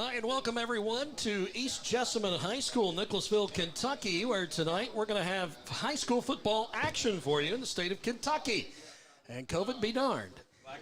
Hi, and welcome everyone to East Jessamine High School, Nicholasville, Kentucky, where tonight we're going to have high school football action for you in the state of Kentucky. And COVID be darned,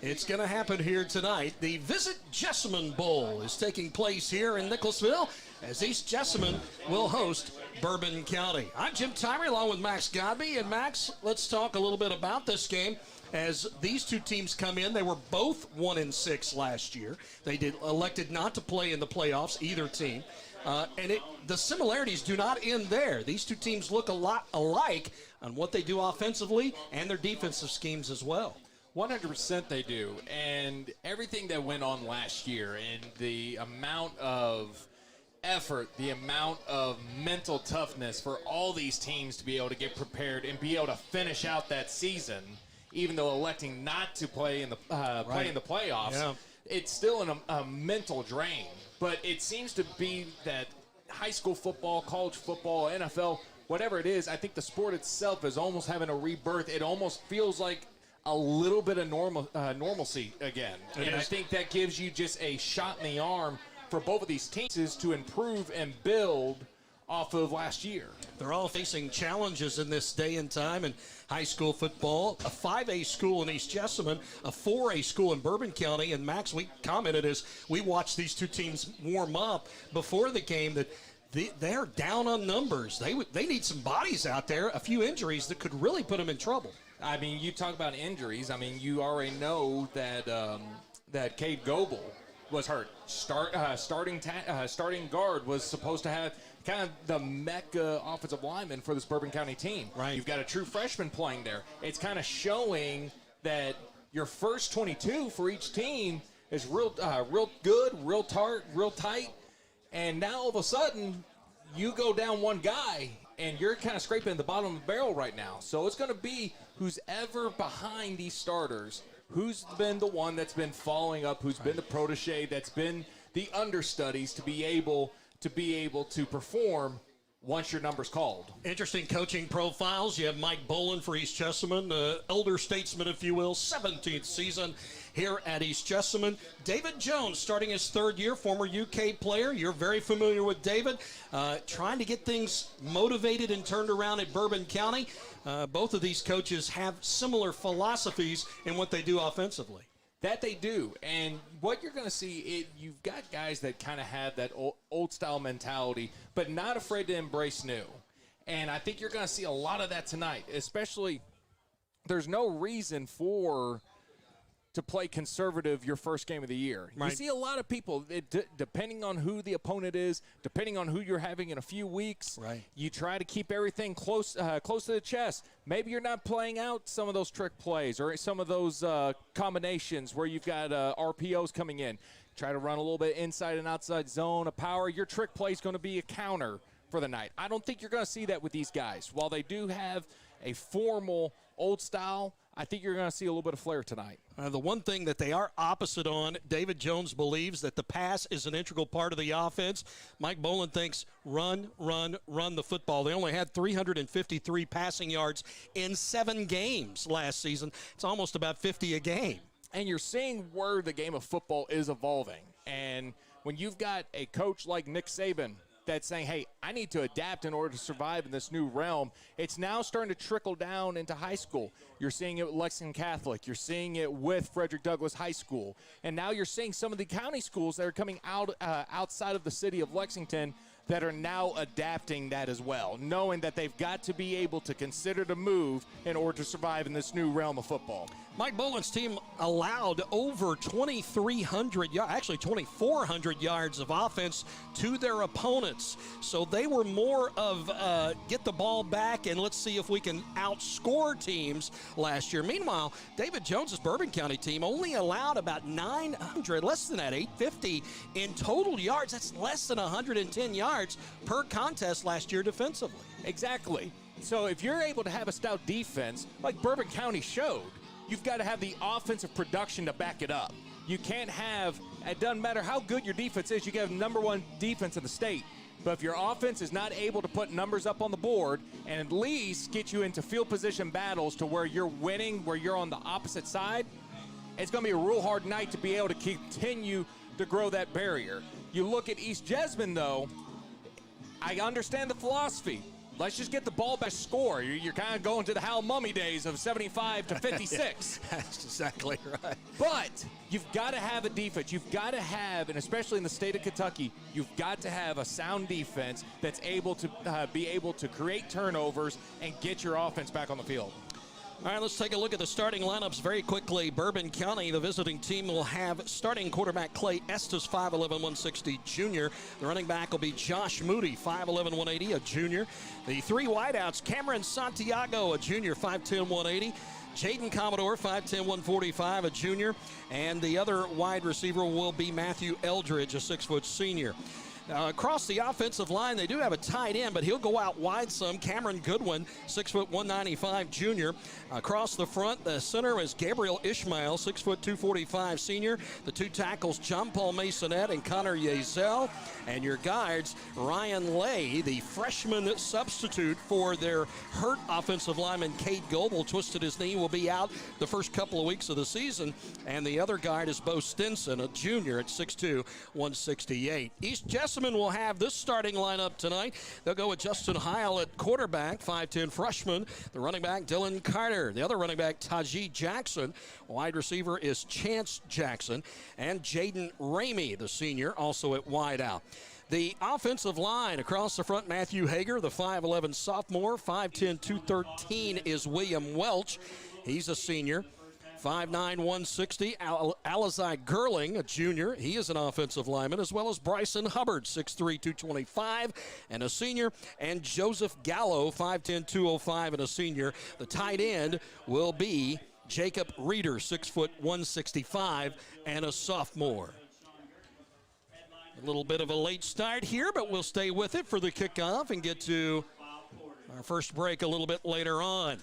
it's going to happen here tonight. The Visit Jessamine Bowl is taking place here in Nicholasville as East Jessamine will host Bourbon County. I'm Jim Tyree along with Max Godby. And Max, let's talk a little bit about this game. As these two teams come in, they were both 1-6 last year. They elected not to play in the playoffs, either team. The similarities do not end there. These two teams look a lot alike on what they do offensively and their defensive schemes as well. 100% they do. And everything that went on last year and the amount of effort, the amount of mental toughness for all these teams to be able to get prepared and be able to finish out that season, even though electing not to play in the playoffs, it's still a mental drain. But it seems to be that high school football, college football, NFL, whatever it is, I think the sport itself is almost having a rebirth. It almost feels like a little bit of normalcy again. And I think that gives you just a shot in the arm for both of these teams to improve and build off of last year. They're all facing challenges in this day and time in high school football. A 5A school in East Jessamine, a 4A school in Bourbon County. And Max, we commented as we watched these two teams warm up before the game that they're down on numbers. They need some bodies out there, a few injuries that could really put them in trouble. I mean, you talk about injuries. I mean, you already know that that Cade Goebel was hurt. Starting guard was supposed to have kind of the mecca offensive lineman for this Bourbon County team. Right. You've got a true freshman playing there. It's kind of showing that your first 22 for each team is real good, real tight. And now all of a sudden, you go down one guy, and you're kind of scraping the bottom of the barrel right now. So it's going to be who's ever behind these starters, who's been the one that's been following up, who's been the protege, that's been the understudies to be able to perform once your number's called. Interesting coaching profiles. You have Mike Bolin for East Jessamine, elder statesman, if you will, 17th season here at East Jessamine. David Jones starting his third year, former UK player. You're very familiar with David. Trying to get things motivated and turned around at Bourbon County. Both of these coaches have similar philosophies in what they do offensively. That they do. And what you're going to see, you've got guys that kind of have that old-style mentality, but not afraid to embrace new. And I think you're going to see a lot of that tonight, especially there's no reason to play conservative your first game of the year. Right. You see a lot of people, depending on who the opponent is, depending on who you're having in a few weeks, you try to keep everything close to the chest. Maybe you're not playing out some of those trick plays or some of those combinations where you've got RPOs coming in. Try to run a little bit inside and outside zone, a power. Your trick play is going to be a counter for the night. I don't think you're going to see that with these guys. While they do have a formal old style, I think you're going to see a little bit of flair tonight. The one thing that they are opposite on, David Jones believes that the pass is an integral part of the offense. Mike Bolin thinks run the football. They only had 353 passing yards in 7 games last season. It's almost about 50 a game. And you're seeing where the game of football is evolving. And when you've got a coach like Nick Saban that's saying, hey, I need to adapt in order to survive in this new realm, it's now starting to trickle down into high school. You're seeing it with Lexington Catholic. You're seeing it with Frederick Douglass High School. And now you're seeing some of the county schools that are coming out outside of the city of Lexington that are now adapting that as well, knowing that they've got to be able to consider the move in order to survive in this new realm of football. Mike Bolin's team allowed over 2,400 yards of offense to their opponents. So they were more of get the ball back and let's see if we can outscore teams last year. Meanwhile, David Jones's Bourbon County team only allowed about 900, less than that, 850 in total yards. That's less than 110 yards per contest last year defensively. Exactly. So if you're able to have a stout defense like Bourbon County showed, you've got to have the offensive production to back it up. You can't have, it doesn't matter how good your defense is, you can have number one defense in the state. But if your offense is not able to put numbers up on the board and at least get you into field position battles to where you're winning, where you're on the opposite side, it's going to be a real hard night to be able to continue to grow that barrier. You look at East Jessamine, though, I understand the philosophy. Let's just get the ball back, score. You're kind of going to the Hal Mummy days of 75 to 56. That's exactly right. But you've got to have a defense. You've got to have, and especially in the state of Kentucky, you've got to have a sound defense that's able to be able to create turnovers and get your offense back on the field. All right, let's take a look at the starting lineups very quickly. Bourbon County, the visiting team, will have starting quarterback Clay Estes, 5'11", 160, junior. The running back will be Josh Moody, 5'11", 180, a junior. The three wideouts, Cameron Santiago, a junior, 5'10", 180. Jaden Commodore, 5'10", 145, a junior. And the other wide receiver will be Matthew Eldridge, a 6-foot senior. Across the offensive line, they do have a tight end, but he'll go out wide some. Cameron Goodwin, 6'1", 195, junior. Across the front, the center is Gabriel Ishmael, 6', 245, senior. The two tackles, John Paul Masonette and Connor Yezel. And your guards, Ryan Lay, the freshman substitute for their hurt offensive lineman, Cade Goebel, twisted his knee, will be out the first couple of weeks of the season. And the other guard is Bo Stinson, a junior at 6'2", 168. East Jessamine will have this starting lineup tonight. They'll go with Justin Heil at quarterback, 5'10", freshman. The running back, Dylan Carter. The other running back, Tajee Jackson. Wide receiver is Chance Jackson. And Jaden Ramey, the senior, also at wide out. The offensive line across the front, Matthew Hager, the 5'11 sophomore. 5'10", 213 is William Welch. He's a senior. 5'9", 160, Alizai Gerling, a junior. He is an offensive lineman, as well as Bryson Hubbard, 6'3", 225, and a senior. And Joseph Gallo, 5'10", 205, and a senior. The tight end will be Jacob Reeder, 6', 165, and a sophomore. A little bit of a late start here, but we'll stay with it for the kickoff and get to our first break a little bit later on.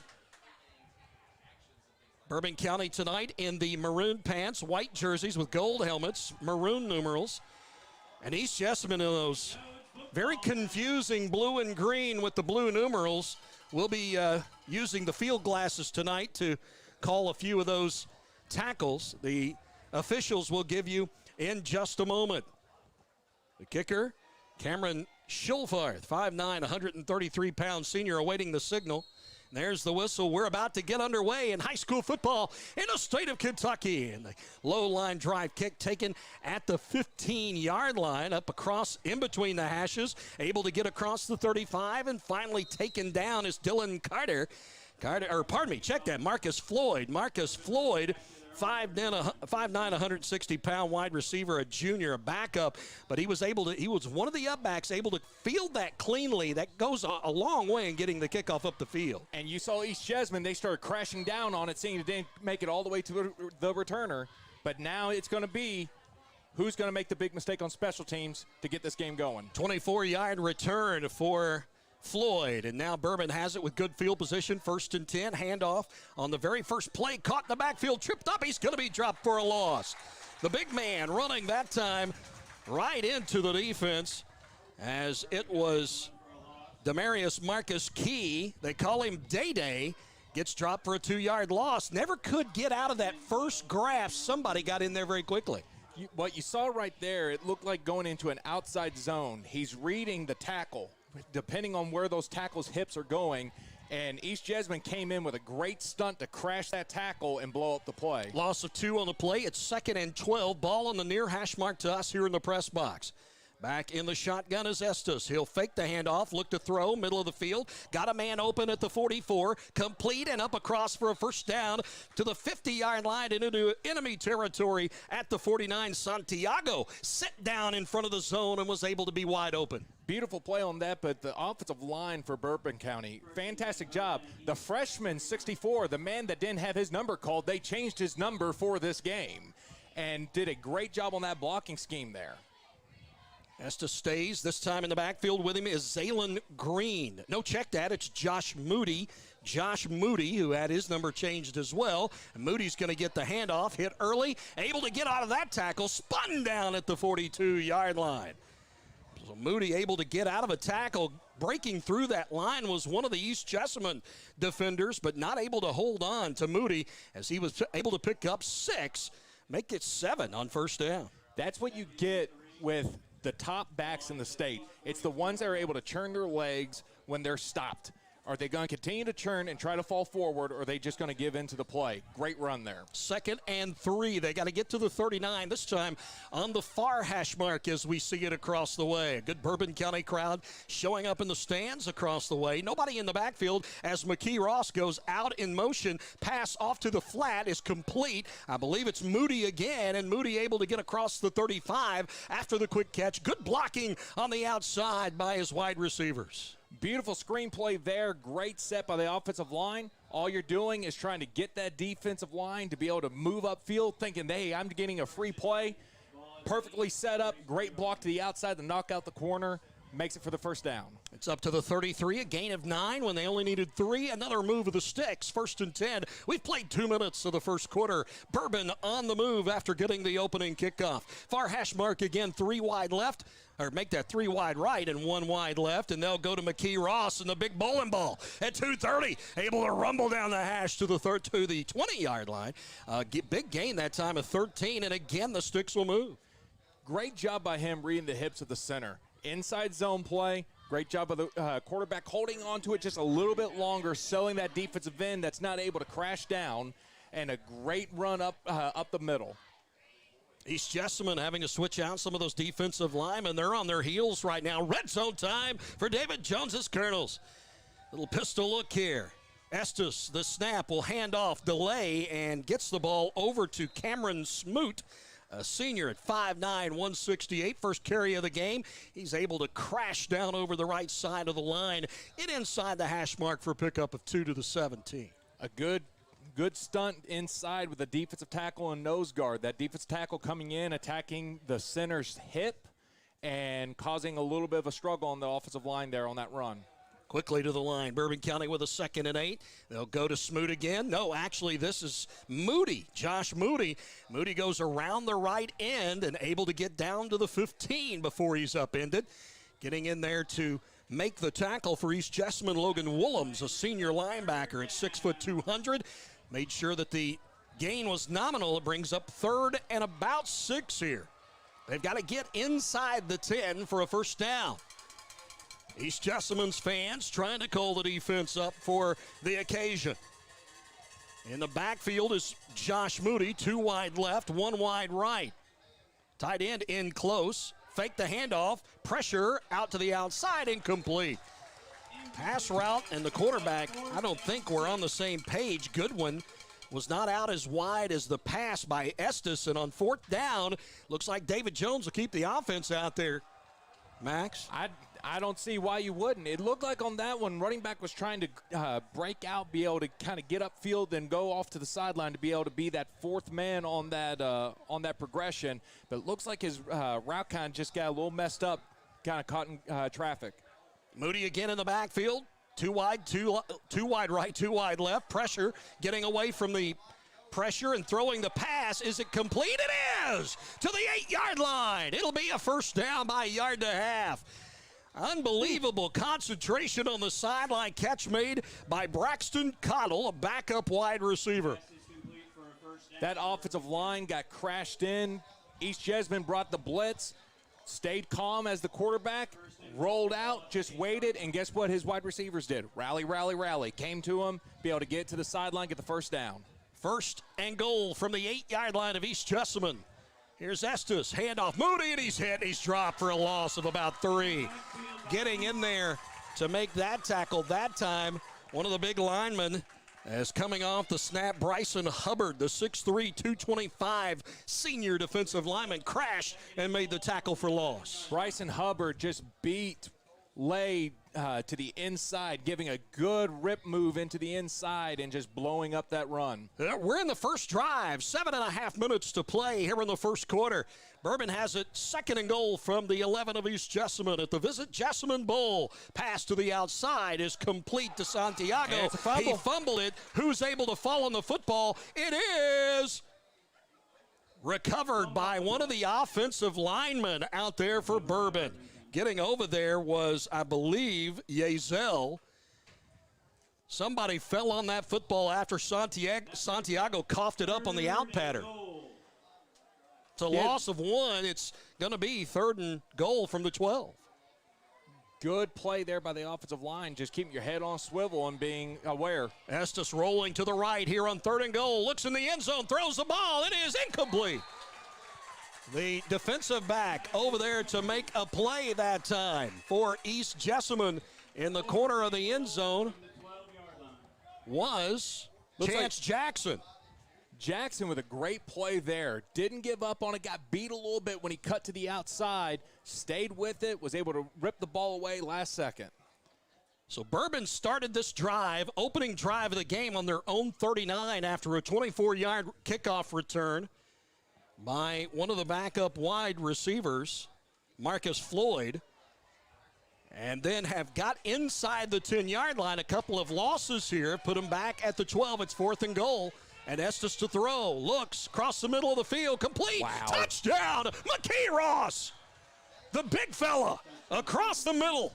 Bourbon County tonight in the maroon pants, white jerseys with gold helmets, maroon numerals. And East Jessamine in those very confusing blue and green with the blue numerals. We'll be using the field glasses tonight to call a few of those tackles. The officials will give you in just a moment. The kicker, Cameron Schulfarth, 5'9", 133-pound senior, awaiting the signal. There's the whistle. We're about to get underway in high school football in the state of Kentucky. And the low line drive kick taken at the 15-yard line, up across in between the hashes, able to get across the 35, and finally taken down is Dylan Carter. Check that, Marcus Floyd. Marcus Floyd, 5'9", 160-pound wide receiver, a junior, a backup, but he was one of the upbacks, able to field that cleanly. That goes a long way in getting the kickoff up the field. And you saw East Jessamine, they started crashing down on it, seeing it didn't make it all the way to the returner. But now it's going to be who's going to make the big mistake on special teams to get this game going. 24-yard return for Floyd, and now Bourbon has it with good field position, 1st and 10, handoff on the very first play, caught in the backfield, tripped up, he's going to be dropped for a loss. The big man running that time right into the defense, as it was Demarius Marcus Key, they call him Day-Day, gets dropped for a 2-yard loss, never could get out of that first grasp. Somebody got in there very quickly. What you saw right there, it looked like going into an outside zone. He's reading the tackle, depending on where those tackles' hips are going, and East Jessamine came in with a great stunt to crash that tackle and blow up the play. Loss of 2 on the play. It's 2nd and 12. Ball on the near hash mark to us here in the press box. Back in the shotgun is Estes. He'll fake the handoff, look to throw, middle of the field. Got a man open at the 44, complete and up across for a first down to the 50-yard line and into enemy territory at the 49. Santiago set down in front of the zone and was able to be wide open. Beautiful play on that, but the offensive line for Bourbon County, fantastic job. The freshman, 64, the man that didn't have his number called, they changed his number for this game and did a great job on that blocking scheme there. Estes stays. This time in the backfield with him is Zaylen Green. No, check that. It's Josh Moody. Josh Moody, who had his number changed as well. And Moody's going to get the handoff, hit early, able to get out of that tackle, spun down at the 42-yard line. So Moody able to get out of a tackle. Breaking through that line was one of the East Jessamine defenders, but not able to hold on to Moody as he was able to pick up 6, make it 7 on first down. That's what you get with the top backs in the state. It's the ones that are able to churn their legs when they're stopped. Are they going to continue to churn and try to fall forward, or are they just going to give in to the play? Great run there. 2nd and 3. They got to get to the 39, this time on the far hash mark as we see it across the way. A good Bourbon County crowd showing up in the stands across the way. Nobody in the backfield as McKee Ross goes out in motion. Pass off to the flat is complete. I believe it's Moody again, and Moody able to get across the 35 after the quick catch. Good blocking on the outside by his wide receivers. Beautiful screenplay there. Great set by the offensive line. All you're doing is trying to get that defensive line to be able to move upfield, thinking, hey, I'm getting a free play. Perfectly set up. Great block to the outside to knock out the corner. Makes it for the first down. It's up to the 33, a gain of 9 when they only needed 3. Another move of the sticks, 1st and 10. We've played 2 minutes of the first quarter. Bourbon on the move after getting the opening kickoff. Far hash mark again, 3 wide left. Or make that 3 wide right and 1 wide left, and they'll go to McKee Ross and the big bowling ball at 2:30, able to rumble down the hash to the 20-yard line. Big gain that time of 13, and again the sticks will move. Great job by him reading the hips of the center. Inside zone play. Great job of the quarterback holding on to it just a little bit longer, selling that defensive end that's not able to crash down, and a great run up the middle. East Jessamine having to switch out some of those defensive linemen. They're on their heels right now. Red zone time for David Jones's Colonels. Little pistol look here. Estes, the snap, will hand off, delay, and gets the ball over to Cameron Smoot, a senior at 5'9", 168, first carry of the game. He's able to crash down over the right side of the line, inside the hash mark for a pickup of 2 to the 17. A good stunt inside with the defensive tackle and nose guard. That defensive tackle coming in, attacking the center's hip and causing a little bit of a struggle on the offensive line there on that run. Quickly to the line. Bourbon County with a 2nd and 8. They'll go to Smoot again. No, actually, this is Moody, Josh Moody. Moody goes around the right end and able to get down to the 15 before he's upended. Getting in there to make the tackle for East Jessamine, Logan Willems, a senior linebacker at 6', 200. Made sure that the gain was nominal. It brings up 3rd and about 6 here. They've got to get inside the 10 for a first down. East Jessamine's fans trying to call the defense up for the occasion. In the backfield is Josh Moody, 2 wide left, 1 wide right. Tight end in close. Fake the handoff. Pressure out to the outside, incomplete. Pass route and the quarterback, I don't think we're on the same page. Goodwin was not out as wide as the pass by Estes, and on 4th down, looks like David Jones will keep the offense out there. Max? I don't see why you wouldn't. It looked like on that one, running back was trying to break out, be able to kind of get upfield and go off to the sideline to be able to be that 4th man on that progression. But it looks like his route kind of just got a little messed up, kind of caught in traffic. Moody again in the backfield. 2 wide, two wide right, 2 wide left. Pressure, getting away from the pressure and throwing the pass. Is it complete? It is! To the 8-yard line. It'll be a first down by 1.5 yards. Unbelievable concentration on the sideline. Catch made by Braxton Cottle, a backup wide receiver. That offensive line got crashed in. East Jessamine brought the blitz, stayed calm as the quarterback, rolled out, just waited, and guess what his wide receivers did? Rally, rally, rally. Came to him, be able to get to the sideline, get the first down. 1st and goal from the 8-yard line of East Jessamine. Here's Estes, handoff, Moody, and he's hit. He's dropped for a loss of about 3. Getting in there to make that tackle that time, one of the big linemen as coming off the snap, Bryson Hubbard, the 6'3", 225 senior defensive lineman, crashed and made the tackle for loss. Bryson Hubbard just laid to the inside, giving a good rip move into the inside and just blowing up that run. We're in the first drive, 7.5 minutes to play here in the first quarter. Bourbon has it 2nd and goal from the 11 of East Jessamine at the Visit Jessamine Bowl. Pass to the outside is complete to Santiago. He fumbled it. Who's able to fall on the football? It is recovered by one of the offensive linemen out there for Bourbon. Getting over there was, I believe, Yezel. Somebody fell on that football after Santiago coughed it up on the out pattern. It's a loss of 1. It's going to be 3rd and goal from the 12. Good play there by the offensive line. Just keeping your head on swivel and being aware. Estes rolling to the right here on 3rd and goal. Looks in the end zone, throws the ball. It is incomplete. The defensive back over there to make a play that time for East Jessamine in the corner of the end zone was Chance Jackson. Jackson with a great play there. Didn't give up on it, got beat a little bit when he cut to the outside, stayed with it, was able to rip the ball away last second. So Bourbon started this drive, opening drive of the game on their own 39 after a 24-yard kickoff return by one of the backup wide receivers, Marcus Floyd, and then have got inside the 10-yard line. A couple of losses here, put them back at the 12. It's 4th and goal. And Estes to throw, looks across the middle of the field, complete, touchdown, McKee Ross, the big fella, across the middle.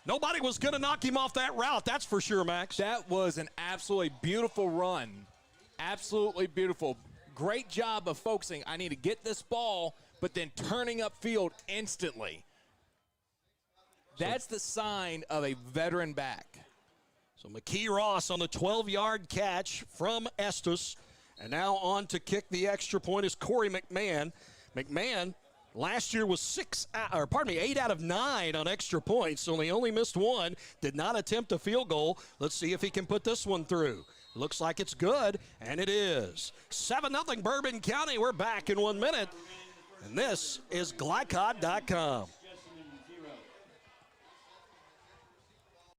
Nobody was going to knock him off that route, that's for sure, Max. That was an absolutely beautiful run, absolutely beautiful. Great job of focusing, I need to get this ball, but then turning upfield instantly. That's the sign of a veteran back. So McKee Ross on the 12-yard catch from Estes. And now on to kick the extra point is Corey McMahon. McMahon last year was 8 out of 9 on extra points, so he only missed 1. Did not attempt a field goal. Let's see if he can put this one through. Looks like it's good, and it is. 7-0 Bourbon County. We're back in 1 minute. And this is Glycod.com.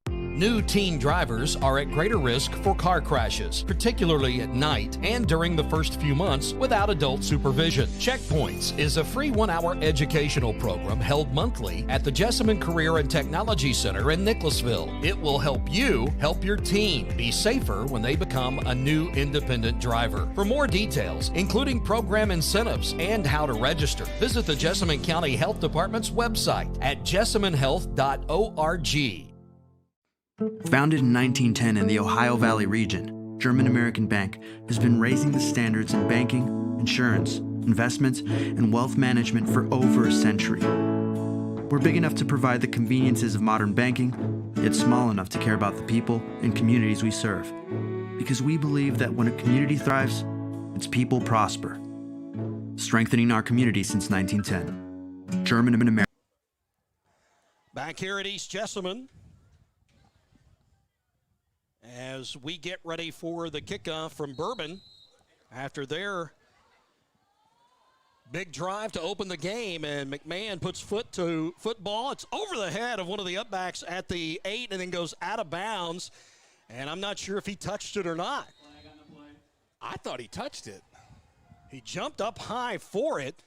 New teen drivers are at greater risk for car crashes, particularly at night and during the first few months without adult supervision. Checkpoints is a free 1-hour educational program held monthly at the Jessamine Career and Technology Center in Nicholasville. It will help you help your teen be safer when they become a new independent driver. For more details, including program incentives and how to register, visit the Jessamine County Health Department's website at jessaminehealth.org. Founded in 1910 in the Ohio Valley region, German American Bank has been raising the standards in banking, insurance, investments, and wealth management for over a century. We're big enough to provide the conveniences of modern banking, yet small enough to care about the people and communities we serve. Because we believe that when a community thrives, its people prosper. Strengthening our community since 1910. German American. Back here at East Jessamine, as we get ready for the kickoff from Bourbon after their big drive to open the game, and McMahon puts foot to football. It's over the head of one of the upbacks at the 8 and then goes out of bounds, and I'm not sure if he touched it or not. I thought he touched it. He jumped up high for it.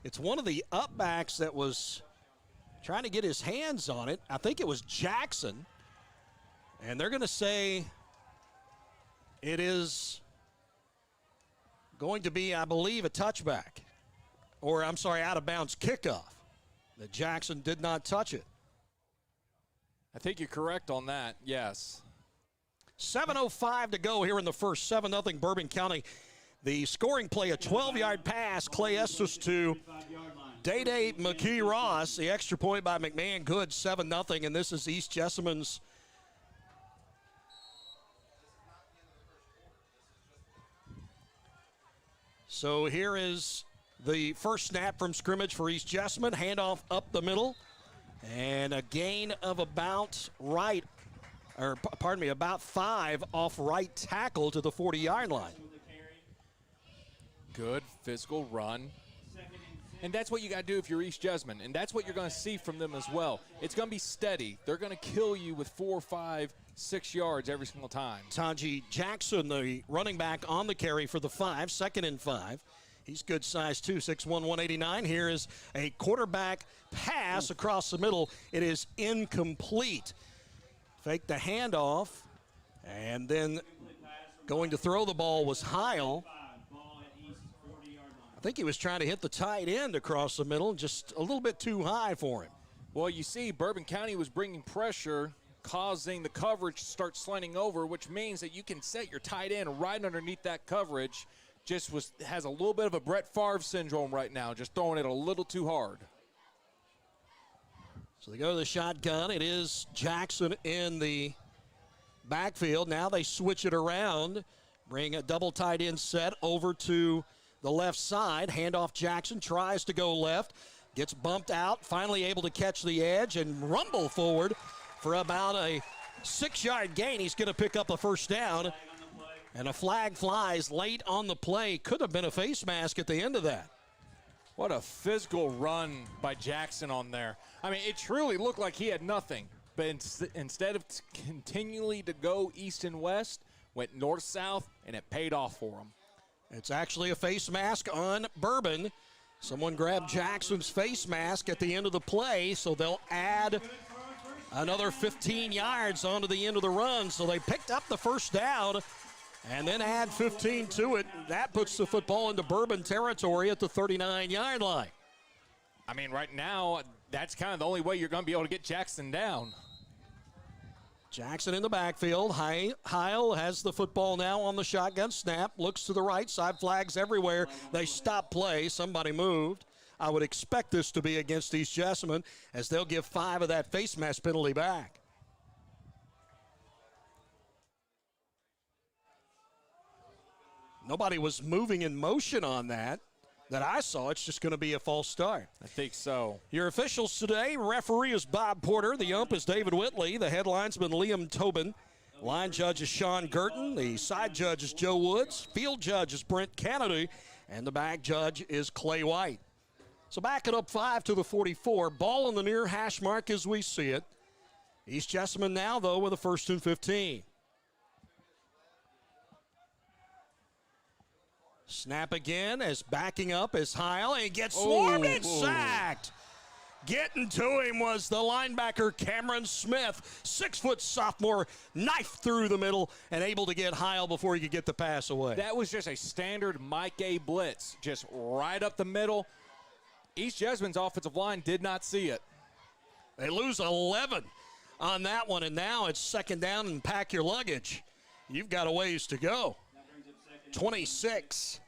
It's one of the upbacks that was trying to get his hands on it. I think it was Jackson. And they're going to say it is going to be, I believe, a touchback. Or, I'm sorry, out-of-bounds kickoff. That Jackson did not touch it. I think you're correct on that, yes. 7:05 to go here in the first. 7-0 Bourbon County. The scoring play, a 12-yard pass. Clay Estes to Day-Day McKee Ross. The extra point by McMahon, good, 7-0. And this is East Jessamine's So here is the first snap from scrimmage for East Jessamine. Handoff up the middle. And a gain of about about 5 off right tackle to the 40-yard line. Good physical run. And that's what you got to do if you're East Jessamine. And that's what you're going to see from them as well. It's going to be steady. They're going to kill you with 4, 5, 6 yards every single time. Taji Jackson, the running back on the carry for the 5, 2nd and 5. He's good size too, 6'1", 189. Here is a quarterback pass across the middle. It is incomplete. Fake the handoff, and then going to throw the ball was Heil. I think he was trying to hit the tight end across the middle, just a little bit too high for him. Well, you see, Bourbon County was bringing pressure, causing the coverage to start slanting over, which means that you can set your tight end right underneath that coverage has a little bit of a Brett Favre syndrome right now, just throwing it a little too hard. So they go to the shotgun. It is Jackson in the backfield. Now they switch it around, bring a double tight end set over to the left side. Handoff Jackson, tries to go left, gets bumped out, finally able to catch the edge and rumble forward for about a 6-yard gain. He's going to pick up a first down, and a flag flies late on the play. Could have been a face mask at the end of that. What a physical run by Jackson on there. I mean, it truly looked like he had nothing, but instead of continually to go east and west, went north-south, and it paid off for him. It's actually a face mask on Bourbon. Someone grabbed Jackson's face mask at the end of the play, so they'll add another 15 yards onto the end of the run. So they picked up the first down and then add 15 to it. That puts the football into Bourbon territory at the 39-yard line. I mean, right now, that's kind of the only way you're going to be able to get Jackson down. Jackson in the backfield. Heil has the football now on the shotgun snap. Looks to the right side. Flags everywhere. They stop play. Somebody moved. I would expect this to be against East Jessamine, as they'll give 5 of that face mask penalty back. Nobody was moving in motion on that I saw. It's just going to be a false start. I think so. Your officials today: referee is Bob Porter, the ump is David Whitley, the head linesman Liam Tobin, line judge is Sean Girton, the side judge is Joe Woods, field judge is Brent Kennedy, and the back judge is Clay White. So back it up 5 to the 44. Ball on the near hash mark as we see it. East Jessamine now, though, with a 1st and 15. Snap again as backing up is Heil. He gets swarmed and sacked. Getting to him was the linebacker Cameron Smith. 6-foot sophomore, knife through the middle and able to get Heil before he could get the pass away. That was just a standard Mike A. blitz, just right up the middle. East Jessamine's offensive line did not see it. They lose 11 on that one, and now it's 2nd down and pack your luggage. You've got a ways to go. 26.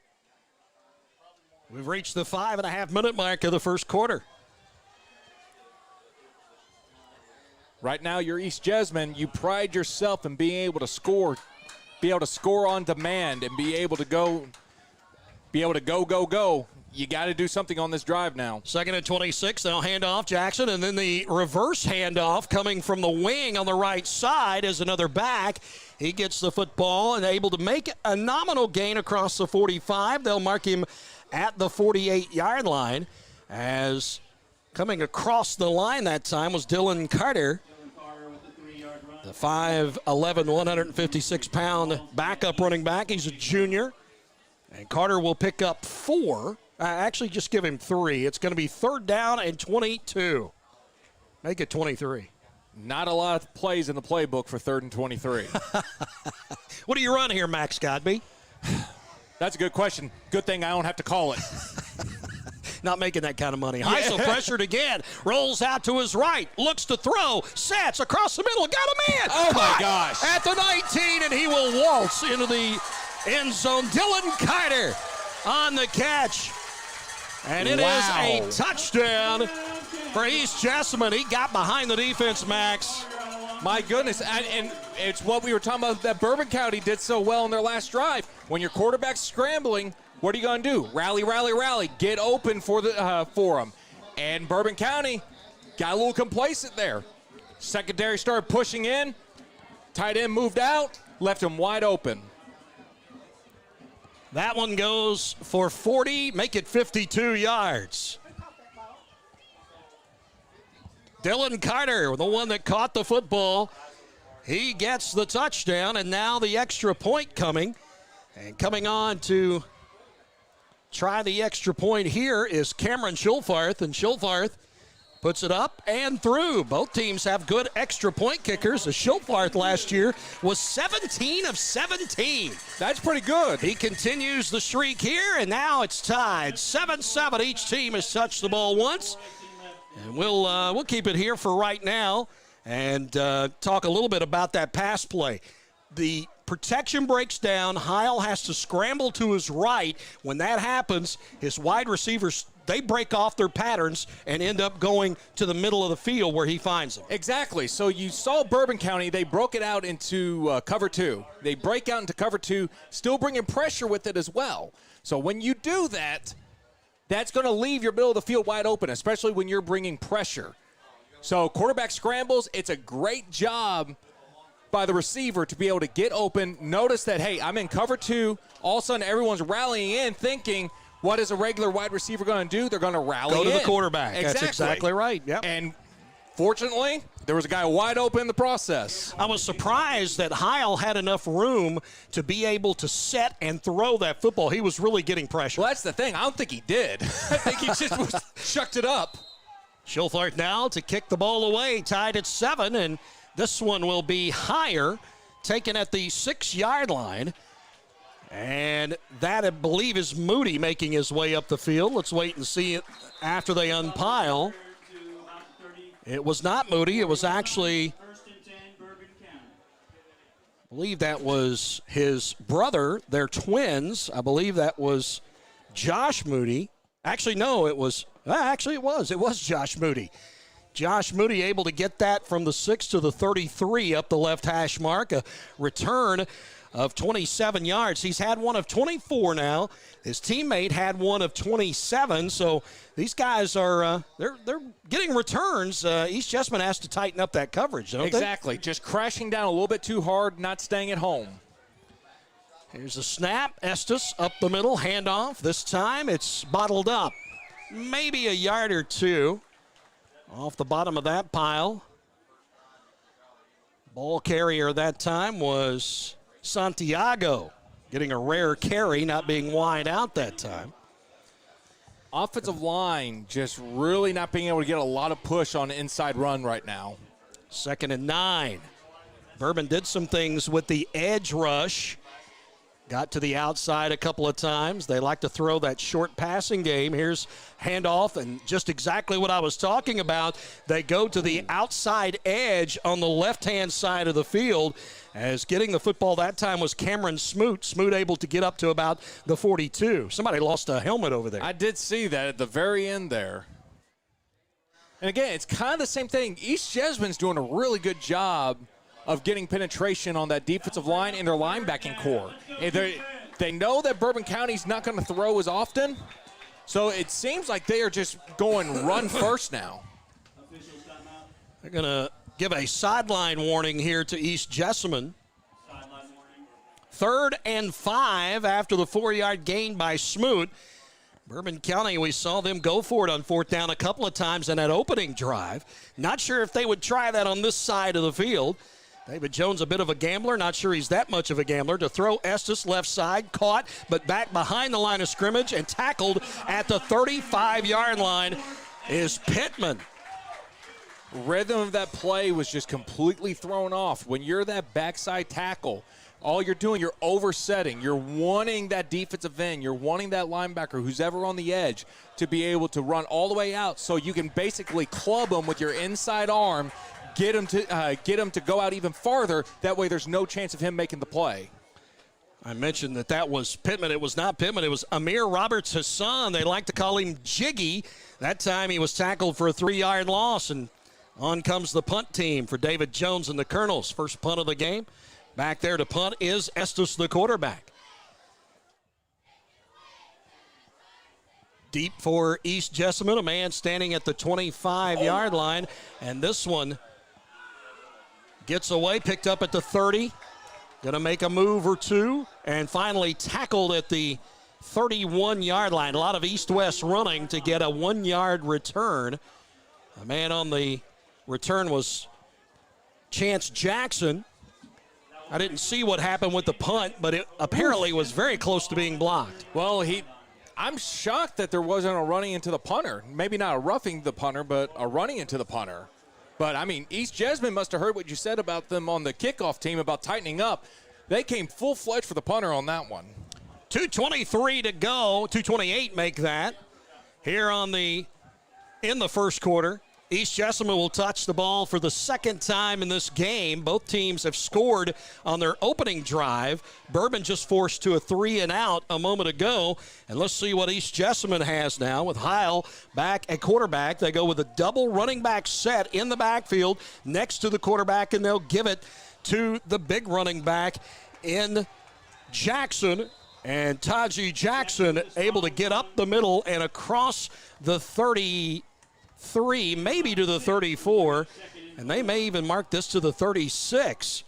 We've reached the 5.5-minute mark of the first quarter. Right now, you're East Jessamine. You pride yourself in being able to score, on demand, and be able to go. You got to do something on this drive now. 2nd and 26. They'll hand off Jackson, and then the reverse handoff coming from the wing on the right side is another back. He gets the football and able to make a nominal gain across the 45. They'll mark him at the 48-yard line, as coming across the line that time was Dylan Carter, the 5'11", 156-pound backup running back. He's a junior, and Carter will pick up 4. Actually, just give him 3. It's going to be 3rd down and 22. Make it 23. Not a lot of plays in the playbook for 3rd and 23. What do you run here, Max Godby? That's a good question. Good thing I don't have to call it. Not making that kind of money. Heisel pressured again. Rolls out to his right. Looks to throw. Sets across the middle. Got him in. Oh, my gosh. At the 19, and he will waltz into the end zone. Dylan Carter on the catch. And it is a touchdown for East Jessamine. He got behind the defense, Max. My goodness, and it's what we were talking about that Bourbon County did so well in their last drive. When your quarterback's scrambling, what are you going to do? Rally, rally, rally. Get open for him. And Bourbon County got a little complacent there. Secondary started pushing in. Tight end moved out, left him wide open. That one goes for 40, make it 52 yards. Dylan Carter, the one that caught the football, he gets the touchdown, and now the extra point coming. And coming on to try the extra point here is Cameron Schulfarth, and Schulfarth puts it up and through. Both teams have good extra point kickers. The Schulfarth last year was 17 of 17. That's pretty good. He continues the streak here, and now it's tied. 7-7. Each team has touched the ball once. And we'll keep it here for right now and talk a little bit about that pass play. The protection breaks down. Heil has to scramble to his right. When that happens, his wide receivers, they break off their patterns and end up going to the middle of the field where he finds them. Exactly. So you saw Bourbon County, they broke it out into cover two. They break out into cover two, still bringing pressure with it as well. So when you do that, that's going to leave your middle of the field wide open, especially when you're bringing pressure. So quarterback scrambles, it's a great job by the receiver to be able to get open. Notice that, hey, I'm in cover two. All of a sudden, everyone's rallying in thinking, what is a regular wide receiver going to do? They're going to rally Go to in. the quarterback. Exactly. That's exactly right. Yep. And fortunately, there was a guy wide open in the process. I was surprised that Heil had enough room to be able to set and throw that football. He was really getting pressure. Well, that's the thing. I don't think he did. I think he just shucked it up. Schulthart now to kick the ball away, tied at 7, and this one will be higher, taken at the 6-yard line. And that, I believe, is Moody making his way up the field. Let's wait and see it after they unpile. It was not Moody. It was actually, I believe that was his brother. They're twins. I believe that was Josh Moody. Actually, no, it was Josh Moody. Josh Moody able to get that from the 6 to the 33 up the left hash mark. A return of 27 yards. He's had one of 24 now. His teammate had one of 27. So these guys are they're getting returns. East Jessamine has to tighten up that coverage, don't they? Exactly. Just crashing down a little bit too hard, not staying at home. Here's a snap. Estes up the middle, handoff. This time it's bottled up. Maybe a yard or two off the bottom of that pile. Ball carrier that time was Santiago, getting a rare carry, not being wide out that time. Offensive line just really not being able to get a lot of push on the inside run right now. 2nd and 9. Bourbon did some things with the edge rush. Got to the outside a couple of times. They like to throw that short passing game. Here's handoff, and just exactly what I was talking about. They go to the outside edge on the left-hand side of the field, as getting the football that time was Cameron Smoot. Smoot able to get up to about the 42. Somebody lost a helmet over there. I did see that at the very end there. And again, it's kind of the same thing. East Jessamine's doing a really good job of getting penetration on that defensive line and their linebacking core. They know that Bourbon County's not going to throw as often, so it seems like they are just going run first now. They're going to give a sideline warning here to East Jessamine. 3rd and 5 after the 4-yard gain by Smoot. Bourbon County, we saw them go for it on 4th down a couple of times in that opening drive. Not sure if they would try that on this side of the field. David Jones, a bit of a gambler. Not sure he's that much of a gambler. To throw Estes left side, caught, but back behind the line of scrimmage and tackled at the 35-yard line is Pittman. Rhythm of that play was just completely thrown off. When you're that backside tackle, all you're doing, you're oversetting. You're wanting that defensive end. You're wanting that linebacker who's ever on the edge to be able to run all the way out so you can basically club them with your inside arm, get him to go out even farther. That way there's no chance of him making the play. I mentioned that was Pittman. It was not Pittman. It was Amir Roberts Hassan. They like to call him Jiggy. That time he was tackled for a 3-yard loss, and on comes the punt team for David Jones and the Colonels. First punt of the game. Back there to punt is Estes, the quarterback. Deep for East Jessamine, a man standing at the 25-yard line, and this one gets away, picked up at the 30. Going to make a move or two, and finally tackled at the 31-yard line. A lot of east-west running to get a 1-yard return. A man on the return was Chance Jackson. I didn't see what happened with the punt, but it apparently was very close to being blocked. Well, I'm shocked that there wasn't a running into the punter. Maybe not a roughing the punter, but a running into the punter. But, I mean, East Jessamine must have heard what you said about them on the kickoff team about tightening up. They came full-fledged for the punter on that one. 2:23 to go. 2:28 make that. Here in the first quarter. East Jessamine will touch the ball for the second time in this game. Both teams have scored on their opening drive. Bourbon just forced to a 3-and-out a moment ago. And let's see what East Jessamine has now with Heil back at quarterback. They go with a double running back set in the backfield next to the quarterback, and they'll give it to the big running back in Jackson. And Taji Jackson able to get up the middle and across the 33, maybe to the 34, and they may even mark this to the 36.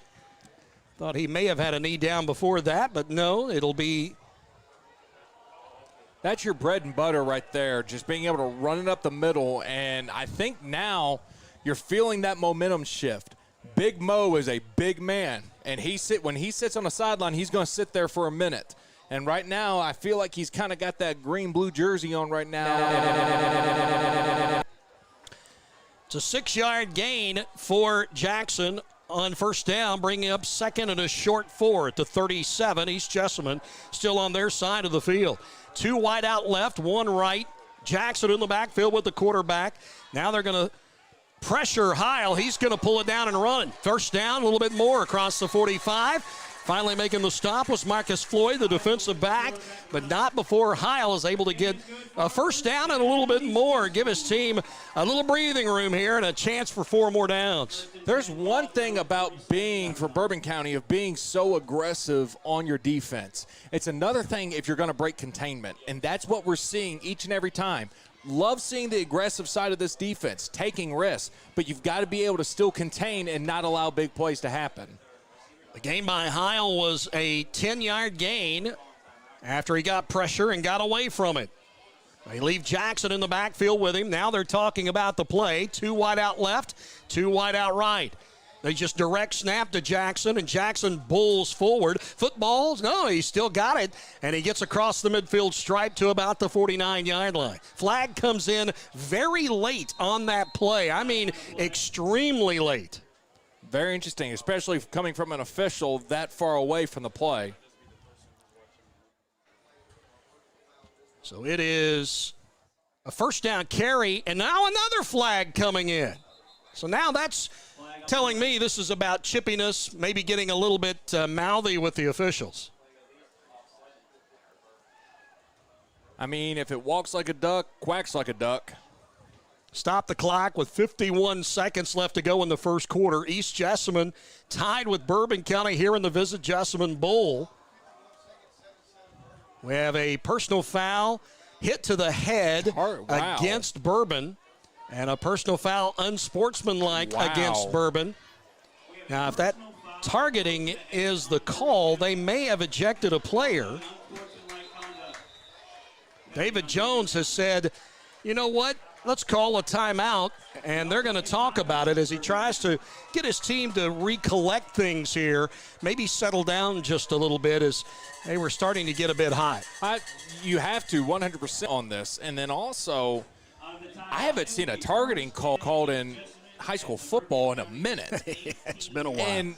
Thought he may have had a knee down before that, but no, it'll be. That's your bread and butter right there, just being able to run it up the middle, and I think now you're feeling that momentum shift. Big Mo is a big man, and when he sits on the sideline, he's going to sit there for a minute. And right now, I feel like he's kind of got that green-blue jersey on right now. It's a 6-yard gain for Jackson on first down, bringing up second and a short 4 at the 37. East Jessamine still on their side of the field. 2 wide out left, 1 right. Jackson in the backfield with the quarterback. Now they're going to pressure Heil. He's going to pull it down and run. First down, a little bit more across the 45. Finally making the stop was Marcus Floyd, the defensive back, but not before Heil is able to get a first down and a little bit more, give his team a little breathing room here and a chance for 4 more downs. There's one thing about for Bourbon County, of being so aggressive on your defense. It's another thing if you're going to break containment, and that's what we're seeing each and every time. Love seeing the aggressive side of this defense, taking risks, but you've got to be able to still contain and not allow big plays to happen. The gain by Heil was a 10-yard gain after he got pressure and got away from it. They leave Jackson in the backfield with him. Now they're talking about the play. 2 wide out left, 2 wide out right. They just direct snap to Jackson, and Jackson bulls forward. Footballs? No, he still got it, and he gets across the midfield stripe to about the 49-yard line. Flag comes in very late on that play. I mean, extremely late. Very interesting, especially coming from an official that far away from the play. So it is a first down carry, and now another flag coming in. So now that's telling me this is about chippiness, maybe getting a little bit mouthy with the officials. I mean, if it walks like a duck, quacks like a duck. Stop the clock with 51 seconds left to go in the first quarter. East Jessamine tied with Bourbon County here in the Visit Jessamine Bowl. We have a personal foul hit to the head against Bourbon, and a personal foul unsportsmanlike against Bourbon. Now, if that targeting is the call, they may have ejected a player. David Jones has said, you know what? Let's call a timeout, and they're going to talk about it as he tries to get his team to recollect things here, maybe settle down just a little bit as they were starting to get a bit hot. You have to 100% on this. And then also, I haven't seen a targeting call called in high school football in a minute. It's been a while. And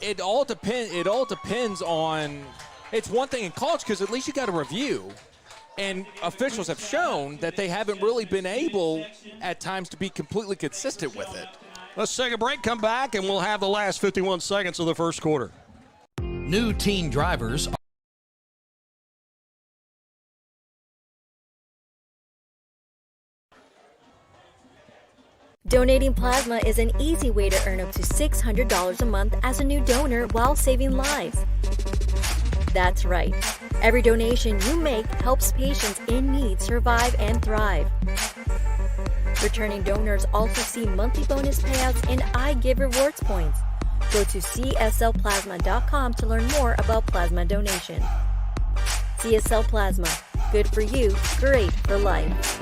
it all depends on – it's one thing in college because at least you got a review. And officials have shown that they haven't really been able at times to be completely consistent with it. Let's take a break, come back, and we'll have the last 51 seconds of the first quarter. New teen drivers. Donating plasma is an easy way to earn up to $600 a month as a new donor while saving lives. That's right. Every donation you make helps patients in need survive and thrive. Returning donors also see monthly bonus payouts and I Give Rewards points. Go to cslplasma.com to learn more about plasma donation. CSL Plasma. Good for you, great for life.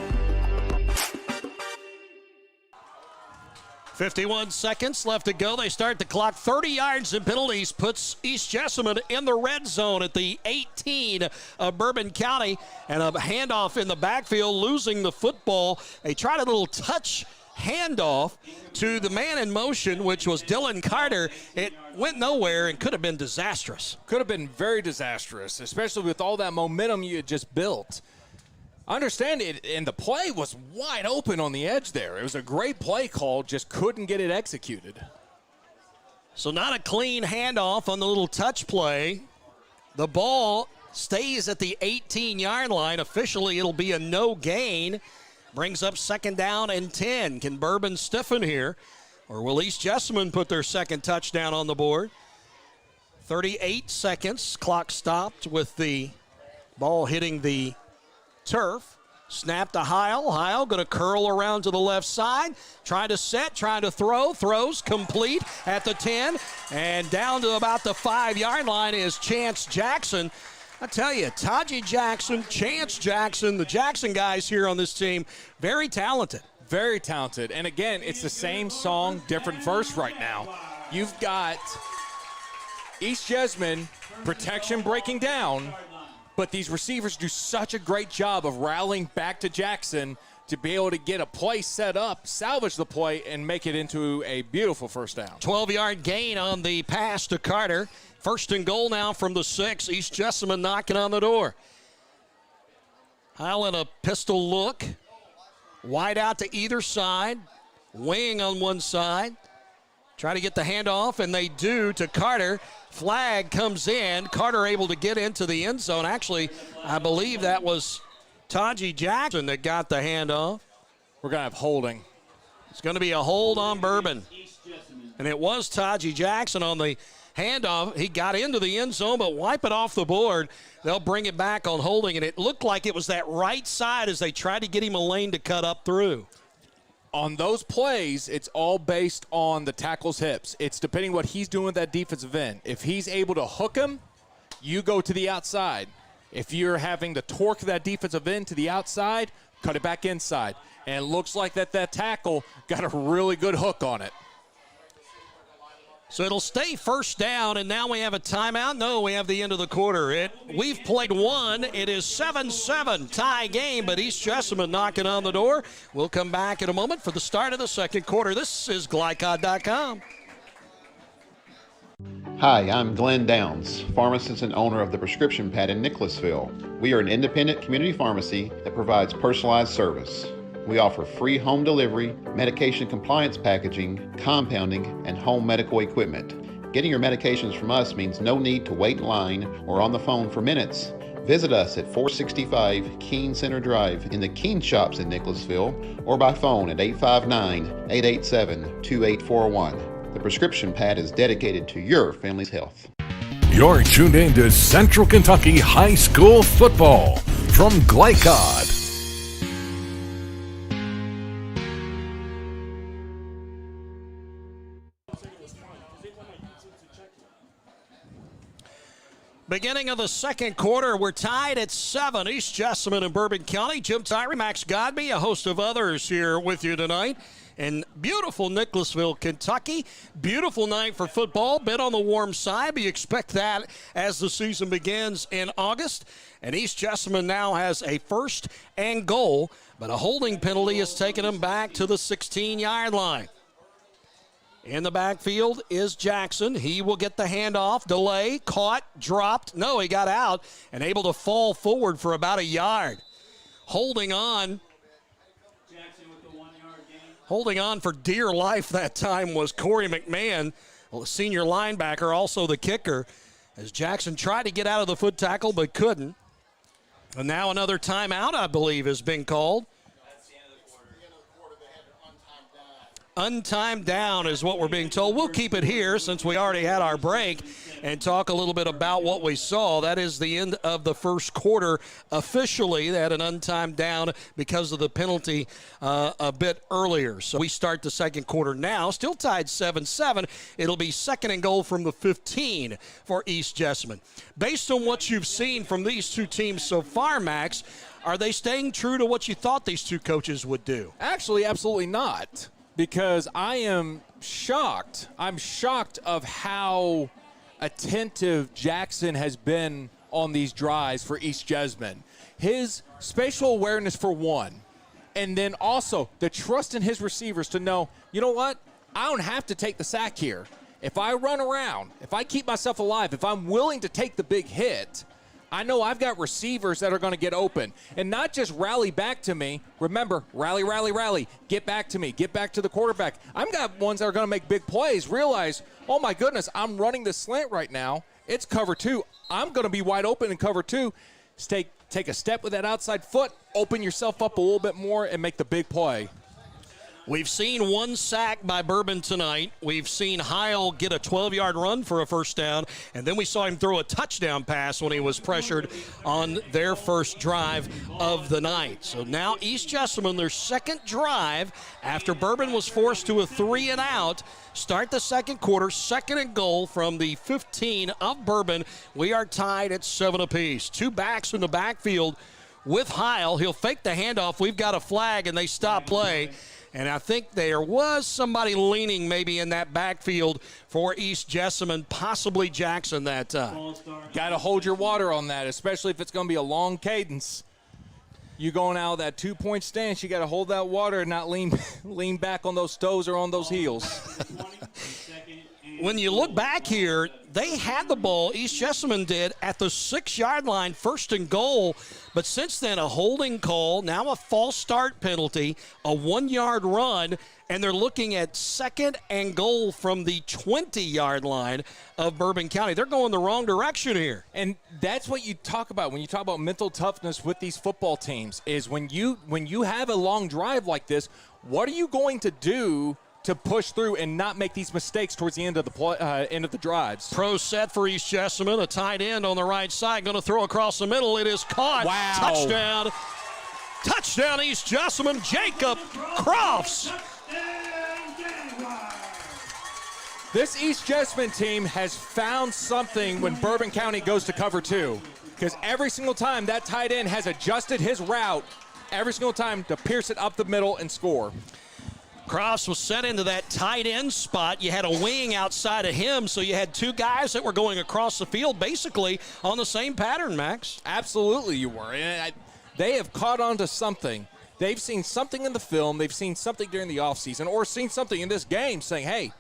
51 seconds left to go. They start the clock. 30 yards and penalties puts East Jessamine in the red zone at the 18 of Bourbon County. And a handoff in the backfield, losing the football. They tried a little touch handoff to the man in motion, which was Dylan Carter. It went nowhere and could have been disastrous. Could have been very disastrous, especially with all that momentum you had just built. I understand it, and the play was wide open on the edge there. It was a great play call, just couldn't get it executed. So not a clean handoff on the little touch play. The ball stays at the 18-yard line. Officially, it'll be a no gain. Brings up 2nd down and 10. Can Bourbon stiffen here? Or will East Jessamine put their second touchdown on the board? 38 seconds. Clock stopped with the ball hitting the turf. Snap to Heil. Heil going to curl around to the left side. Trying to set, trying to throw. Throws complete at the 10. And down to about the 5-yard line is Chance Jackson. I tell you, Taji Jackson, Chance Jackson, the Jackson guys here on this team, very talented. Very talented. And again, it's the same song, different verse right now. You've got East Jessamine protection breaking down, but these receivers do such a great job of rallying back to Jackson to be able to get a play set up, salvage the play, and make it into a beautiful first down. 12-yard gain on the pass to Carter. 1st and goal now from the 6. East Jessamine knocking on the door. Heil in a pistol look. Wide out to either side. Wing on one side. Try to get the handoff, and they do to Carter. Flag comes in. Carter able to get into the end zone. Actually, I believe that was Taji Jackson that got the handoff. We're going to have holding. It's going to be a hold on Bourbon. And it was Taji Jackson on the handoff. He got into the end zone, but wipe it off the board. They'll bring it back on holding, and it looked like it was that right side as they tried to get him a lane to cut up through. On those plays, it's all based on the tackle's hips. It's depending what he's doing with that defensive end. If he's able to hook him, you go to the outside. If you're having to torque that defensive end to the outside, cut it back inside. And it looks like that tackle got a really good hook on it. So it'll stay 1st down, and now we have a timeout. No, we have the end of the quarter. We've played one. It is 7-7 tie game, but East Jessamine knocking on the door. We'll come back in a moment for the start of the second quarter. This is Glycod.com. Hi, I'm Glenn Downs, pharmacist and owner of the Prescription Pad in Nicholasville. We are an independent community pharmacy that provides personalized service. We offer free home delivery, medication compliance packaging, compounding, and home medical equipment. Getting your medications from us means no need to wait in line or on the phone for minutes. Visit us at 465 Keene Center Drive in the Keene Shops in Nicholasville or by phone at 859-887-2841. The Prescription Pad is dedicated to your family's health. You're tuned in to Central Kentucky High School Football from Glycod. Beginning of the second quarter, we're tied at 7. East Jessamine and Bourbon County. Jim Tyree, Max Godby, a host of others here with you tonight. In beautiful Nicholasville, Kentucky. Beautiful night for football. Bit on the warm side, but you expect that as the season begins in August. And East Jessamine now has a 1st and goal, but a holding penalty has taken them back to the 16-yard line. In the backfield is Jackson. He will get the handoff, delay, caught, dropped. No, he got out and able to fall forward for about a yard. Holding on. Jackson with the 1-yard gain. Holding on for dear life that time was Corey McMahon, the senior linebacker, also the kicker, as Jackson tried to get out of the foot tackle but couldn't. And now another timeout, I believe, has been called. Untimed down is what we're being told. We'll keep it here since we already had our break and talk a little bit about what we saw. That is the end of the first quarter officially. They had an untimed down because of the penalty a bit earlier. So we start the second quarter now. Still tied 7-7. It'll be 2nd and goal from the 15 for East Jessamine. Based on what you've seen from these two teams so far, Max, are they staying true to what you thought these two coaches would do? Actually, absolutely not. Because I am shocked. I'm shocked of how attentive Jackson has been on these drives for East Jessamine. His spatial awareness for one, and then also the trust in his receivers to know, you know what? I don't have to take the sack here. If I run around, if I keep myself alive, if I'm willing to take the big hit, I know I've got receivers that are going to get open. And not just rally back to me. Remember, rally, rally, rally. Get back to me. Get back to the quarterback. I've got ones that are going to make big plays. Realize, oh, my goodness, I'm running the slant right now. It's cover 2. I'm going to be wide open in cover 2. Take a step with that outside foot, open yourself up a little bit more, and make the big play. We've seen 1 sack by Bourbon tonight. We've seen Heil get a 12-yard run for a first down, and then we saw him throw a touchdown pass when he was pressured on their first drive of the night. So now East Jessamine, their second drive after Bourbon was forced to a 3-and-out. Start the second quarter, 2nd and goal from the 15 of Bourbon. We are tied at 7 apiece. 2 backs in the backfield with Heil. He'll fake the handoff. We've got a flag, and they stop play. And I think there was somebody leaning maybe in that backfield for East Jessamine, possibly Jackson that time. Got to hold your water on that, especially if it's going to be a long cadence. You going out of that 2-point stance, you got to hold that water and not lean back on those toes or on those heels. When you look back here, they had the ball, East Jessamine did, at the 6-yard line, 1st and goal. But since then, a holding call, now a false start penalty, a 1-yard run, and they're looking at 2nd and goal from the 20-yard line of Bourbon County. They're going the wrong direction here. And that's what you talk about when you talk about mental toughness with these football teams, is when you have a long drive like this, what are you going to do to push through and not make these mistakes towards the end of the drives? Pro set for East Jessamine, a tight end on the right side, going to throw across the middle. It is caught. Wow. Touchdown. Touchdown, East Jessamine. Jacob Crofts. This East Jessamine team has found something when Bourbon County goes to cover 2, because every single time that tight end has adjusted his route, every single time to pierce it up the middle and score. Crofts was set into that tight end spot. You had a wing outside of him, so you had 2 guys that were going across the field basically on the same pattern, Max. Absolutely you were. And they have caught on to something. They've seen something in the film. They've seen something during the offseason or seen something in this game saying, hey,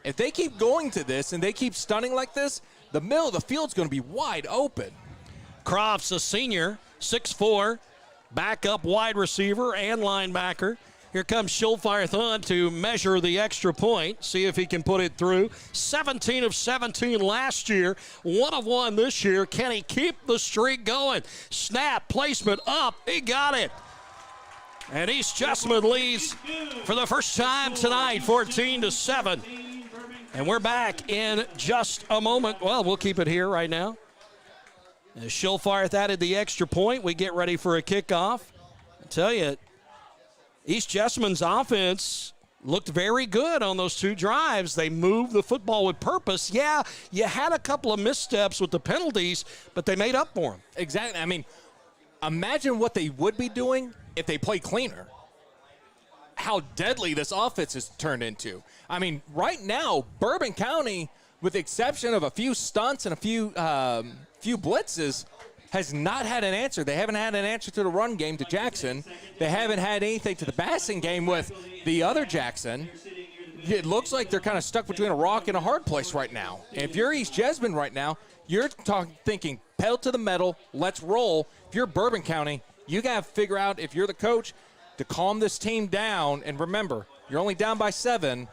if they keep going to this and they keep stunning like this, the middle of the field's going to be wide open. Crofts, a senior, 6'4", backup wide receiver and linebacker. Here comes Schulfire Thun to measure the extra point, see if he can put it through. 17 of 17 last year, 1 of 1 this year. Can he keep the streak going? Snap, placement up, he got it. And East Jessamine leads for the first time tonight, 14-7. And we're back in just a moment. Well, we'll keep it here right now. As Schulfire added the extra point, we get ready for a kickoff. I tell you, East Jessamine's offense looked very good on those 2 drives. They moved the football with purpose. Yeah, you had a couple of missteps with the penalties, but they made up for them. Exactly. I mean, imagine what they would be doing if they played cleaner. How deadly this offense has turned into. I mean, right now, Bourbon County, with the exception of a few stunts and a few blitzes, has not had an answer. They haven't had an answer to the run game to Jackson. They haven't had anything to the passing game with the other Jackson. It looks like they're kind of stuck between a rock and a hard place right now. And if you're East Jessamine right now, you're thinking pedal to the metal, let's roll. If you're Bourbon County, you got to figure out, if you're the coach, to calm this team down. And remember, you're only down by 7,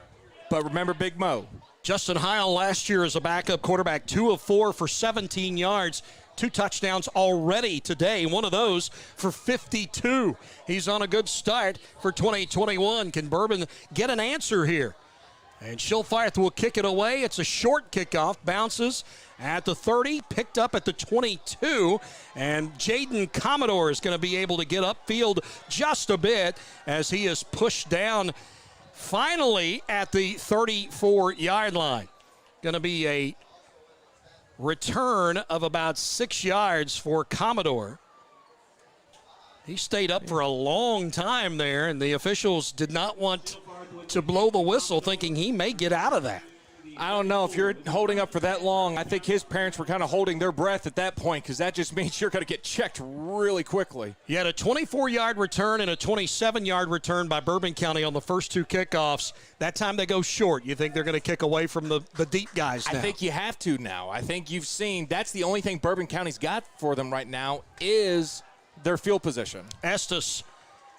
but remember Big Mo. Justin Heil last year as a backup quarterback, 2 of 4 for 17 yards. 2 touchdowns already today, one of those for 52. He's on a good start for 2021. Can Bourbon get an answer here? And Schulfire will kick it away. It's a short kickoff, bounces at the 30, picked up at the 22, and Jaden Commodore is going to be able to get upfield just a bit as he is pushed down finally at the 34-yard line. Going to be a return of about 6 yards for Commodore. He stayed up for a long time there, and the officials did not want to blow the whistle, thinking he may get out of that. I don't know if you're holding up for that long. I think his parents were kind of holding their breath at that point because that just means you're going to get checked really quickly. You had a 24-yard return and a 27-yard return by Bourbon County on the first two kickoffs. That time they go short. You think they're going to kick away from the deep guys now? I think you have to now. I think you've seen that's the only thing Bourbon County's got for them right now is their field position. Estes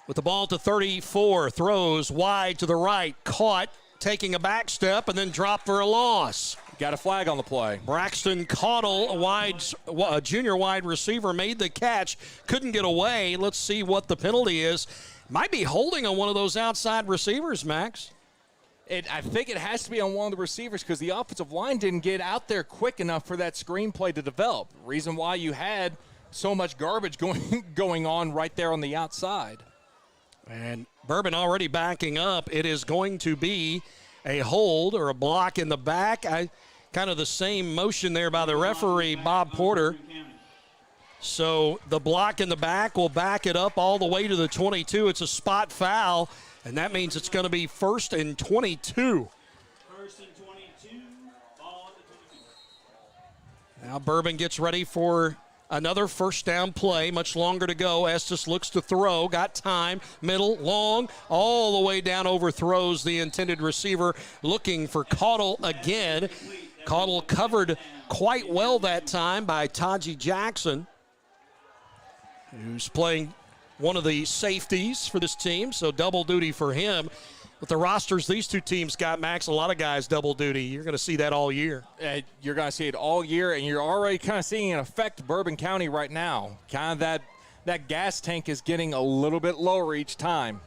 with the ball to 34, throws wide to the right, caught, taking a back step, and then dropped for a loss. Got a flag on the play. Braxton Caudle, a junior wide receiver, made the catch, couldn't get away. Let's see what the penalty is. Might be holding on one of those outside receivers, Max. I think it has to be on one of the receivers because the offensive line didn't get out there quick enough for that screenplay to develop. Reason why you had so much garbage going on right there on the outside. And Bourbon already backing up. It is going to be a hold or a block in the back. Kind of the same motion there by the referee, Bob Porter. So the block in the back will back it up all the way to the 22. It's a spot foul, and that means it's going to be 1st and 22. 1st and 22, ball at the 22. Now Bourbon gets ready for another first down play, much longer to go. Estes looks to throw, got time, middle, long, all the way down, overthrows the intended receiver, looking for Caudle again. Caudle covered quite well that time by Taji Jackson, who's playing one of the safeties for this team, so double duty for him. With the rosters these two teams got, Max, a lot of guys double duty. You're going to see that all year. You're going to see it all year, and you're already kind of seeing it affect Bourbon County right now. Kind of that gas tank is getting a little bit lower each time.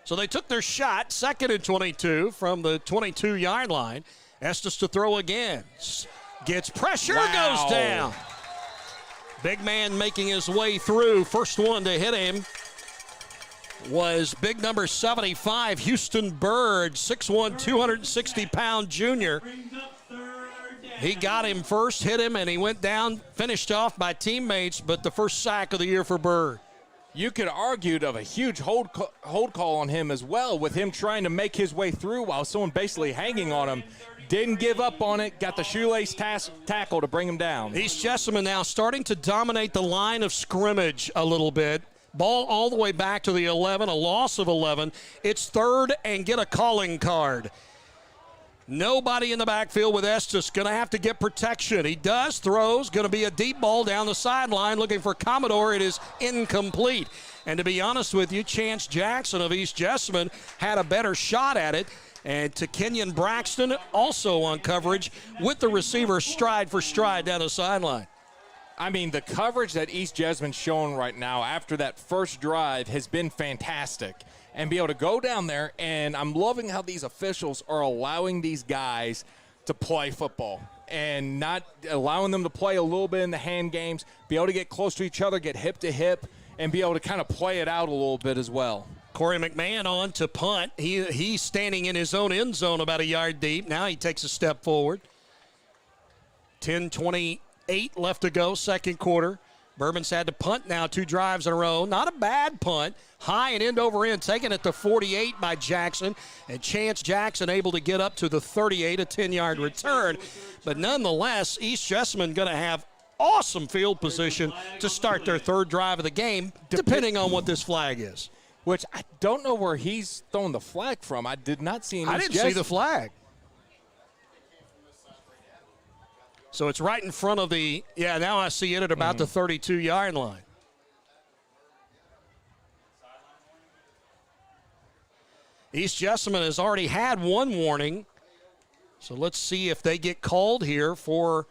So they took their shot, 2nd and 22 from the 22-yard line. Estes to throw again. Gets pressure, goes down. Big man making his way through. First one to hit him was big number 75, Houston Bird, 6'1", 260-pound junior. He got him first, hit him, and he went down, finished off by teammates, but the first sack of the year for Bird. You could argue of a huge hold call on him as well, with him trying to make his way through while someone basically hanging on him. Didn't give up on it, got the shoelace tackle to bring him down. East Jessamine now starting to dominate the line of scrimmage a little bit. Ball all the way back to the 11, a loss of 11. It's 3rd and get a calling card. Nobody in the backfield with Estes. Going to have to get protection. He does, throws, going to be a deep ball down the sideline looking for Commodore. It is incomplete. And to be honest with you, Chance Jackson of East Jessamine had a better shot at it. And to Kenyon Braxton also on coverage with the receiver stride for stride down the sideline. I mean, the coverage that East Jessamine showing right now after that first drive has been fantastic. And be able to go down there, and I'm loving how these officials are allowing these guys to play football and not allowing them to play a little bit in the hand games, be able to get close to each other, get hip to hip, and be able to kind of play it out a little bit as well. Corey McMahon on to punt. He's standing in his own end zone about a yard deep. Now he takes a step forward. 10:28 left to go, second quarter. Bourbon's had to punt now 2 drives in a row. Not a bad punt. High and end over end, taking it to 48 by Jackson. And Chance Jackson able to get up to the 38, a 10-yard return. But nonetheless, East Jessamine going to have awesome field position to start their 3rd drive of the game, depending on what this flag is. Which I don't know where he's throwing the flag from. I did not see him. I didn't see the flag. So it's right in front of the, now I see it at about the 32-yard line. East Jessamine has already had 1 warning. So let's see if they get called here for,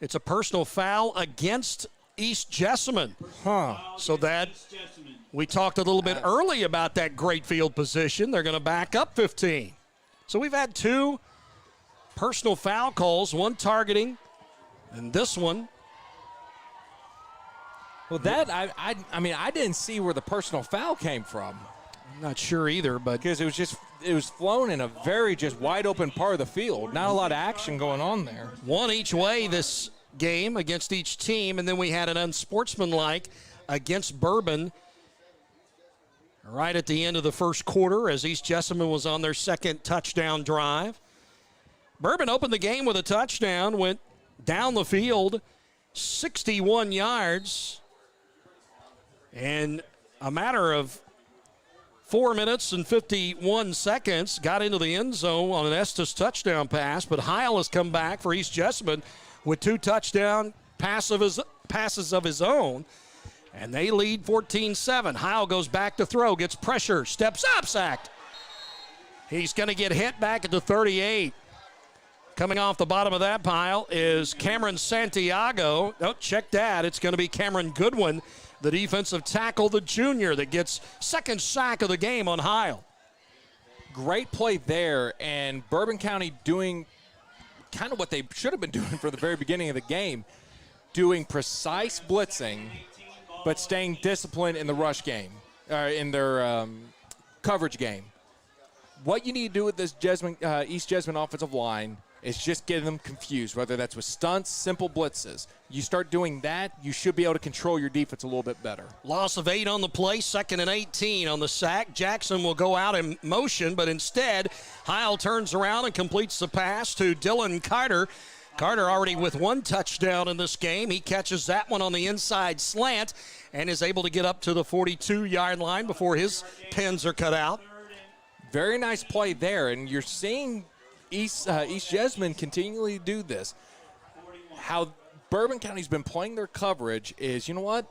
it's a personal foul against East Jessamine. So that, we talked a little bit early about that great field position. They're going to back up 15. So we've had 2 personal foul calls, 1 targeting, and this one. Well, that, I mean, I didn't see where the personal foul came from. I'm not sure either, but because it was flown in a very just wide open part of the field. Not a lot of action going on there. 1 each way this game against each team, and then we had an unsportsmanlike against Bourbon right at the end of the first quarter as East Jessamine was on their 2nd touchdown drive. Bourbon opened the game with a touchdown, went down the field 61 yards. In a matter of 4 minutes and 51 seconds, got into the end zone on an Estes touchdown pass, but Heil has come back for East Jessamine with 2 touchdown passes of his own, and they lead 14-7. Heil goes back to throw, gets pressure, steps up, sacked. He's going to get hit back at the 38. Coming off the bottom of that pile is Cameron Santiago. Oh, check that. It's going to be Cameron Goodwin, the defensive tackle, the junior, that gets second sack of the game on Heil. Great play there, and Bourbon County doing kind of what they should have been doing from the very beginning of the game, doing precise blitzing, but staying disciplined in the rush game, in their coverage game. What you need to do with this East Jessamine offensive line is just get them confused, whether that's with stunts, simple blitzes. You start doing that, you should be able to control your defense a little bit better. Loss of 8 on the play, 2nd and 18 on the sack. Jackson will go out in motion, but instead, Heil turns around and completes the pass to Dylan Carter. Carter already with 1 touchdown in this game. He catches that one on the inside slant and is able to get up to the 42-yard line before his pins are cut out. Very nice play there, and you're seeing East Jessamine continually do this. How Bourbon County's been playing their coverage is, you know what?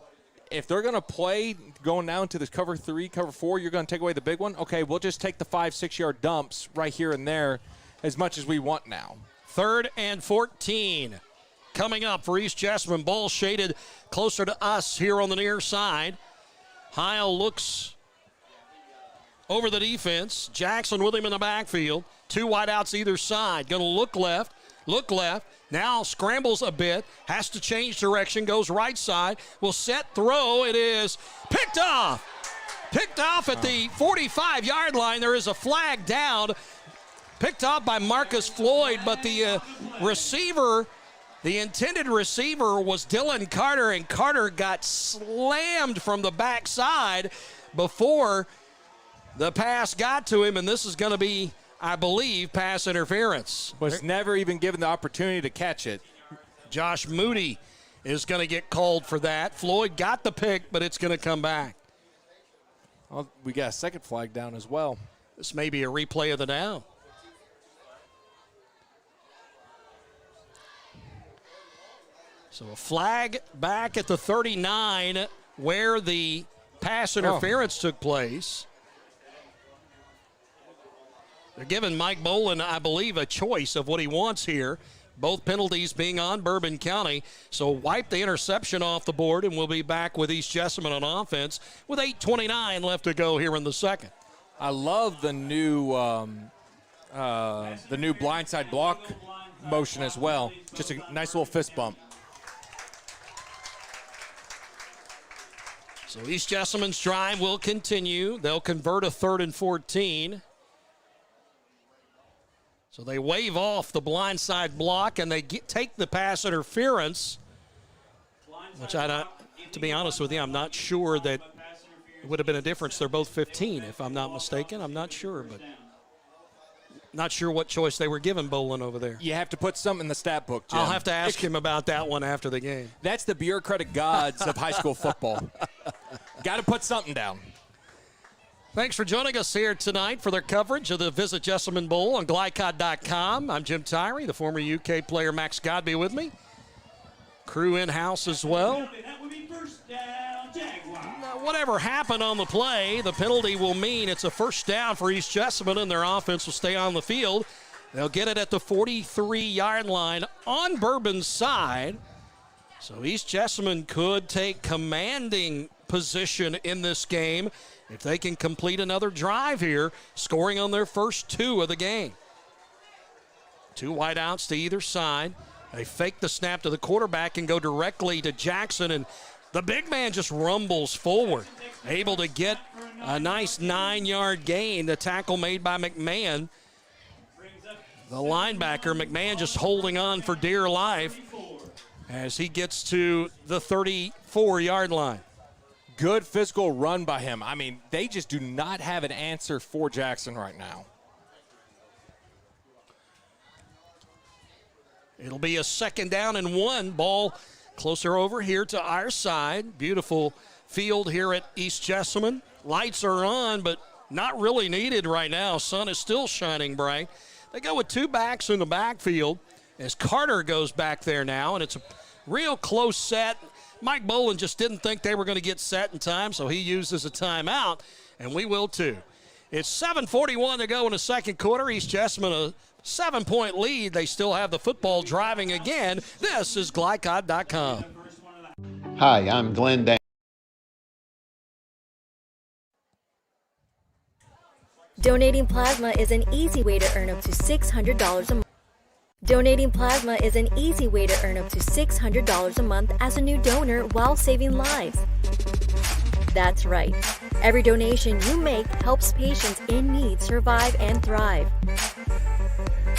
If they're going to play going down to this cover 3, cover 4, you're going to take away the big one? Okay, we'll just take the 5-6 yard dumps right here and there as much as we want now. 3rd and 14 coming up for East Jessamine. Ball shaded closer to us here on the near side. Heil looks over the defense. Jackson with him in the backfield. 2 wideouts either side. Going to look left. Now scrambles a bit. Has to change direction. Goes right side. Will set, throw. It is picked off. Picked off at the 45-yard line. There is a flag down. Picked off by Marcus Floyd, but the receiver, the intended receiver was Dylan Carter, and Carter got slammed from the backside before the pass got to him, and this is going to be, I believe, pass interference. Was never even given the opportunity to catch it. Josh Moody is going to get called for that. Floyd got the pick, but it's going to come back. Well, we got a second flag down as well. This may be a replay of the down. So a flag back at the 39 where the pass interference took place. They're giving Mike Bolin, I believe, a choice of what he wants here. Both penalties being on Bourbon County. So wipe the interception off the board, and we'll be back with East Jessamine on offense with 8:29 left to go here in the second. I love the new blindside block motion as well. Just a nice little fist bump. So East Jessamine's drive will continue. They'll convert a 3rd and 14. So they wave off the blindside block, and they take the pass interference, which to be honest with you, I'm not sure that it would have been a difference. They're both 15, if I'm not mistaken. I'm not sure, but not sure what choice they were giving Bolin over there. You have to put something in the stat book, Jim. I'll have to ask him about that one after the game. That's the bureaucratic gods of high school football. Got to put something down. Thanks for joining us here tonight for their coverage of the Visit Jessamine Bowl on Glycod.com. I'm Jim Tyree, the former UK player Max Godby with me. Crew in-house as well. That would be first down, Jaguar. Now, whatever happened on the play, the penalty will mean it's a first down for East Jessamine, and their offense will stay on the field. They'll get it at the 43-yard line on Bourbon's side. So East Jessamine could take commanding position in this game if they can complete another drive here, scoring on their first 2 of the game. 2 wideouts to either side. They fake the snap to the quarterback and go directly to Jackson, and the big man just rumbles forward, able to get a nice 9-yard gain. The tackle made by McMahon. The linebacker, McMahon, just holding on for dear life as he gets to the 34-yard line. Good physical run by him. I mean, they just do not have an answer for Jackson right now. It'll be a 2nd down and 1. Ball closer over here to our side. Beautiful field here at East Jessamine. Lights are on, but not really needed right now. Sun is still shining bright. They go with 2 backs in the backfield as Carter goes back there now, and it's a real close set. Mike Boland just didn't think they were going to get set in time, so he uses a timeout, and we will too. It's 7:41 to go in the 2nd quarter. East Jessamine a 7-point lead. They still have the football driving again. This is Glycod.com. Hi, I'm Glenn Daniels. Donating plasma is an easy way to earn up to $600 a month. Donating plasma is an easy way to earn up to $600 a month as a new donor while saving lives. That's right. Every donation you make helps patients in need survive and thrive.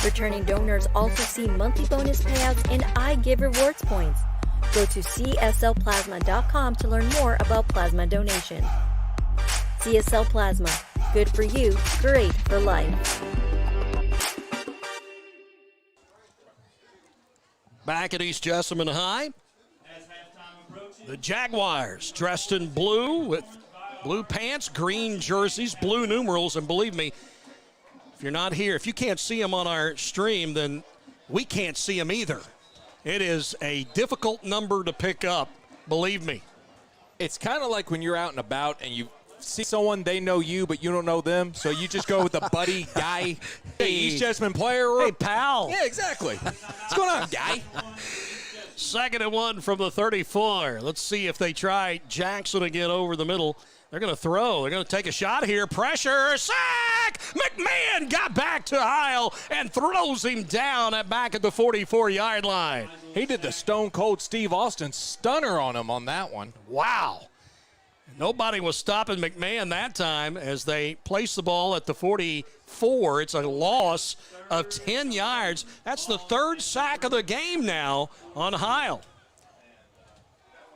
Returning donors also see monthly bonus payouts and I Give Rewards points. Go to cslplasma.com to learn more about plasma donation. CSL Plasma. Good for you, great for life. Back at East Jessamine High, the Jaguars dressed in blue with blue pants, green jerseys, blue numerals, and believe me, if you're not here, if you can't see them on our stream, then we can't see them either. It is a difficult number to pick up, believe me. It's kind of like when you're out and about and you see someone, they know you, but you don't know them, so you just go with the buddy guy. Hey, East Jessamine player. Hey, pal. Yeah, exactly. What's going on, guy? 2nd and 1 from the 34. Let's see if they try Jackson again over the middle. They're going to throw. They're going to take a shot here. Pressure. Sack! McMahon got back to Heil and throws him down back at the 44-yard line. He did the Stone Cold Steve Austin stunner on him on that one. Wow. Nobody was stopping McMahon that time as they place the ball at the 44. It's a loss of 10 yards. That's the 3rd sack of the game now on Heil.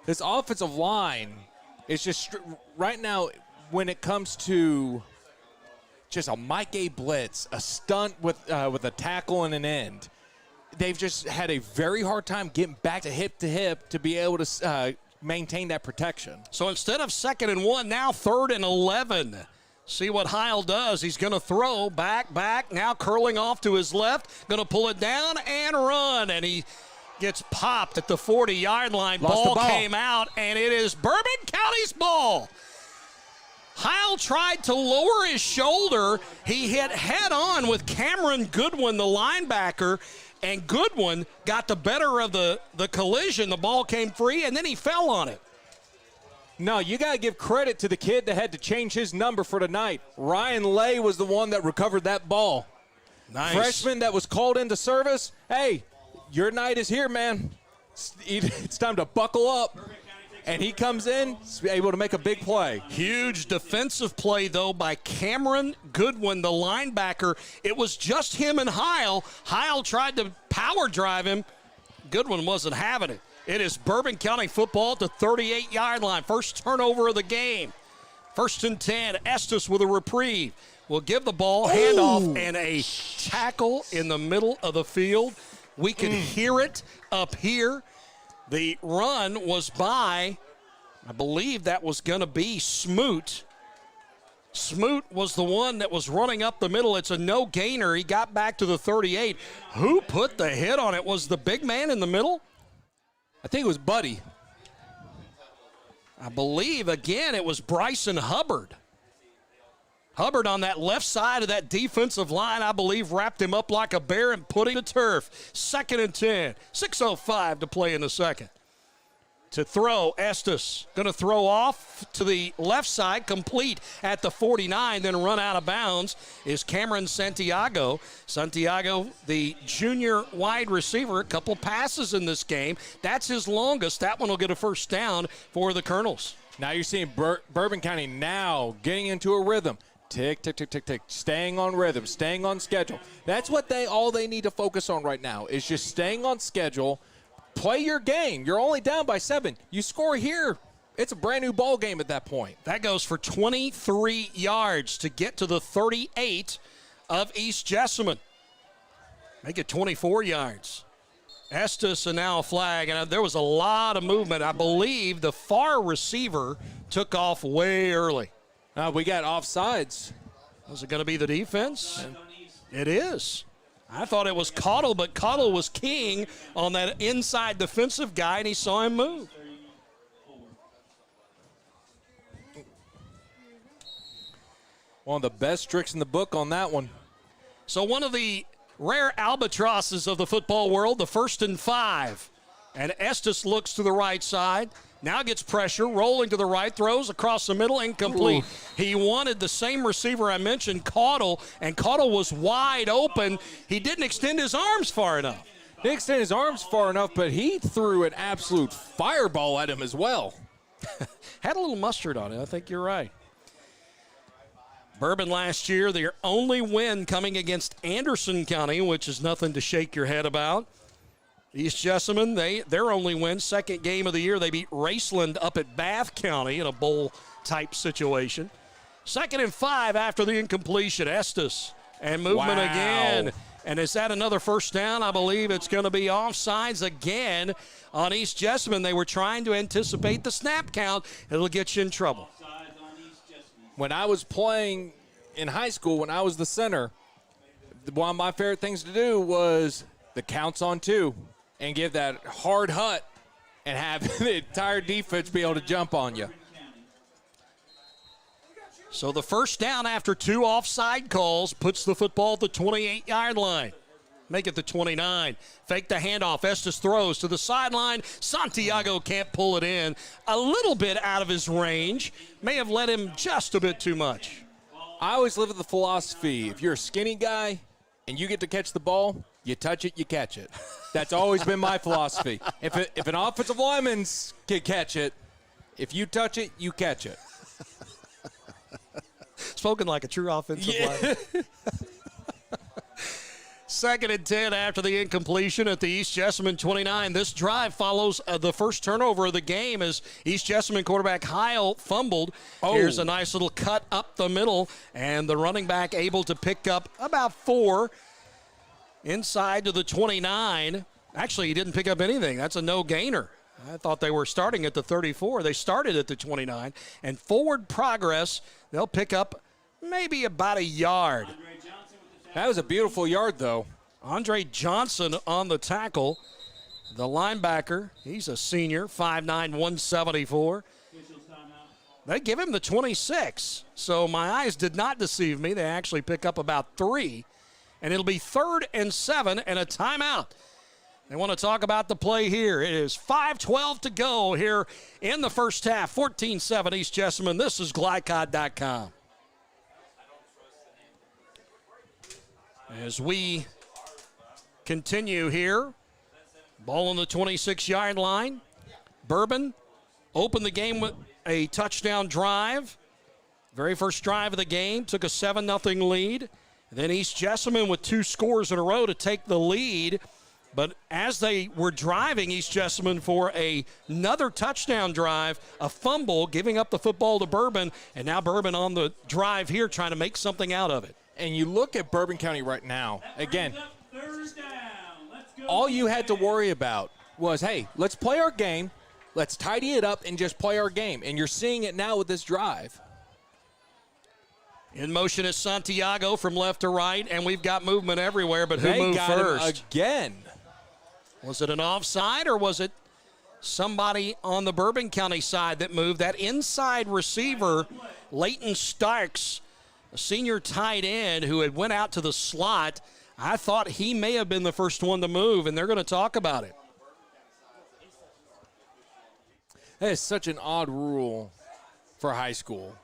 This offensive line is just right now when it comes to just a Mike A blitz, a stunt with a tackle and an end. They've just had a very hard time getting back to hip to be able to maintain that protection. So instead of 2nd and 1, now 3rd and 11. See what Heil does. He's going to throw back, now curling off to his left, going to pull it down and run, and he gets popped at the 40-yard line. Ball came out, and it is Bourbon County's ball. Heil tried to lower his shoulder. He hit head-on with Cameron Goodwin, the linebacker, and Goodwin got the better of the collision. The ball came free, and then he fell on it. No, you got to give credit to the kid that had to change his number for tonight. Ryan Lay was the one that recovered that ball. Nice. Freshman that was called into service. Hey, your night is here, man. It's time to buckle up. And he comes in, able to make a big play. Huge defensive play, though, by Cameron Goodwin, the linebacker. It was just him and Heil. Heil tried to power drive him. Goodwin wasn't having it. It is Bourbon County football at the 38-yard line. First turnover of the game. 1st and 10. Estes with a reprieve. Will give the ball, handoff, and a tackle in the middle of the field. We can hear it up here. The run was by, I believe that was going to be Smoot. Smoot was the one that was running up the middle. It's a no-gainer. He got back to the 38. Who put the hit on it? Was the big man in the middle? I think it was Buddy. I believe, again, it was Bryson Hubbard. Hubbard on that left side of that defensive line, I believe, wrapped him up like a bear and put him to turf. 2nd and 10. 6:05 to play in the 2nd. To throw, Estes going to throw off to the left side, complete at the 49, then run out of bounds is Cameron Santiago. Santiago, the junior wide receiver, a couple passes in this game. That's his longest. That one will get a 1st down for the Colonels. Now you're seeing Bourbon County now getting into a rhythm. Tick, tick, tick, tick, tick. Staying on rhythm, staying on schedule. That's what all they need to focus on right now is just staying on schedule. Play your game. You're only down by 7. You score here, it's a brand new ball game at that point. That goes for 23 yards to get to the 38 of East Jessamine. Make it 24 yards. Estes and now a flag, and there was a lot of movement. I believe the far receiver took off way early. We got offsides. Was it going to be the defense? It is. I thought it was Caudill, but Caudill was king on that inside defensive guy, and he saw him move. One of the best tricks in the book on that one. So one of the rare albatrosses of the football world, the 1st and 5. And Estes looks to the right side, now gets pressure, rolling to the right, throws across the middle, incomplete. Ooh. He wanted the same receiver I mentioned, Caudill, and Caudill was wide open. He didn't extend his arms far enough. He didn't extend his arms far enough, but he threw an absolute fireball at him as well. Had a little mustard on it. I think you're right. Bourbon last year, their only win coming against Anderson County, which is nothing to shake your head about. East Jessamine, their only win, second game of the year. They beat Raceland up at Bath County in a bowl-type situation. 2nd and 5 after the incompletion. Estes and movement again. And is that another first down? I believe it's going to be offsides again on East Jessamine. They were trying to anticipate the snap count. It'll get you in trouble. When I was playing in high school, when I was the center, one of my favorite things to do was the counts on 2 and give that hard hut and have the entire defense be able to jump on you. So the first down after 2 offside calls puts the football at the 28-yard line. Make it the 29. Fake the handoff. Estes throws to the sideline. Santiago can't pull it in. A little bit out of his range. May have let him just a bit too much. I always live with the philosophy, if you're a skinny guy and you get to catch the ball, you touch it, you catch it. That's always been my philosophy. If an offensive lineman can catch it, if you touch it, you catch it. Spoken like a true offensive lineman. 2nd and 10 after the incompletion at the East Jessamine 29. This drive follows the first turnover of the game as East Jessamine quarterback Heil fumbled. Oh. Here's a nice little cut up the middle, and the running back able to pick up about 4 inside to the 29. Actually, he didn't pick up anything. That's a no-gainer. I thought they were starting at the 34. They started at the 29. And forward progress, they'll pick up maybe about a yard. That was a beautiful yard, though. Andre Johnson on the tackle. The linebacker, he's a senior, 5'9", 174. They give him the 26. So my eyes did not deceive me. They actually pick up about 3. And it'll be 3rd and 7 and a timeout. They want to talk about the play here. It is 5:12 to go here in the first half. 14-7 East Jessamine. This is Glycod.com. As we continue here, ball on the 26-yard line. Bourbon opened the game with a touchdown drive. Very first drive of the game, took a 7-0 lead. And then East Jessamine with 2 scores in a row to take the lead. But as they were driving, East Jessamine for another touchdown drive, a fumble, giving up the football to Bourbon, and now Bourbon on the drive here trying to make something out of it. And you look at Bourbon County right now, again, all you had to worry about was, hey, let's play our game, let's tidy it up and just play our game. And you're seeing it now with this drive. In motion is Santiago from left to right, and we've got movement everywhere, but who moved got first? Him again. Was it an offside, or was it somebody on the Bourbon County side that moved? That inside receiver, Leighton Starks, a senior tight end who had went out to the slot, I thought he may have been the first one to move, and they're going to talk about it. That is such an odd rule for high school.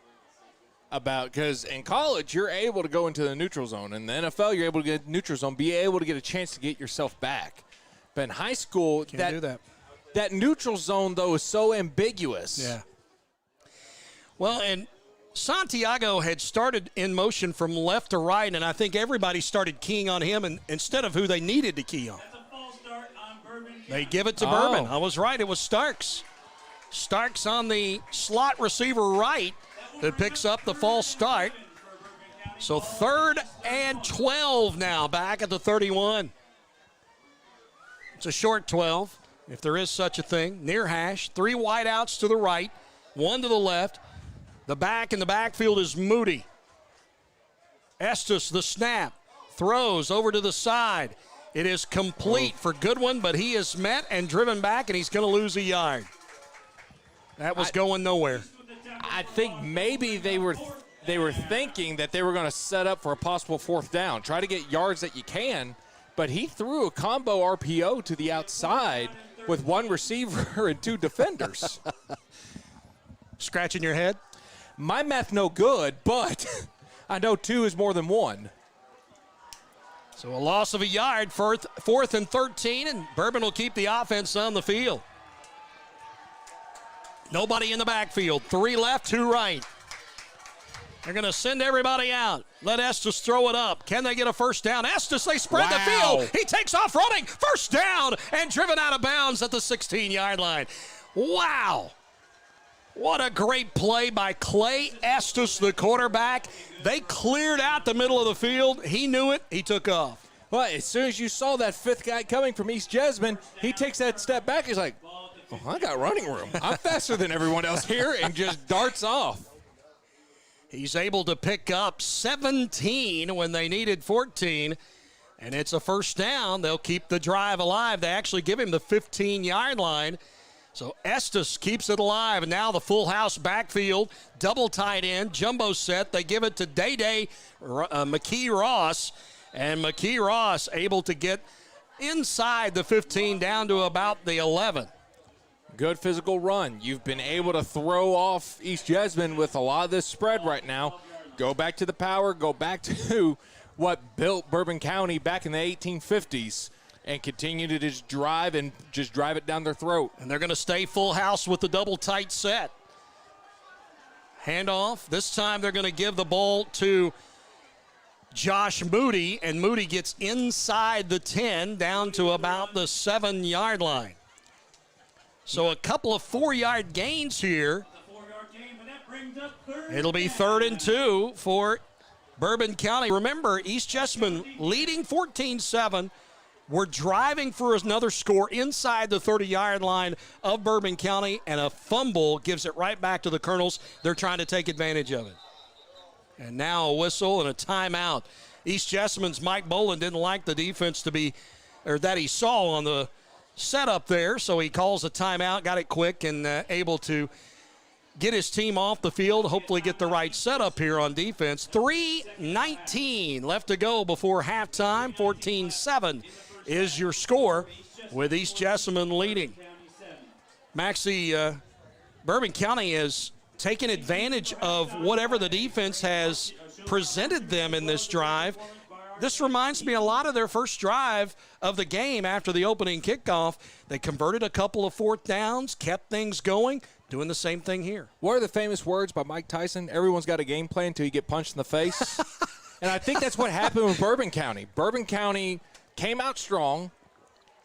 Because in college, you're able to go into the neutral zone. In the NFL, you're able to get neutral zone, be able to get a chance to get yourself back. But in high school, Can't do that. That neutral zone, though, is so ambiguous. Yeah. Well, and Santiago had started in motion from left to right, and I think everybody started keying on him instead of who they needed to key on. They give it to Bourbon. I was right. It was Starks. Starks on the slot receiver right that picks up the false start. So 3rd and 12 now, back at the 31. It's a short 12, if there is such a thing. Near hash, 3 wideouts to the right, 1 to the left. The back in the backfield is Moody. Estes, the snap, throws over to the side. It is complete for Goodwin, but he is met and driven back, and he's going to lose a yard. That was going nowhere. I think maybe they were thinking that they were going to set up for a possible 4th down, try to get yards that you can, but he threw a combo RPO to the outside with 1 receiver and 2 defenders. Scratching your head? My math no good, but I know 2 is more than 1. So a loss of a yard, 4th and 13, and Bourbon will keep the offense on the field. Nobody in the backfield. 3 left, 2 right. They're going to send everybody out. Let Estes throw it up. Can they get a first down? Estes, they spread the field. He takes off running. First down and driven out of bounds at the 16-yard line. Wow. What a great play by Clay Estes, the quarterback. They cleared out the middle of the field. He knew it. He took off. Well, as soon as you saw that 5th guy coming from East Jessamine, he takes that step back. He's like, oh, I got running room. I'm faster than everyone else here, and just darts off. He's able to pick up 17 when they needed 14, and it's a first down. They'll keep the drive alive. They actually give him the 15-yard line. So Estes keeps it alive, and now the full house backfield, double tight end, jumbo set. They give it to Day-Day McKee Ross, and McKee Ross able to get inside the 15 down to about the 11. Good physical run. You've been able to throw off East Jessamine with a lot of this spread right now. Go back to the power. Go back to what built Bourbon County back in the 1850s and continue to just drive it down their throat. And they're going to stay full house with the double tight set. Handoff. This time they're going to give the ball to Josh Moody, and Moody gets inside the 10 down to about the 7-yard line. So a couple of 4-yard gains here. It'll be 3rd and 2 for Bourbon County. Remember, East Jessamine leading 14-7. We're driving for another score inside the 30-yard line of Bourbon County, and a fumble gives it right back to the Colonels. They're trying to take advantage of it. And now a whistle and a timeout. East Jessamine's Mike Boland didn't like the defense that he saw on the setup there, so he calls a timeout, got it quick, and able to get his team off the field, hopefully get the right setup here on defense. 3:19 left to go before halftime. 14-7 is your score with East Jessamine leading. Maxie, Bourbon County has taken advantage of whatever the defense has presented them in this drive. This reminds me a lot of their first drive of the game after the opening kickoff. They converted a couple of 4th downs, kept things going, doing the same thing here. What are the famous words by Mike Tyson? Everyone's got a game plan until you get punched in the face. And I think that's what happened with Bourbon County. Bourbon County came out strong.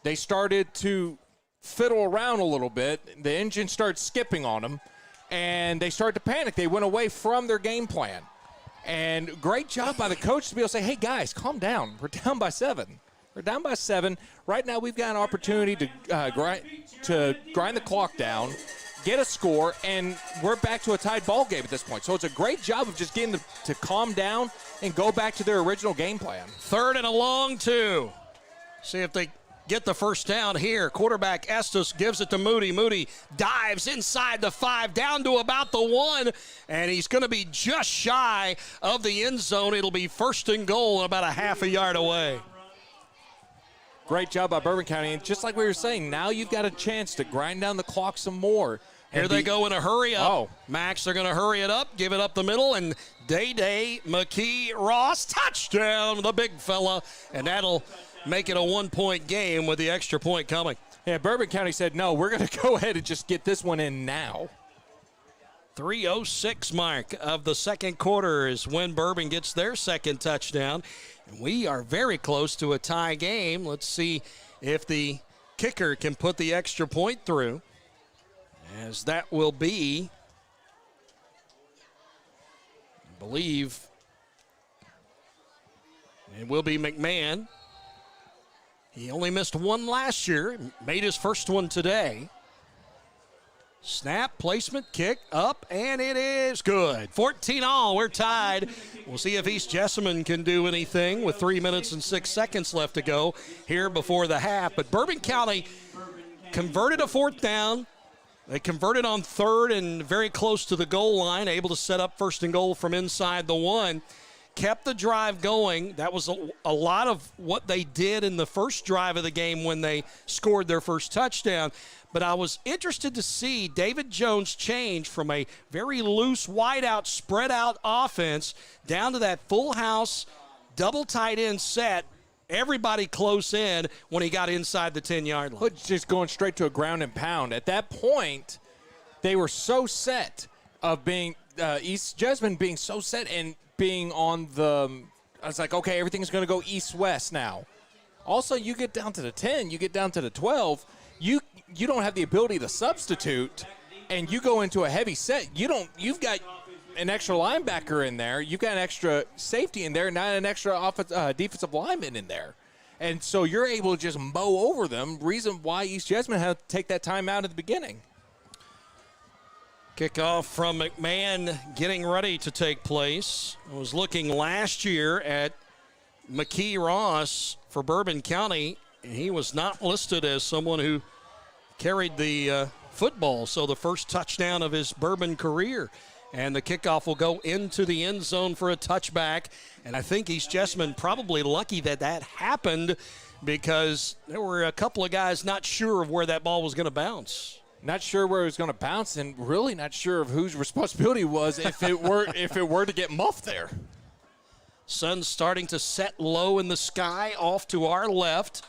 They started to fiddle around a little bit. The engine started skipping on them, and they started to panic. They went away from their game plan. And great job by the coach to be able to say, hey, guys, calm down. We're down by 7. We're down by 7. Right now we've got an opportunity to grind the clock down, get a score, and we're back to a tied ball game at this point. So it's a great job of just getting them to calm down and go back to their original game plan. 3rd and a long 2. See if they get the first down here. Quarterback Estes gives it to Moody. Moody dives inside the 5, down to about the 1, and he's going to be just shy of the end zone. It'll be 1st and goal and about a half a yard away. Great job by Bourbon County. And just like we were saying, now you've got a chance to grind down the clock some more. Here they go in a hurry up. Oh. Max, they're going to hurry it up, give it up the middle, and Day-Day McKee Ross, touchdown, the big fella, and that'll make it a 1-point game with the extra point coming. Yeah, Bourbon County said, no, we're going to go ahead and just get this one in now. 3:06 mark of the second quarter is when Bourbon gets their second touchdown. And we are very close to a tie game. Let's see if the kicker can put the extra point through, as that will be, I believe, it will be McMahon. He only missed one last year, made his first one today. Snap, placement, kick, up, and it is good. 14-all, we're tied. We'll see if East Jessamine can do anything with 3 minutes and 6 seconds left to go here before the half. But Bourbon County converted a fourth down. They converted on third and very close to the goal line, able to set up first and goal from inside the one. Kept the drive going. That was a lot of what they did in the first drive of the game when they scored their first touchdown. But I was interested to see David Jones change from a very loose, wide-out, spread-out offense down to that full house, double tight end set, everybody close in when he got inside the 10-yard line. Just going straight to a ground and pound. At that point, they were so set of being East Jessamine being so set and being on the – I was like, okay, everything's going to go east-west now. Also, you get down to the 10, you get down to the 12, you don't have the ability to substitute, and you go into a heavy set. You've got an extra linebacker in there. You've got an extra safety in there, not an extra defensive lineman in there. And so you're able to just mow over them, reason why East Jessamine had to take that time out at the beginning. Kickoff from McMahon getting ready to take place. I was looking last year at McKee Ross for Bourbon County, and he was not listed as someone who carried the football, so the first touchdown of his Bourbon career. And the kickoff will go into the end zone for a touchback. And I think East Jessamine probably lucky that happened because there were a couple of guys not sure of where that ball was going to bounce. Not sure where it was going to bounce, and really not sure of whose responsibility it was if it were to get muffed there. Sun's starting to set low in the sky off to our left.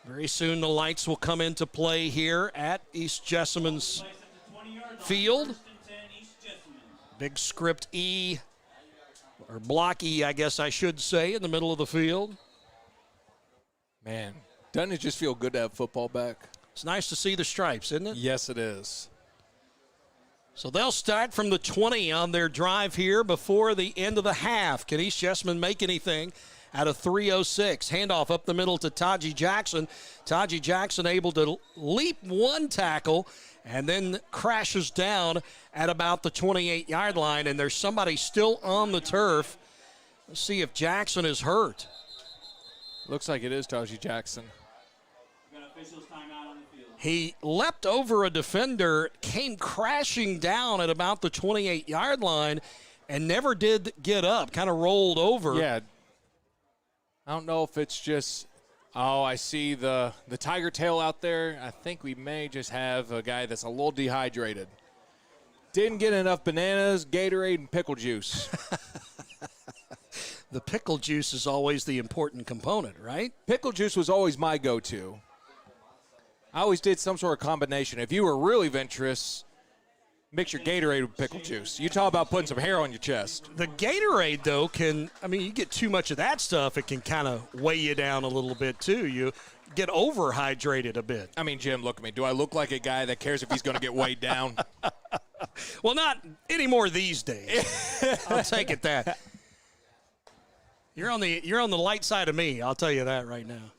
Very soon the lights will come into play here at East Jessamine's field. Big script E, or block E, I guess I should say, in the middle of the field. Man, doesn't it just feel good to have football back? It's nice to see the stripes, isn't it? Yes, it is. So they'll start from the 20 on their drive here before the end of the half. Can East Jessamine make anything out of 3:06? Handoff up the middle to Taji Jackson. Taji Jackson able to leap one tackle and then crashes down at about the 28-yard line, and there's somebody still on the turf. Let's see if Jackson is hurt. Looks like it is Taji Jackson. He leapt over a defender, came crashing down at about the 28-yard line, and never did get up, kind of rolled over. Yeah. I don't know if it's just, I see the tiger tail out there. I think we may just have a guy that's a little dehydrated. Didn't get enough bananas, Gatorade, and pickle juice. The pickle juice is always the important component, right? Pickle juice was always my go-to. I always did some sort of combination. If you were really venturous, mix your Gatorade with pickle juice. You talk about putting some hair on your chest. The Gatorade, though, you get too much of that stuff, it can kind of weigh you down a little bit, too. You get overhydrated a bit. I mean, Jim, look at me. Do I look like a guy that cares if he's going to get weighed down? Well, not anymore these days. I'll take it that. You're on the light side of me, I'll tell you that right now.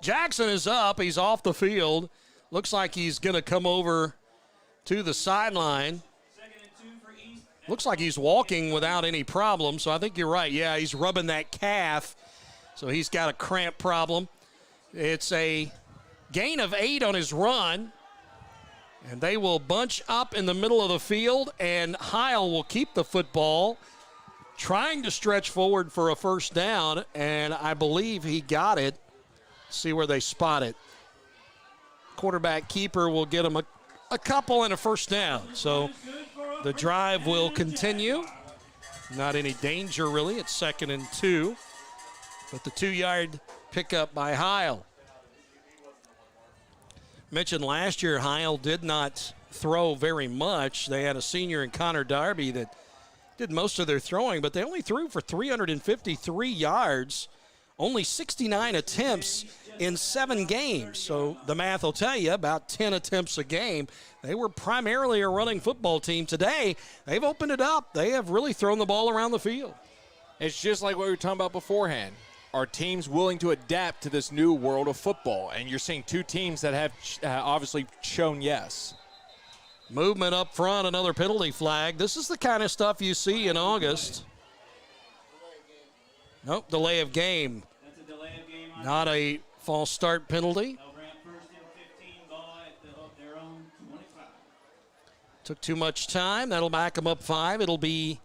Jackson is up. He's off the field. Looks like he's going to come over to the sideline. Looks like he's walking without any problem, so I think you're right. Yeah, he's rubbing that calf, so he's got a cramp problem. It's a gain of 8 on his run, and they will bunch up in the middle of the field, and Heil will keep the football, trying to stretch forward for a first down, and I believe he got it. See where they spot it. Quarterback keeper will get him a couple and a first down. So the drive will continue. Not any danger, really. It's 2nd and 2. But the 2-yard pickup by Heil. Mentioned last year, Heil did not throw very much. They had a senior in Connor Darby that did most of their throwing, but they only threw for 353 yards, only 69 attempts in 7 games. So the math will tell you about 10 attempts a game. They were primarily a running football team. Today, they've opened it up. They have really thrown the ball around the field. It's just like what we were talking about beforehand. Are teams willing to adapt to this new world of football? And you're seeing two teams that have obviously shown yes. Movement up front, another penalty flag. This is the kind of stuff you see in August. Nope, delay of game. That's a delay of game. Not a false start penalty. They'll bring up first and 15, ball at their own 25. Took too much time. That'll back them up 5. It'll be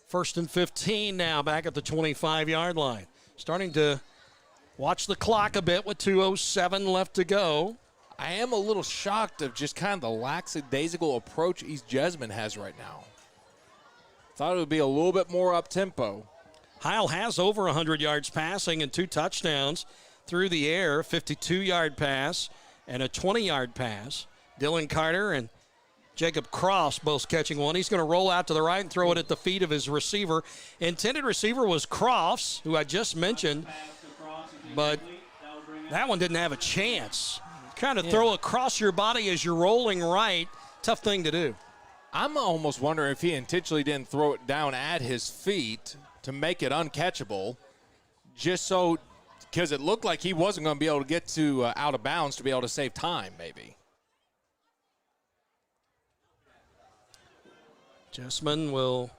first and 15 now, back at the 25-yard line. Starting to watch the clock a bit with 2:07 left to go. I am a little shocked of just kind of the lackadaisical approach East Jessamine has right now. Thought it would be a little bit more up-tempo. Heil has over 100 yards passing and 2 touchdowns through the air, 52-yard pass and a 20-yard pass. Dylan Carter and Jacob Cross both catching one. He's going to roll out to the right and throw it at the feet of his receiver. Intended receiver was Crofts, who I just mentioned, but that one didn't have a chance. Trying to throw across your body as you're rolling right, tough thing to do. I'm almost wondering if he intentionally didn't throw it down at his feet to make it uncatchable, just so, because it looked like he wasn't going to be able to get to out of bounds to be able to save time, maybe. Jessamine will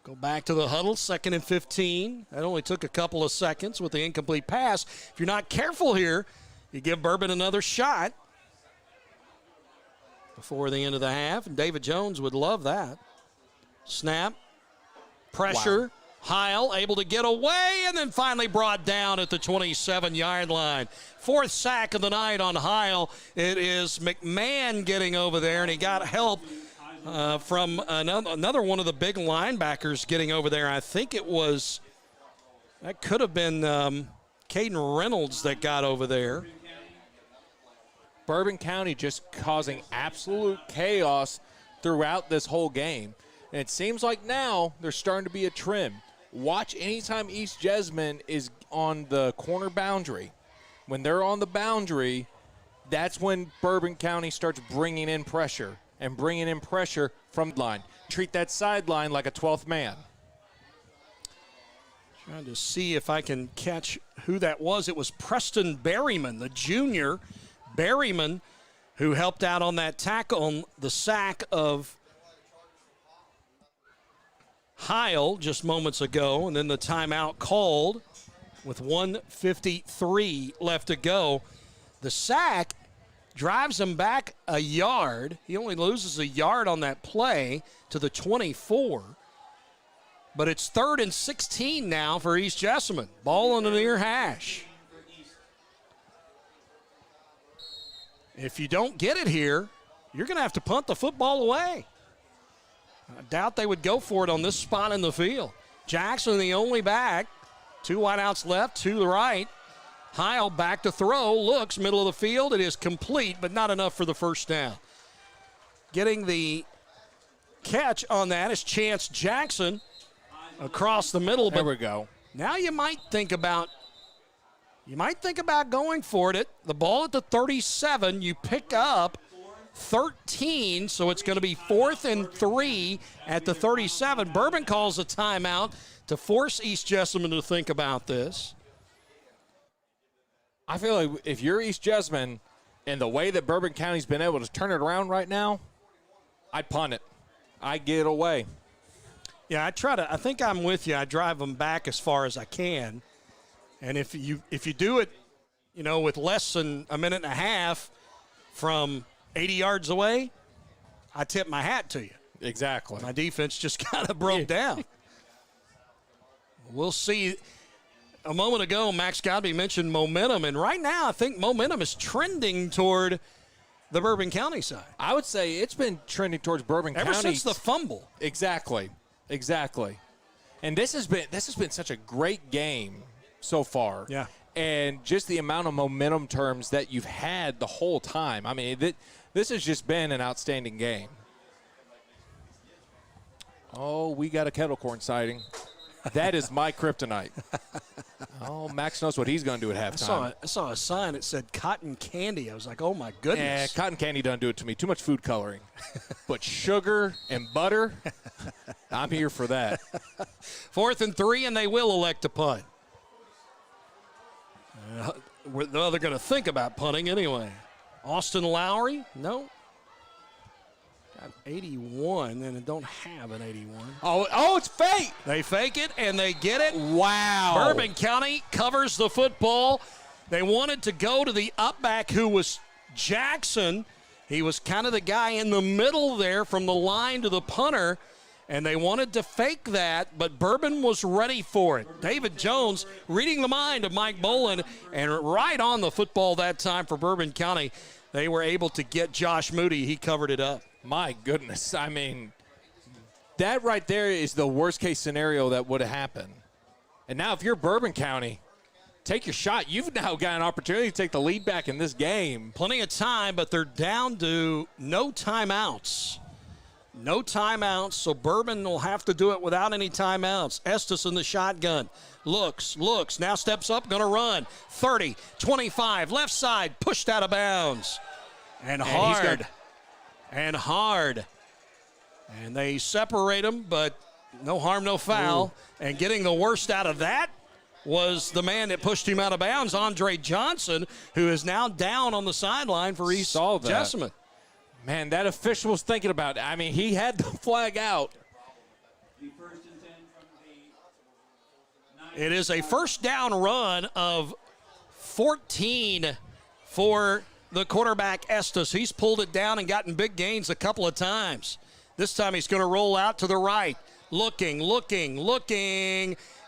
go back to the huddle, 2nd and 15. That only took a couple of seconds with the incomplete pass. If you're not careful here, you give Bourbon another shot before the end of the half, and David Jones would love that. Snap, pressure, Heil able to get away, and then finally brought down at the 27-yard line. 4th sack of the night on Heil. It is McMahon getting over there, and he got help from another one of the big linebackers getting over there. I think that could have been Caden Reynolds that got over there. Bourbon County just causing absolute chaos throughout this whole game. And it seems like now there's starting to be a trend. Watch anytime East Jessamine is on the corner boundary. When they're on the boundary, that's when Bourbon County starts bringing in pressure. And bringing in pressure from the line. Treat that sideline like a 12th man. Trying to see if I can catch who that was. It was Preston Berryman, the junior Berryman, who helped out on that tackle on the sack of Heil just moments ago. And then the timeout called with 1:53 left to go. The sack drives him back a yard. He only loses a yard on that play to the 24. But it's 3rd and 16 now for East Jessamine. Ball on the near hash. If you don't get it here, you're going to have to punt the football away. I doubt they would go for it on this spot in the field. Jackson the only back. 2 wideouts left, to the right. Heil back to throw, looks, middle of the field. It is complete, but not enough for the first down. Getting the catch on that is Chance Jackson across the middle. There we go. Now you might think about going for it. The ball at the 37, you pick up 13, so it's going to be 4th and 3 at the 37. Bourbon calls a timeout to force East Jessamine to think about this. I feel like if you're East Jessamine and the way that Bourbon County's been able to turn it around right now, I'd punt it. I'd get it away. Yeah, I think I'm with you. I drive them back as far as I can. And if you do it, with less than a minute and a half from 80 yards away, I tip my hat to you. Exactly. My defense just kind of broke down. We'll see. A moment ago, Max Godby mentioned momentum, and right now I think momentum is trending toward the Bourbon County side. I would say it's been trending towards Bourbon County ever since the fumble. Exactly. And this has been such a great game so far. Yeah. And just the amount of momentum terms that you've had the whole time. I mean, this has just been an outstanding game. Oh, we got a kettle corn sighting. That is my kryptonite. Oh, Max knows what he's going to do at halftime. I saw a sign that said cotton candy. I was like, oh, my goodness. Cotton candy doesn't do it to me. Too much food coloring. But sugar and butter, I'm here for that. 4th and 3, and they will elect to punt. Well, they're going to think about punting anyway. Austin Lowry? No. Got 81, and they don't have an 81. Oh, it's fake. They fake it, and they get it. Wow. Bourbon County covers the football. They wanted to go to the upback, who was Jackson. He was kind of the guy in the middle there from the line to the punter, and they wanted to fake that, but Bourbon was ready for it. David Jones reading the mind of Mike Bolin, and right on the football that time for Bourbon County. They were able to get Josh Moody. He covered it up. My goodness. I mean, that right there is the worst-case scenario that would have happened. And now if you're Bourbon County, take your shot. You've now got an opportunity to take the lead back in this game. Plenty of time, but they're down to no timeouts. No timeouts, so Bourbon will have to do it without any timeouts. Estes in the shotgun. Looks, now steps up, going to run. 30, 25, left side, pushed out of bounds. And hard. And they separate them, but no harm, no foul. Ooh. And getting the worst out of that was the man that pushed him out of bounds, Andre Johnson, who is now down on the sideline for East Jessamine. Man, that official was thinking about it. I mean, he had the flag out. It is a first down run of 14 for the quarterback, Estes. He's pulled it down and gotten big gains a couple of times. This time he's going to roll out to the right. Looking,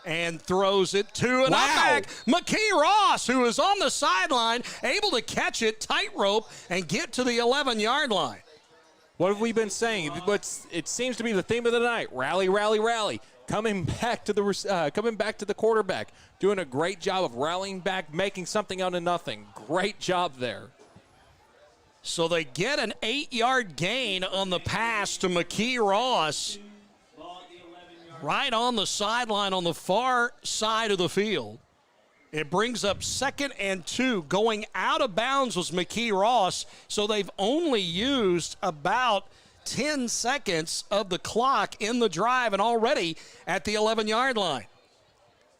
and throws it to an upback. McKee Ross, who is on the sideline, able to catch it, tightrope, and get to the 11-yard line. What have we been saying? It seems to be the theme of the night. Rally, rally, rally. Coming back to the quarterback. Doing a great job of rallying back, making something out of nothing. Great job there. So they get an 8-yard gain on the pass to McKee Ross. Right on the sideline on the far side of the field. It brings up 2nd and 2. Going out of bounds was McKee Ross, so they've only used about 10 seconds of the clock in the drive and already at the 11-yard line.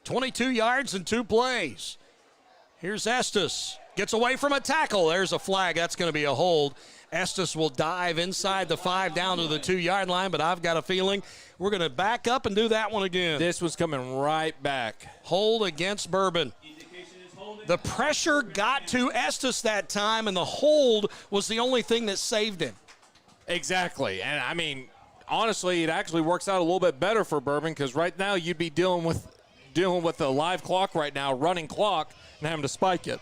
22 yards and 2 plays. Here's Estes. Gets away from a tackle. There's a flag. That's going to be a hold. Estes will dive inside the 5 down to the 2-yard line, but I've got a feeling we're going to back up and do that one again. This was coming right back. Hold against Bourbon. The pressure got to Estes that time, and the hold was the only thing that saved him. Exactly. And, I mean, honestly, it actually works out a little bit better for Bourbon because right now you'd be dealing with a live clock right now, running clock, and having to spike it.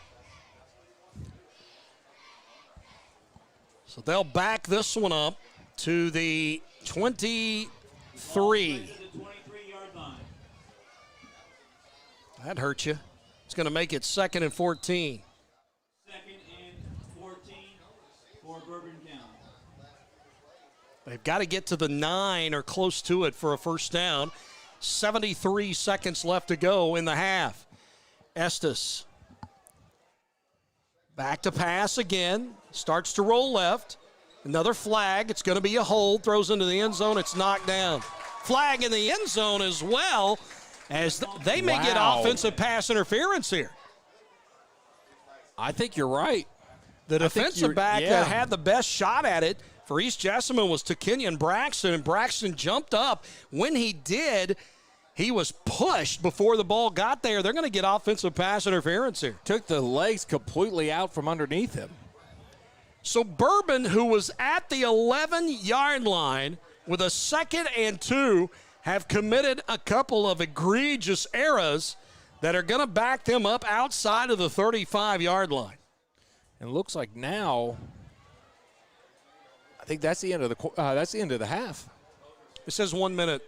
So they'll back this one up to the 23. That hurt you. It's going to make it 2nd and 14. 2nd and 14 for Bourbon County. They've got to get to the 9 or close to it for a first down. 73 seconds left to go in the half. Estes. Back to pass again. Starts to roll left. Another flag. It's going to be a hold. Throws into the end zone. It's knocked down. Flag in the end zone as well, as they may get offensive pass interference here. I think you're right. The defensive back that had the best shot at it for East Jessamine was Kenyon Braxton, and Braxton jumped up. When he did, he was pushed before the ball got there. They're going to get offensive pass interference here. Took the legs completely out from underneath him. So Bourbon, who was at the 11-yard line with a 2nd and 2, have committed a couple of egregious errors that are going to back them up outside of the 35-yard line. And it looks like now, I think that's the end of the half. It says 1 minute.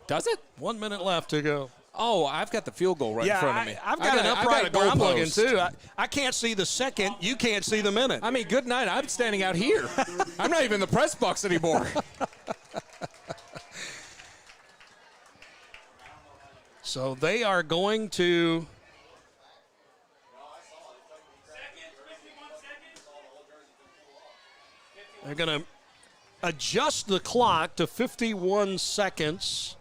Does it? 1 minute left to go. Oh, I've got the field goal right in front of me. I've got an upright where I'm looking, too. I can't see the second. You can't see the minute. I mean, good night. I'm standing out here. I'm not even in the press box anymore. So they are going to – they're going to adjust the clock to 51 seconds.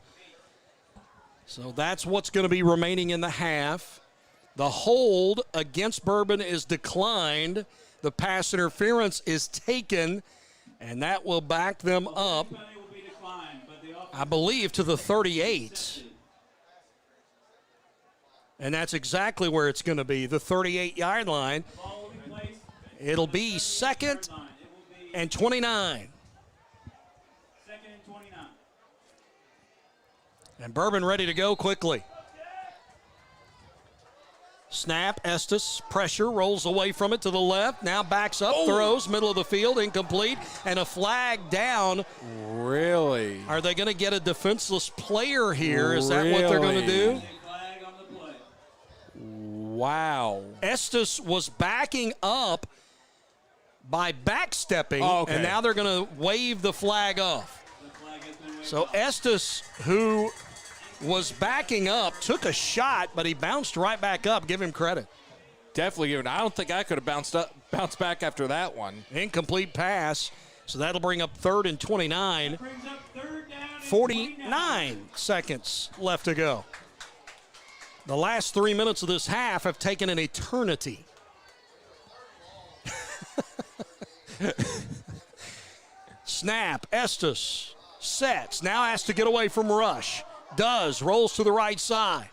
So that's what's going to be remaining in the half. The hold against Bourbon is declined. The pass interference is taken, and that will back them up, I believe, to the 38. And that's exactly where it's going to be, the 38-yard line. It'll be second and 29. And Bourbon ready to go quickly. Snap, Estes, pressure, rolls away from it to the left. Now backs up, throws, middle of the field, incomplete, and a flag down. Really? Are they going to get a defenseless player here? Is that what they're going to do? Wow. Estes was backing up by backstepping, okay. and now they're going to wave the flag off. So Estes, who was backing up, took a shot, but he bounced right back up. Give him credit. Definitely give him. I don't think I could have bounced back after that one. Incomplete pass. So that'll bring up 3rd and 29. 49 seconds left to go. The last 3 minutes of this half have taken an eternity. Snap, Estes sets, now has to get away from rush. Does, rolls to the right side.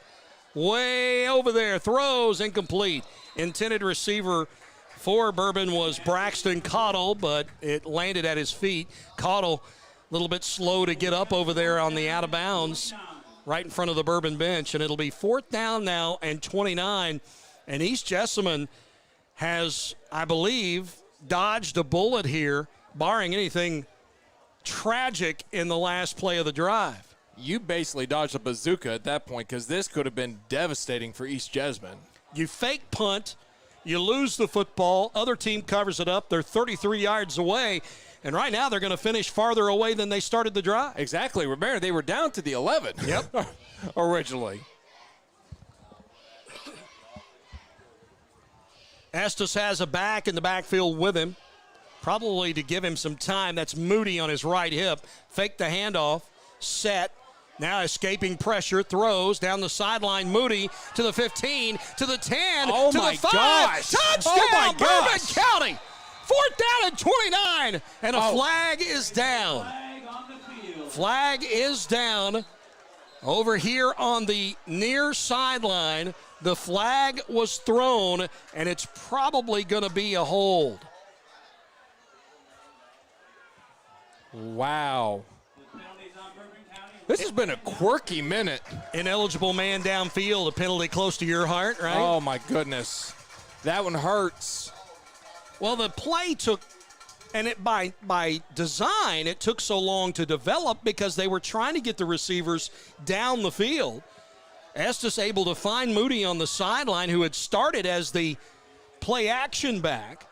Way over there, throws, incomplete. Intended receiver for Bourbon was Braxton Cottle, but it landed at his feet. Cottle, a little bit slow to get up over there on the out of bounds, right in front of the Bourbon bench, and it'll be 4th down now and 29. And East Jessamine has, I believe, dodged a bullet here, barring anything tragic in the last play of the drive. You basically dodged a bazooka at that point because this could have been devastating for East Jessamine. You fake punt, you lose the football, other team covers it up, they're 33 yards away, and right now they're going to finish farther away than they started the drive. Exactly. Remember, they were down to the 11. Yep. Originally. Estes has a back in the backfield with him, probably to give him some time. That's Moody on his right hip. Fake the handoff, set. Now escaping pressure, throws down the sideline. Moody to the 15, to the 10, to the 5. Gosh. Touchdown, Oh my Bourbon gosh. County. 4th down and 29, and a flag is down. Flag is down over here on the near sideline. The flag was thrown, and it's probably going to be a hold. Wow. This has been a quirky minute. Ineligible man downfield, a penalty close to your heart, right? Oh, my goodness. That one hurts. Well, the play took, and it by design, it took so long to develop because they were trying to get the receivers down the field. Estes able to find Moody on the sideline, who had started as the play action back.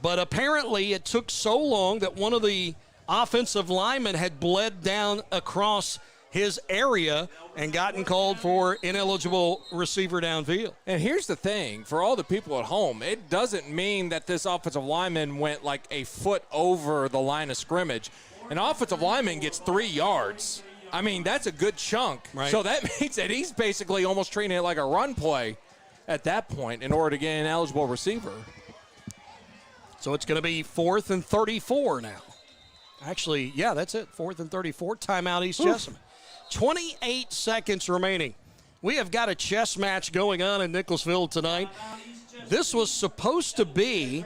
But apparently it took so long that one of the offensive linemen had bled down across his area and gotten called for ineligible receiver downfield. And here's the thing, for all the people at home, it doesn't mean that this offensive lineman went like a foot over the line of scrimmage. An offensive lineman gets 3 yards. I mean, that's a good chunk. Right. So that means that he's basically almost treating it like a run play at that point in order to get an eligible receiver. So it's going to be 4th and 34 now. Actually, yeah, that's it. 4th and 34. Timeout, East Jessamine. 28 seconds remaining. We have got a chess match going on in Nicholasville tonight. This was supposed to be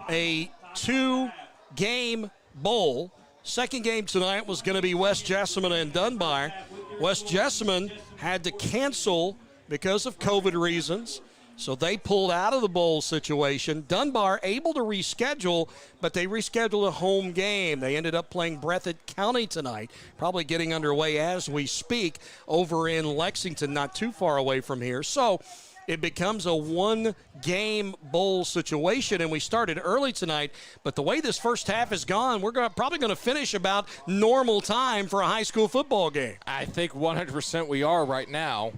a 2-game bowl. Second game tonight was going to be West Jessamine and Dunbar. West Jessamine had to cancel because of COVID reasons, so they pulled out of the bowl situation. Dunbar able to reschedule, but they rescheduled a home game. They ended up playing Breathitt County tonight, probably getting underway as we speak over in Lexington, not too far away from here. So it becomes a 1-game bowl situation, and we started early tonight. But the way this first half has gone, we're probably going to finish about normal time for a high school football game. I think 100% we are right now.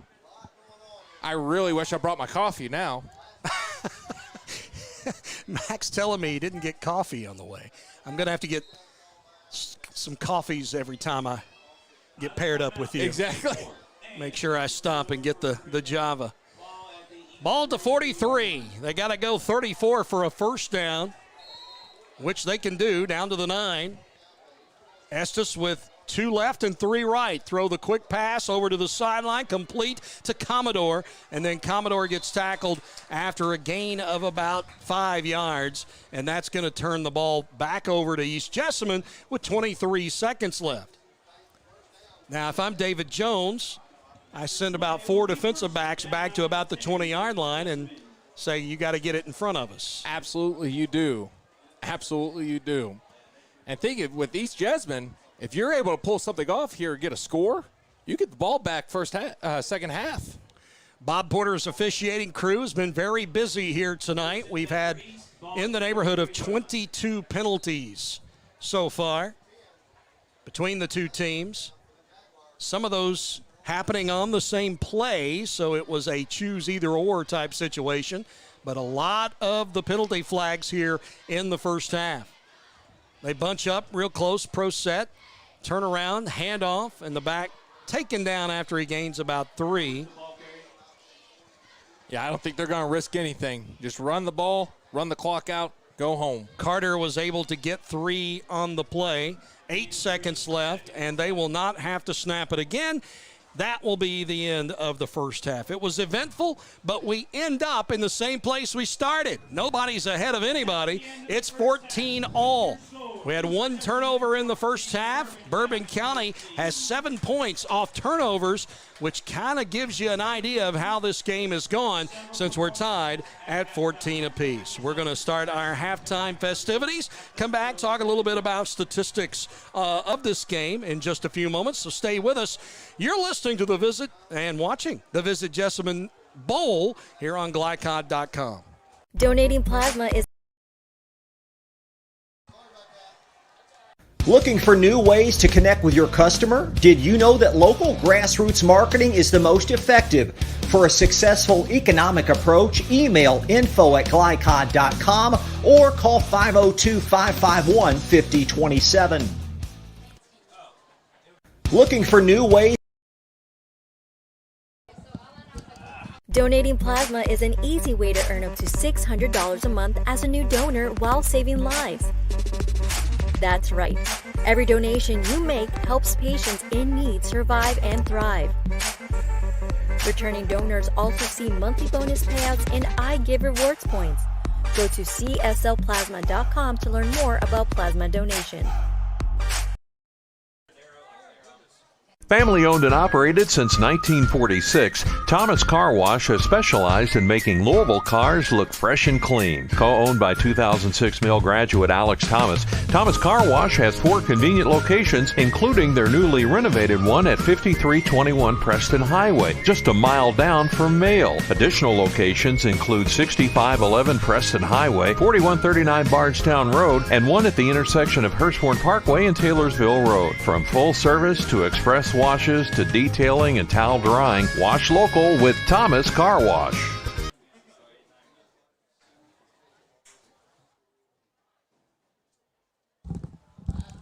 I really wish I brought my coffee now. Max telling me he didn't get coffee on the way. I'm going to have to get some coffees every time I get paired up with you. Exactly. Make sure I stop and get the Java. Ball to 43. They got to go 34 for a first down, which they can do down to the 9. Estes with 2 left and 3 right. Throw the quick pass over to the sideline, complete to Commodore, and then Commodore gets tackled after a gain of about 5 yards, and that's going to turn the ball back over to East Jessamine with 23 seconds left. Now, if I'm David Jones, I send about 4 defensive backs back to about the 20-yard line and say, you got to get it in front of us. Absolutely you do. Absolutely you do. And think of, with East Jessamine, if you're able to pull something off here and get a score, you get the ball back second half. Bob Porter's officiating crew has been very busy here tonight. We've had in the neighborhood of 22 penalties so far between the two teams. Some of those happening on the same play, so it was a choose either or type situation. But a lot of the penalty flags here in the first half. They bunch up real close, pro set, turn around, hand off, and the back taken down after he gains about 3. Yeah, I don't think they're going to risk anything. Just run the ball, run the clock out, go home. Carter was able to get 3 on the play. 8 seconds left, and they will not have to snap it again. That will be the end of the first half. It was eventful, but we end up in the same place we started. Nobody's ahead of anybody. It's 14-all. We had 1 turnover in the first half. Bourbon County has 7 points off turnovers, which kind of gives you an idea of how this game has gone since we're tied at 14 apiece. We're going to start our halftime festivities, come back, talk a little bit about statistics of this game in just a few moments, so stay with us. You're listening to The Visit and watching the Visit Jessamine Bowl here on Glycod.com. Donating plasma is Looking for new ways to connect with your customer? Did you know that local grassroots marketing is the most effective? For a successful economic approach, email info@glycod.com or call 502-551-5027. Looking for new ways? Donating plasma is an easy way to earn up to $600 a month as a new donor while saving lives. That's right. Every donation you make helps patients in need survive and thrive. Returning donors also see monthly bonus payouts and I Give Rewards points. Go to cslplasma.com to learn more about plasma donation. Family owned and operated since 1946, Thomas Car Wash has specialized in making Louisville cars look fresh and clean. Co-owned by 2006 Mill graduate Alex Thomas, Thomas Car Wash has 4 convenient locations, including their newly renovated one at 5321 Preston Highway, just a mile down from Mail. Additional locations include 6511 Preston Highway, 4139 Bardstown Road, and one at the intersection of Hurstbourne Parkway and Taylorsville Road. From full service to express washes to detailing and towel drying, wash local with Thomas Car Wash.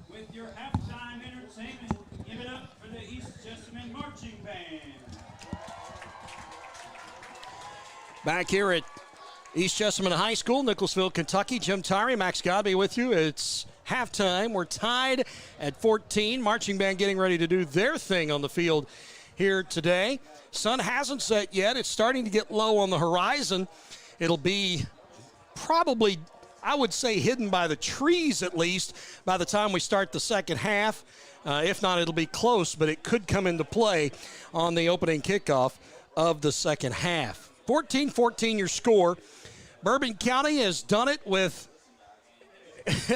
With your halftime entertainment, give it up for the East Jessamine Marching Band. Back here at East Jessamine High School, Nicholasville, Kentucky. Jim Tyree, Max Godby with you. It's halftime. We're tied at 14. Marching band getting ready to do their thing on the field here today. Sun hasn't set yet. It's starting to get low on the horizon. It'll be probably, I would say, hidden by the trees at least by the time we start the second half. If not, it'll be close, but it could come into play on the opening kickoff of the second half. 14-14 your score. Bourbon County has done it with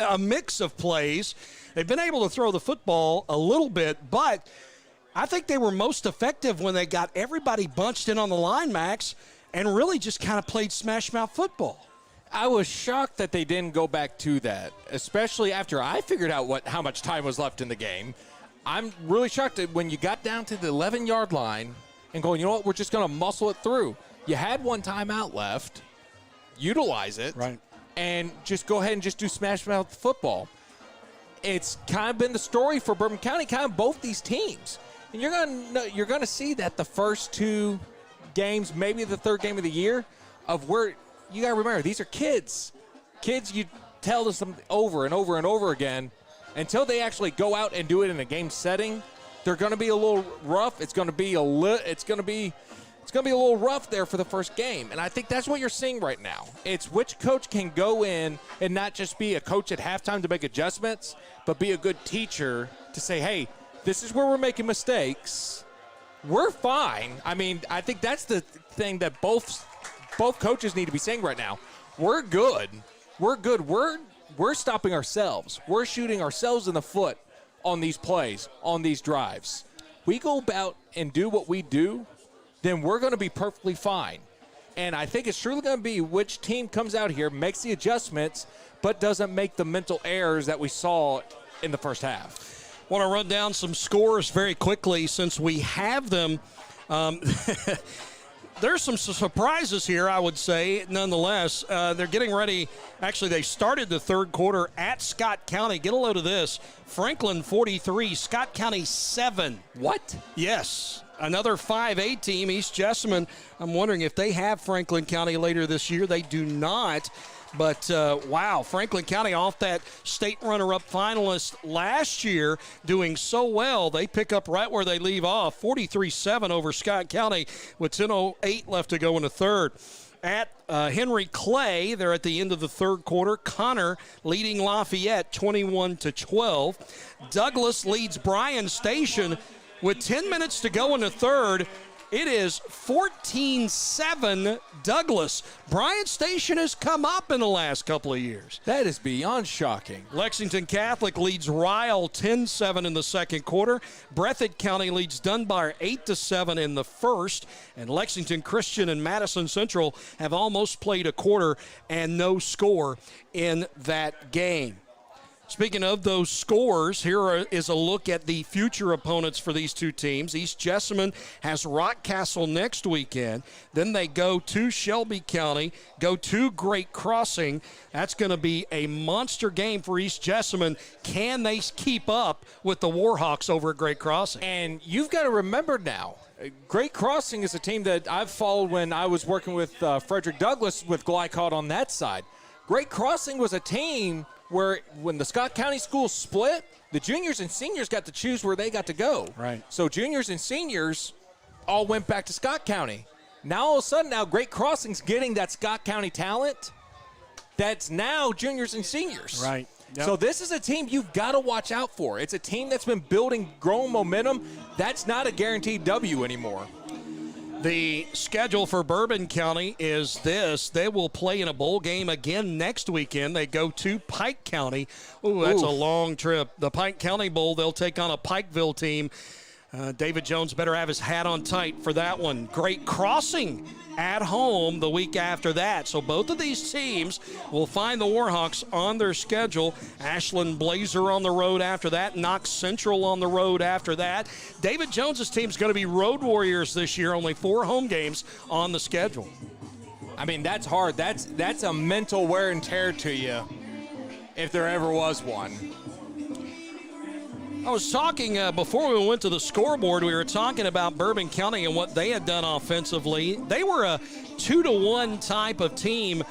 a mix of plays. They've been able to throw the football a little bit, but I think they were most effective when they got everybody bunched in on the line, Max, and really just kind of played smash mouth football. I was shocked that they didn't go back to that, especially after I figured out how much time was left in the game. I'm really shocked that when you got down to the 11-yard line and going, you know what, we're just going to muscle it through. You had one timeout left. Utilize it. Right. And just go ahead and just do smash mouth football. it's kind of been the story for Bourbon County, kind of both these teams. And you're gonna see that the first 2 games, maybe the 3rd game of the year, of where you gotta remember these are kids. Kids, you tell them over and over and over again until they actually go out and do it in a game setting. They're gonna be a little rough. It's gonna be a little rough there for the first game. And I think that's what you're seeing right now. It's which coach can go in and not just be a coach at halftime to make adjustments, but be a good teacher to say, hey, this is where we're making mistakes. We're fine. I mean, I think that's the thing that both coaches need to be saying right now. We're good. We're good. We're stopping ourselves. We're shooting ourselves in the foot on these plays, on these drives. We go about and do what we do, then we're going to be perfectly fine. And I think it's truly going to be which team comes out here, makes the adjustments, but doesn't make the mental errors that we saw in the first half. Want to run down some scores very quickly since we have them. There's some surprises here, I would say, nonetheless. They're getting ready. Actually, they started the 3rd quarter at Scott County. Get a load of this. Franklin 43, Scott County 7. What? Yes. Another 5A team, East Jessamine. I'm wondering if they have Franklin County later this year. They do not. But, wow, Franklin County off that state runner-up finalist last year doing so well. They pick up right where they leave off, 43-7 over Scott County with 10:08 left to go in the 3rd. At Henry Clay, they're at the end of the 3rd quarter. Connor leading Lafayette 21-12. Douglas leads Bryan Station with 10 minutes to go in the 3rd. It is 14-7 Douglas. Bryan Station has come up in the last couple of years. That is beyond shocking. Lexington Catholic leads Ryle 10-7 in the 2nd quarter. Breathitt County leads Dunbar 8-7 in the 1st. And Lexington Christian and Madison Central have almost played a quarter and no score in that game. Speaking of those scores, here is a look at the future opponents for these two teams. East Jessamine has Rockcastle next weekend. Then they go to Shelby County, go to Great Crossing. That's going to be a monster game for East Jessamine. Can they keep up with the Warhawks over at Great Crossing? And you've got to remember now, Great Crossing is a team that I've followed when I was working with Frederick Douglass with Glycod on that side. Great Crossing was a team where when the Scott County schools split, the juniors and seniors got to choose where they got to go. Right. So juniors and seniors all went back to Scott County. Now all of a sudden, Great Crossing's getting that Scott County talent that's now juniors and seniors. Right. Yep. So this is a team you've got to watch out for. It's a team that's been building, growing momentum. That's not a guaranteed W anymore. The schedule for Bourbon County is this. They will play in a bowl game again next weekend. They go to Pike County. Ooh, that's a long trip. The Pike County Bowl, they'll take on a Pikeville team. David Jones better have his hat on tight for that one. Great Crossing at home the week after that. So both of these teams will find the Warhawks on their schedule. Ashland Blazer on the road after that. Knox Central on the road after that. David Jones' team's going to be Road Warriors this year. Only 4 home games on the schedule. I mean, that's hard. That's a mental wear and tear to you if there ever was one. I was talking before we went to the scoreboard, we were talking about Bourbon County and what they had done offensively. They were a 2-to-1 type of team,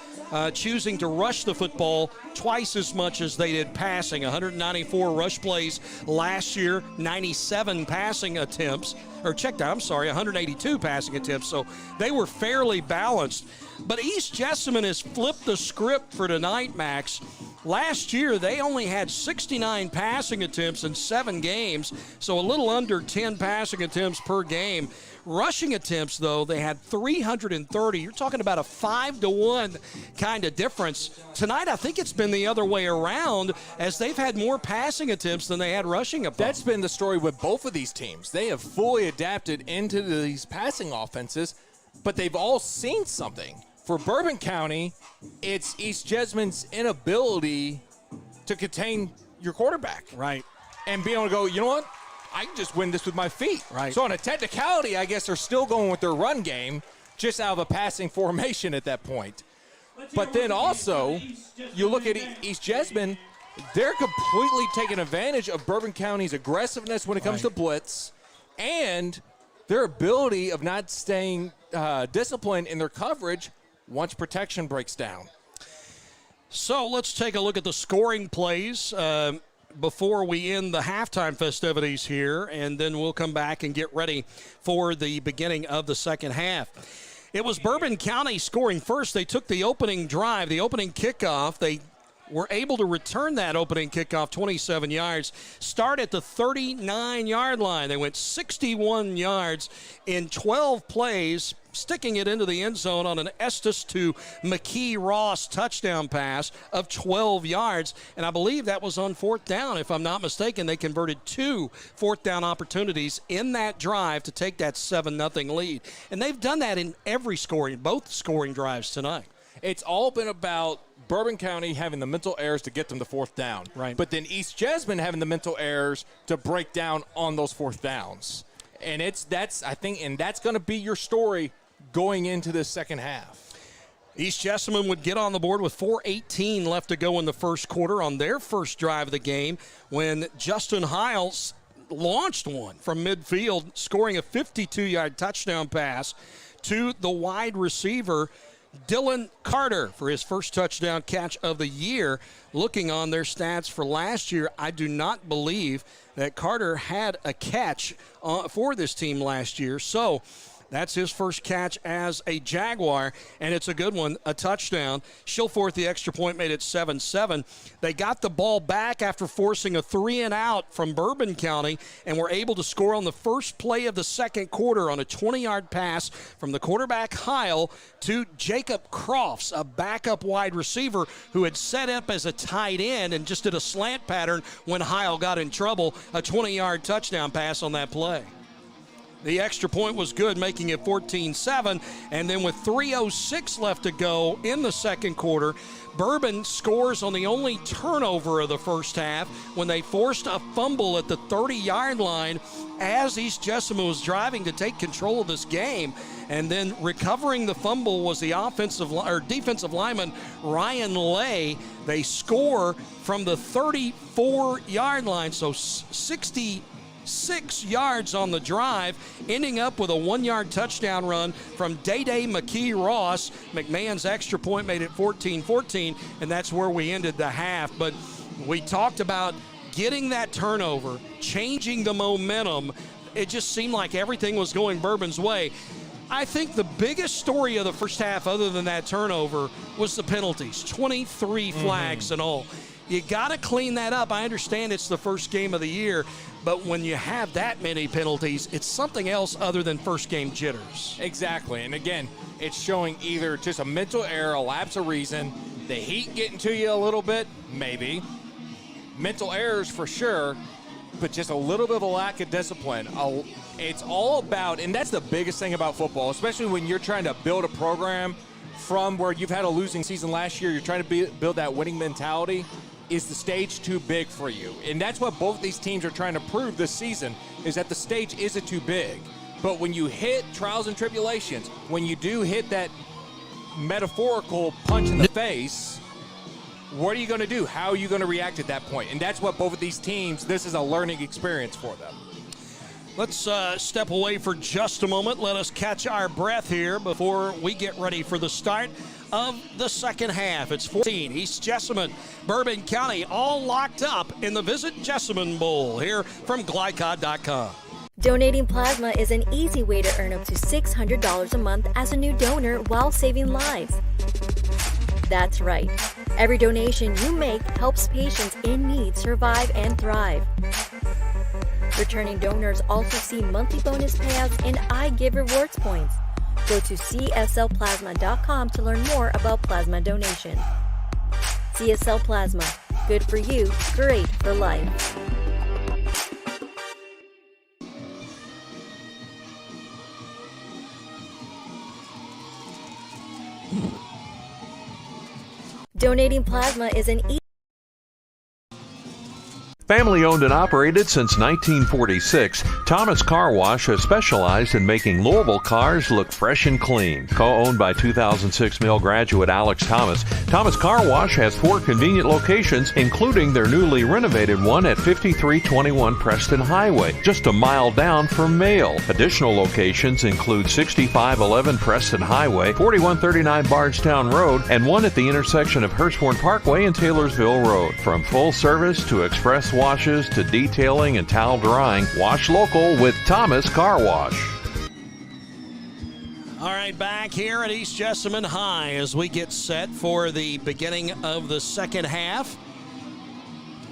choosing to rush the football twice as much as they did passing. 194 rush plays last year, 97 passing attempts. Or check that, I'm sorry, 182 passing attempts. So they were fairly balanced. But East Jessamine has flipped the script for tonight, Max. Last year, they only had 69 passing attempts in 7 games, so a little under 10 passing attempts per game. Rushing attempts, though, they had 330. You're talking about a 5-to-1 kind of difference. Tonight, I think it's been the other way around, as they've had more passing attempts than they had rushing attempts. That's been the story with both of these teams. They have fully adapted into these passing offenses, but they've all seen something. For Bourbon County, it's East Jessamine's inability to contain your quarterback. Right. And be able to go, you know what? I can just win this with my feet. Right. So on a technicality, I guess they're still going with their run game, just out of a passing formation at that point. But then also, you look at East Jessamine, they're completely taking advantage of Bourbon County's aggressiveness when it comes to blitz and their ability of not staying disciplined in their coverage once protection breaks down. So let's take a look at the scoring plays before we end the halftime festivities here, and then we'll come back and get ready for the beginning of the second half. It was Bourbon County scoring first. They took the opening drive, the opening kickoff. They were able to return that opening kickoff 27 yards, start at the 39-yard line. They went 61 yards in 12 plays, sticking it into the end zone on an Estes to McKee Ross touchdown pass of 12 yards. And I believe that was on fourth down. If I'm not mistaken, they converted 2 fourth down opportunities in that drive to take that 7-0 lead. And they've done that in both scoring drives tonight. It's all been about Bourbon County having the mental errors to get them to fourth down. Right. But then East Jessamine having the mental errors to break down on those fourth downs. And that's going to be your story going into this second half. East Jessamine would get on the board with 4:18 left to go in the first quarter on their first drive of the game when Justin Hiles launched one from midfield, scoring a 52-yard touchdown pass to the wide receiver Dylan Carter for his first touchdown catch of the year. Looking on their stats for last year, I do not believe that Carter had a catch for this team last year. So that's his first catch as a Jaguar, and it's a good one, a touchdown. Shilforth, the extra point, made it 7-7. They got the ball back after forcing a 3-and-out from Bourbon County and were able to score on the first play of the second quarter on a 20-yard pass from the quarterback Heil to Jacob Crofts, a backup wide receiver who had set up as a tight end and just did a slant pattern when Heil got in trouble. A 20-yard touchdown pass on that play. The extra point was good, making it 14-7. And then with 3:06 left to go in the second quarter, Bourbon scores on the only turnover of the first half when they forced a fumble at the 30-yard line as East Jessamine was driving to take control of this game. And then recovering the fumble was the defensive lineman Ryan Lay. They score from the 34-yard line, so 66 yards on the drive, ending up with a 1-yard touchdown run from Day-Day McKee Ross. McMahon's extra point made it 14-14, and that's where we ended the half. But we talked about getting that turnover, changing the momentum. It just seemed like everything was going Bourbon's way. I think the biggest story of the first half, other than that turnover, was the penalties. 23 flags and all. You got to clean that up. I understand it's the first game of the year, but when you have that many penalties, it's something else other than first game jitters. Exactly. And again, it's showing either just a mental error, a lapse of reason, the heat getting to you a little bit, maybe. Mental errors for sure, but just a little bit of a lack of discipline. It's all about, and that's the biggest thing about football, especially when you're trying to build a program from where you've had a losing season last year, you're trying to build that winning mentality. Is the stage too big for you? And that's what both these teams are trying to prove this season, is that the stage isn't too big. But when you hit trials and tribulations, when you do hit that metaphorical punch in the face, what are you going to do? How are you going to react at that point? And that's what both of these teams, this is a learning experience for them. Let's step away for just a moment. Let us catch our breath here before we get ready for the start of the second half. It's 14, East Jessamine, Bourbon County, all locked up in the Visit Jessamine Bowl here from Glycod.com. Donating plasma is an easy way to earn up to $600 a month as a new donor while saving lives. That's right. Every donation you make helps patients in need survive and thrive. Returning donors also see monthly bonus payouts and I Give Rewards points. Go to cslplasma.com to learn more about plasma donation. CSL Plasma. Good for you, great for life. Donating plasma is an Family owned and operated since 1946, Thomas Car Wash has specialized in making Louisville cars look fresh and clean. Co-owned by 2006 Mill graduate Alex Thomas, Thomas Car Wash has 4 convenient locations, including their newly renovated one at 5321 Preston Highway, just a mile down from Mail. Additional locations include 6511 Preston Highway, 4139 Bardstown Road, and one at the intersection of Hurstbourne Parkway and Taylorsville Road. From full service to express washes to detailing and towel drying, wash local with Thomas Car Wash. All right, back here at East Jessamine High as we get set for the beginning of the second half.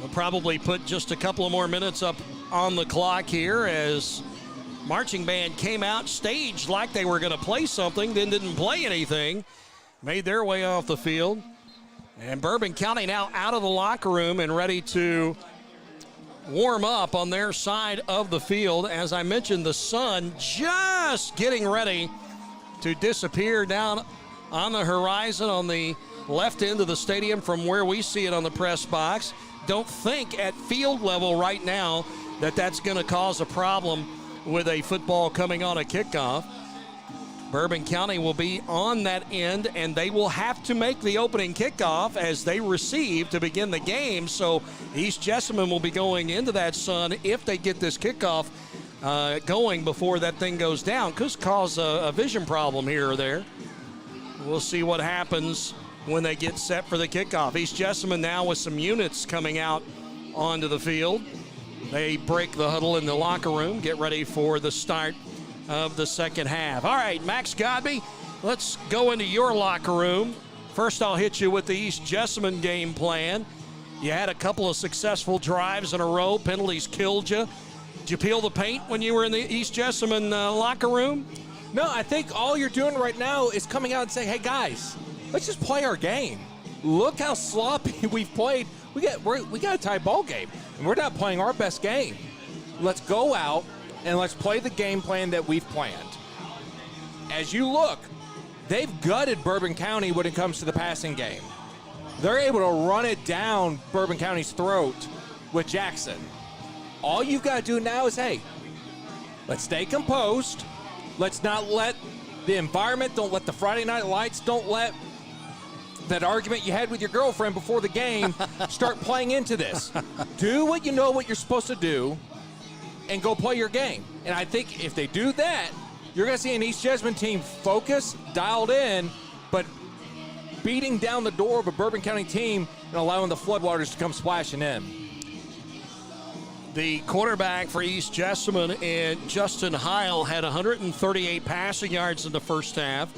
We'll probably put just a couple of more minutes up on the clock here as marching band came out, staged like they were going to play something, then didn't play anything, made their way off the field. And Bourbon County now out of the locker room and ready to warm up on their side of the field. As I mentioned, the sun just getting ready to disappear down on the horizon on the left end of the stadium from where we see it on the press box. Don't think at field level right now that that's going to cause a problem with a football coming on a kickoff. Bourbon County will be on that end, and they will have to make the opening kickoff as they receive to begin the game. So East Jessamine will be going into that sun if they get this kickoff going before that thing goes down. Could cause a vision problem here or there. We'll see what happens when they get set for the kickoff. East Jessamine now with some units coming out onto the field. They break the huddle in the locker room, get ready for the start of the second half. All right, Max Godby, let's go into your locker room. First, I'll hit you with the East Jessamine game plan. You had a couple of successful drives in a row. Penalties killed you. Did you peel the paint when you were in the East Jessamine locker room? No, I think all you're doing right now is coming out and saying, hey, guys, let's just play our game. Look how sloppy we've played. We got a tie ball game, and we're not playing our best game. Let's go out and let's play the game plan that we've planned. As you look, they've gutted Bourbon County when it comes to the passing game. They're able to run it down Bourbon County's throat with Jackson. All you've got to do now is, hey, let's stay composed. Let's not let the environment, don't let the Friday night lights, don't let that argument you had with your girlfriend before the game start playing into this. Do what you know what you're supposed to do and go play your game. And I think if they do that, you're going to see an East Jessamine team focused, dialed in, but beating down the door of a Bourbon County team and allowing the floodwaters to come splashing in. The quarterback for East Jessamine, and Justin Heil, had 138 passing yards in the first half.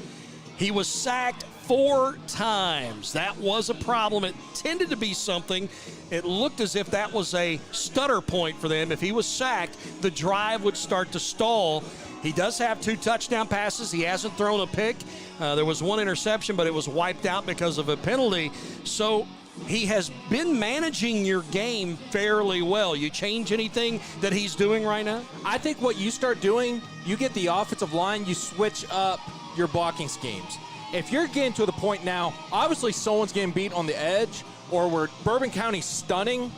He was sacked 4 times. That was a problem. It tended to be something. It looked as if that was a stutter point for them. If he was sacked, the drive would start to stall. He does have 2 touchdown passes. He hasn't thrown a pick. There was 1 interception, but it was wiped out because of a penalty. So he has been managing your game fairly well. You change anything that he's doing right now? I think what you start doing, you get the offensive line, you switch up your blocking schemes. If you're getting to the point now, obviously someone's getting beat on the edge, or we're Bourbon County stunning,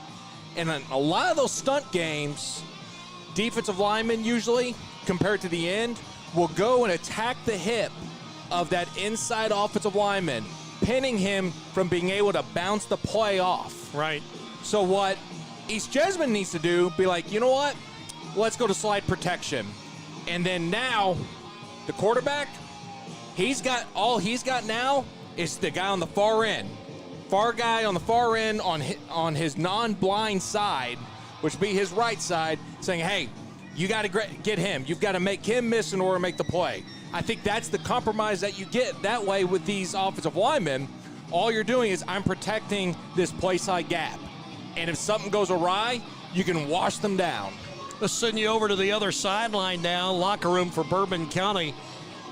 and in a lot of those stunt games, defensive linemen usually, compared to the end, will go and attack the hip of that inside offensive lineman, pinning him from being able to bounce the play off. Right. So what East Jessamine needs to do, be like, you know what? Let's go to slide protection. And then now, the quarterback, all he's got now is the guy on the far end. Far guy on the far end on his non-blind side, which would be his right side, saying, hey, you got to get him. You've got to make him miss in order to make the play. I think that's the compromise that you get that way with these offensive linemen. All you're doing is I'm protecting this play side gap. And if something goes awry, you can wash them down. Let's send you over to the other sideline now, locker room for Bourbon County.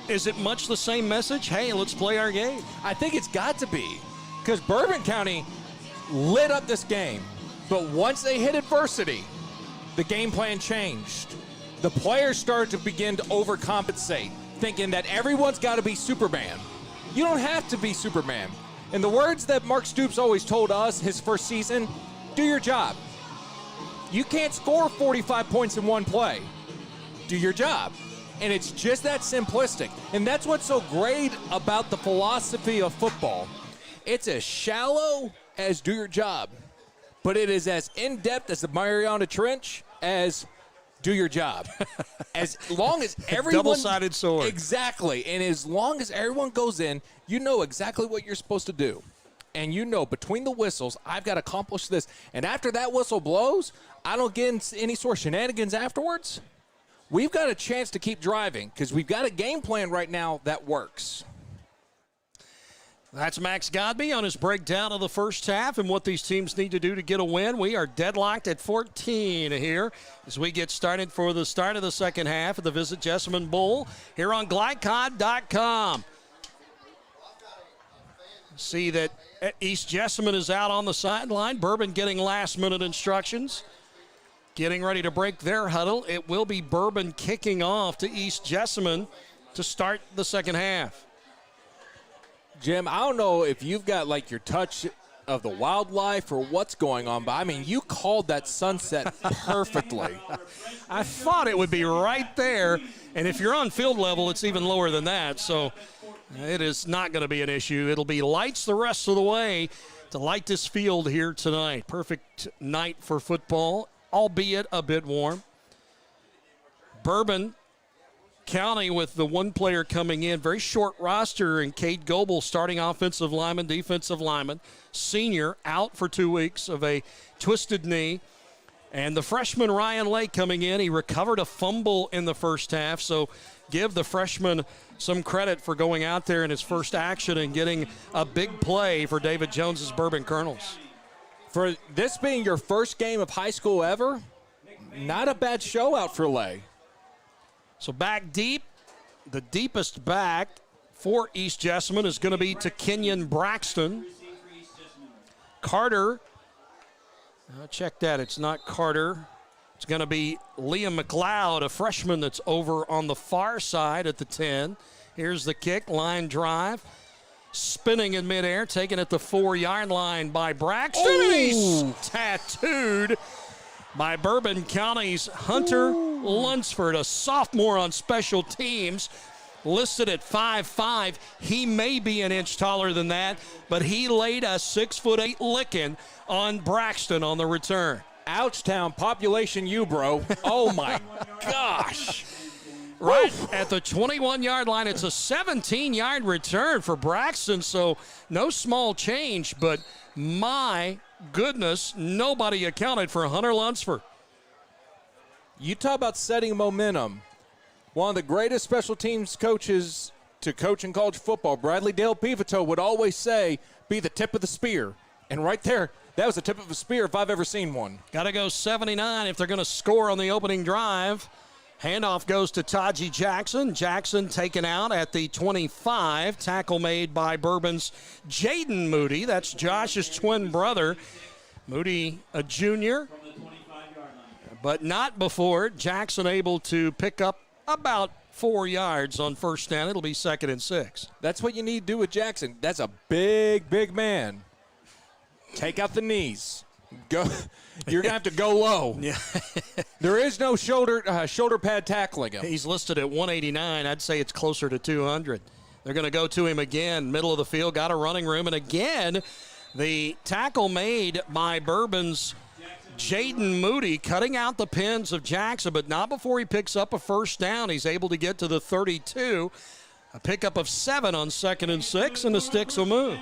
Is it much the same message? Hey, let's play our game. I think it's got to be, because Bourbon County lit up this game. But once they hit adversity, the game plan changed. The players started to begin to overcompensate, thinking that everyone's got to be Superman. You don't have to be Superman. In the words that Mark Stoops always told us his first season, do your job. You can't score 45 points in one play. Do your job. And it's just that simplistic. And that's what's so great about the philosophy of football. It's as shallow as do your job, but it is as in-depth as the Mariana Trench as do your job. As long as everyone... Double-sided sword. Exactly. And as long as everyone goes in, you know exactly what you're supposed to do. And you know between the whistles, I've got to accomplish this. And after that whistle blows, I don't get in any sort of shenanigans afterwards. We've got a chance to keep driving because we've got a game plan right now that works. That's Max Godby on his breakdown of the first half and what these teams need to do to get a win. We are deadlocked at 14 here as we get started for the start of the second half of the Visit Jessamine Bowl here on Glycod.com. See that East Jessamine is out on the sideline. Bourbon getting last-minute instructions. Getting ready to break their huddle. It will be Bourbon kicking off to East Jessamine to start the second half. Jim, I don't know if you've got like your touch of the wildlife or what's going on, but I mean, you called that sunset perfectly. I thought it would be right there, and if you're on field level, it's even lower than that, so it is not going to be an issue. It'll be lights the rest of the way to light this field here tonight. Perfect night for football, albeit a bit warm. Bourbon County with the one player coming in, very short roster, and Cade Goebel starting offensive lineman, defensive lineman, senior, out for 2 weeks of a twisted knee. And the freshman Ryan Lake coming in, he recovered a fumble in the first half, so give the freshman some credit for going out there in his first action and getting a big play for David Jones's Bourbon Colonels. For this being your first game of high school ever, not a bad show out for Lay. So back deep, the deepest back for East Jessamine is going to be to Kenyon Braxton. Carter, check that, it's not Carter. It's going to be Liam McLeod, a freshman that's over on the far side at the 10. Here's the kick, line drive. Spinning in midair, taken at the 4-yard line by Braxton. And he's tattooed by Bourbon County's Hunter Lunsford, a sophomore on special teams, listed at 5'5". He may be an inch taller than that, but he laid a 6'8" licking on Braxton on the return. Ouchtown, population you, bro. Oh, my gosh. Right at the 21-yard line. It's a 17-yard return for Braxton, so no small change, but my goodness, nobody accounted for Hunter Lunsford. You talk about setting momentum. One of the greatest special teams coaches to coach in college football, Bradley Dale Pivotal, would always say, be the tip of the spear. And right there, that was the tip of a spear if I've ever seen one. Got to go 79 if they're going to score on the opening drive. Handoff goes to Taji Jackson. Jackson taken out at the 25. Tackle made by Bourbon's Jaden Moody. That's Josh's twin brother. Moody, a junior, but not before Jackson able to pick up about 4 yards on first down. It'll be 2nd and 6. That's what you need to do with Jackson. That's a big, big man. Take out the knees. Go. You're going to have to go low. Yeah. There is no shoulder pad tackling him. He's listed at 189. I'd say it's closer to 200. They're going to go to him again. Middle of the field, got a running room. And again, the tackle made by Bourbon's Jaden Moody, cutting out the pins of Jackson, but not before he picks up a first down. He's able to get to the 32. A pickup of 7 on 2nd and 6, and the Sticks will move.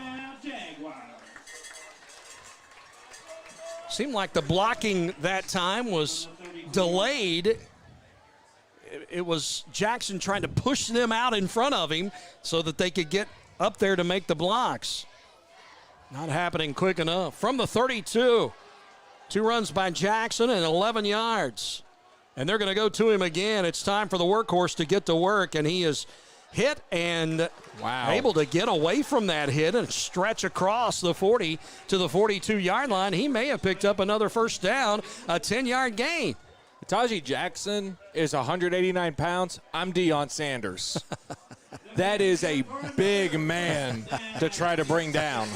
Seemed like the blocking that time was delayed. It was Jackson trying to push them out in front of him so that they could get up there to make the blocks. Not happening quick enough. From the 32, 2 runs by Jackson and 11 yards. And they're going to go to him again. It's time for the workhorse to get to work, and he is hit and able to get away from that hit and stretch across the 40 to the 42-yard line. He may have picked up another first down, a 10-yard gain. Taji Jackson is 189 pounds. I'm Deion Sanders. That is a big man to try to bring down.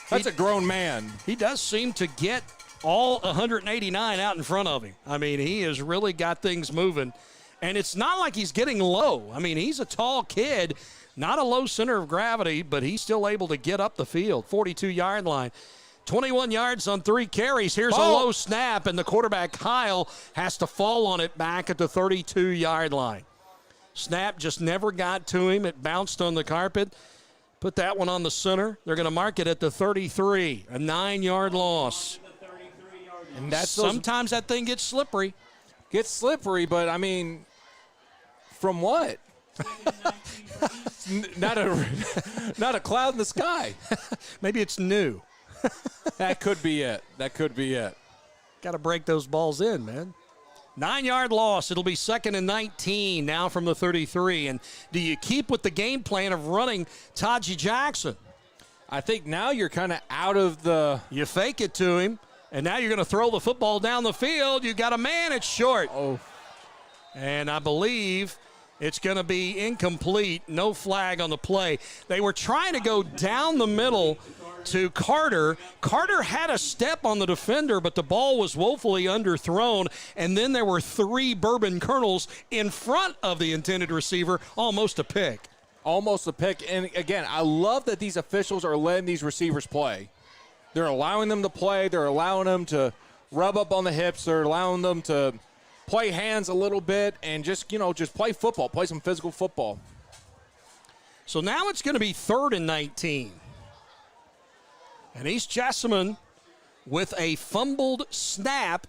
That's a grown man. He does seem to get all 189 out in front of him. I mean, he has really got things moving. And it's not like he's getting low. I mean, he's a tall kid, not a low center of gravity, but he's still able to get up the field, 42-yard line. 21 yards on 3 carries. Here's a low snap, and the quarterback, Kyle, has to fall on it back at the 32-yard line. Snap just never got to him. It bounced on the carpet. Put that one on the center. They're going to mark it at the 33, a 9-yard loss. And that's sometimes that thing gets slippery. Gets slippery, but, I mean, from what? not a cloud in the sky. Maybe it's new. That could be it. Got to break those balls in, man. 9-yard loss. It'll be 2nd and 19 now from the 33. And do you keep with the game plan of running Taji Jackson? I think now you're kind of out of the... You fake it to him, and now you're going to throw the football down the field. You got a man, it's short. Oh. And I believe it's going to be incomplete. No flag on the play. They were trying to go down the middle to Carter. Carter had a step on the defender, but the ball was woefully underthrown, and then there were 3 Bourbon Colonels in front of the intended receiver, almost a pick. Almost a pick. And, again, I love that these officials are letting these receivers play. They're allowing them to play. They're allowing them to rub up on the hips. They're allowing them to play hands a little bit and just play football, play some physical football. So now it's going to be 3rd and 19. And East Jessamine with a fumbled snap,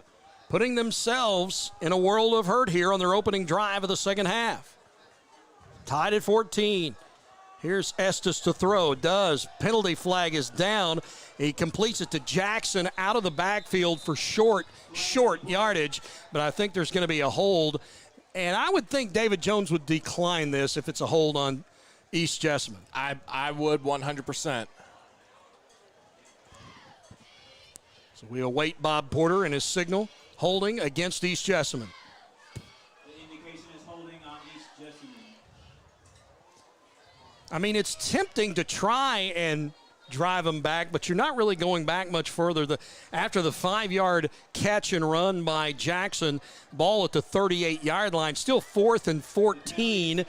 putting themselves in a world of hurt here on their opening drive of the second half. Tied at 14. Here's Estes to throw. Does. Penalty flag is down. He completes it to Jackson out of the backfield for short yardage. But I think there's going to be a hold. And I would think David Jones would decline this if it's a hold on East Jessamine. I would 100%. So we await Bob Porter and his signal. Holding against East Jessamine. The indication is holding on East Jessamine. I mean, it's tempting to try and drive them back, but you're not really going back much further. After the 5-yard catch and run by Jackson, ball at the 38-yard line, still 4th and 14.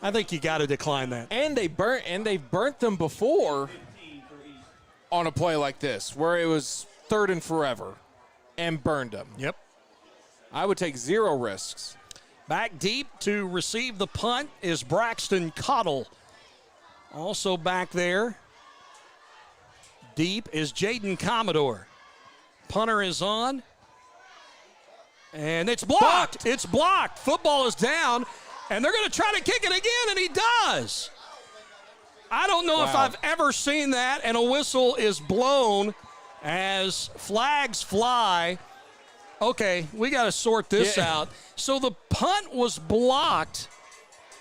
I think you got to decline that. And they've burnt them before on a play like this, where it was 3rd and forever, and burned them. Yep. I would take 0 risks. Back deep to receive the punt is Braxton Cottle. Also back there, deep is Jaden Commodore. Punter is on. And it's blocked. It's blocked. Football is down, and they're going to try to kick it again, and he does. I don't know if I've ever seen that, and a whistle is blown as flags fly. Okay, we got to sort this out. So the punt was blocked,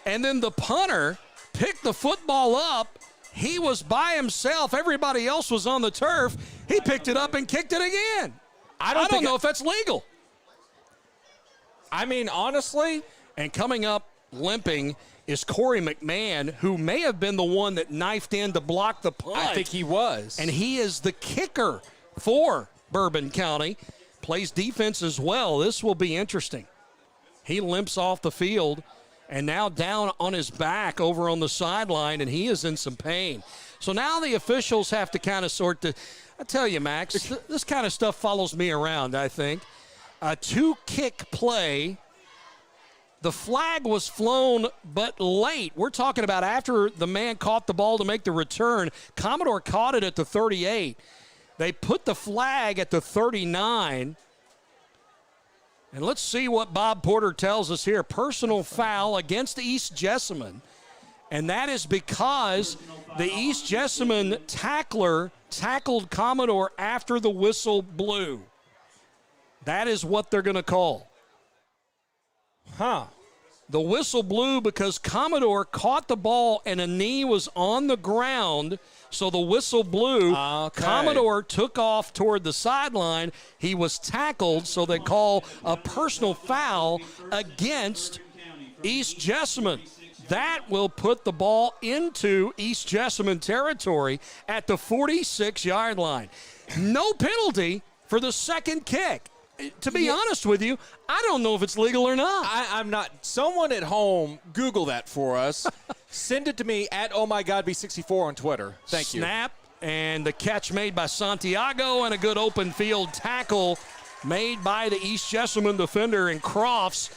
and then the punter picked the football up. He was by himself. Everybody else was on the turf. He picked it up and kicked it again. I don't know if that's legal. I mean, honestly, and coming up limping is Corey McMahon, who may have been the one that knifed in to block the punt. I think he was. And he is the kicker for Bourbon County. Plays defense as well. This will be interesting. He limps off the field and now down on his back over on the sideline, and he is in some pain. So now the officials have to kind of sort the – I tell you, Max, this kind of stuff follows me around, I think. A 2-kick play. The flag was flown, but late. We're talking about after the man caught the ball to make the return. Commodore caught it at the 38. They put the flag at the 39. And let's see what Bob Porter tells us here. Personal foul against East Jessamine. And that is because the East Jessamine tackler tackled Commodore after the whistle blew. That is what they're going to call. The whistle blew because Commodore caught the ball and a knee was on the ground, so the whistle blew. Okay. Commodore took off toward the sideline. He was tackled, so they call a personal foul against East Jessamine. That will put the ball into East Jessamine territory at the 46-yard line. No penalty. for the second kick. To be honest with you, I don't know if it's legal or not. I'm not. Someone at home, Google that for us. Send it to me at OhMyGodB64 on Twitter. Thank you. Snap, and the catch made by Santiago, and a good open field tackle made by the East Jessamine defender, and Crofts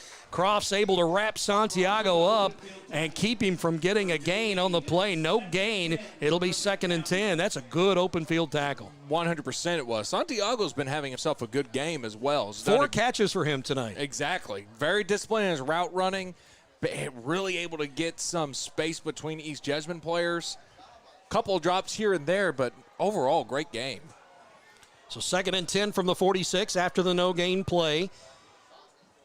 able to wrap Santiago up and keep him from getting a gain on the play. No gain. It'll be 2nd and 10. That's a good open field tackle. 100% it was. Santiago's been having himself a good game as well. 4 catches for him tonight. Exactly. Very disciplined in his route running, but really able to get some space between East Jessamine players. Couple of drops here and there, but overall, great game. So 2nd and 10 from the 46 after the no gain play.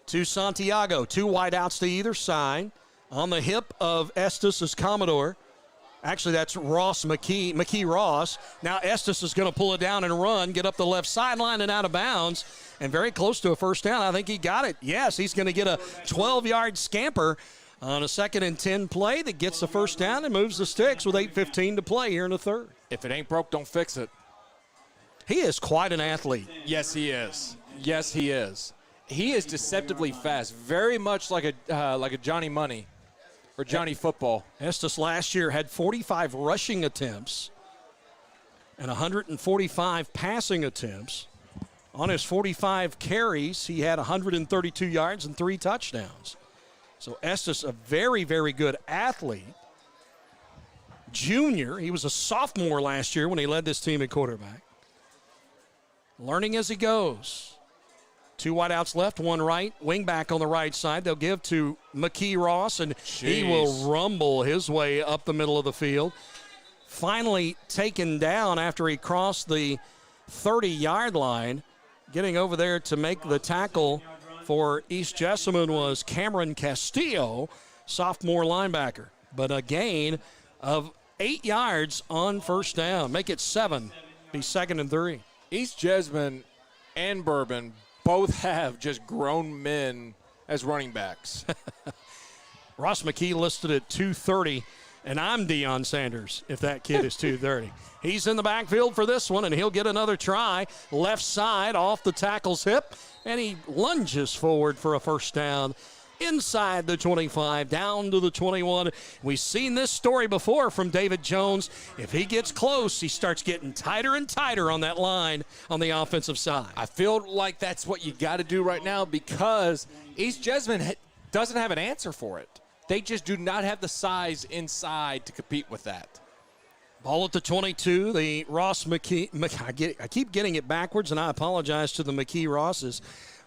To Santiago, 2 wideouts to either side. On the hip of Estes is Commodore. Actually, that's McKee Ross. Now Estes is going to pull it down and run, get up the left sideline and out of bounds, and very close to a first down. I think he got it. Yes, he's going to get a 12-yard scamper on a 2nd and 10 play that gets the first down and moves the sticks with 8:15 to play here in the third. If it ain't broke, don't fix it. He is quite an athlete. Yes, he is. Yes, he is. He is deceptively fast, very much like a Johnny Money or Johnny Football. Estes last year had 45 rushing attempts and 145 passing attempts. On his 45 carries, he had 132 yards and 3 touchdowns. So Estes, a very, very good athlete. Junior, he was a sophomore last year when he led this team at quarterback. Learning as he goes. 2 wideouts left, 1 right. Wing back on the right side. They'll give to McKee Ross, and he will rumble his way up the middle of the field. Finally taken down after he crossed the 30-yard line. Getting over there to make the tackle for East Jessamine was Cameron Castillo, sophomore linebacker. But a gain of 8 yards on first down. Make it 7. Be 2nd and 3. East Jessamine and Bourbon both have just grown men as running backs. Ross McKee listed at 230, and I'm Deion Sanders if that kid is 230. He's in the backfield for this one, and he'll get another try. Left side off the tackle's hip, and he lunges forward for a first down. Inside the 25, down to the 21. We've seen this story before from David Jones. If he gets close, he starts getting tighter and tighter on that line on the offensive side. I feel like that's what you got to do right now because East Jessamine doesn't have an answer for it. They just do not have the size inside to compete with that. Ball at the 22, the Ross McKee. I keep getting it backwards, and I apologize to the McKee Rosses.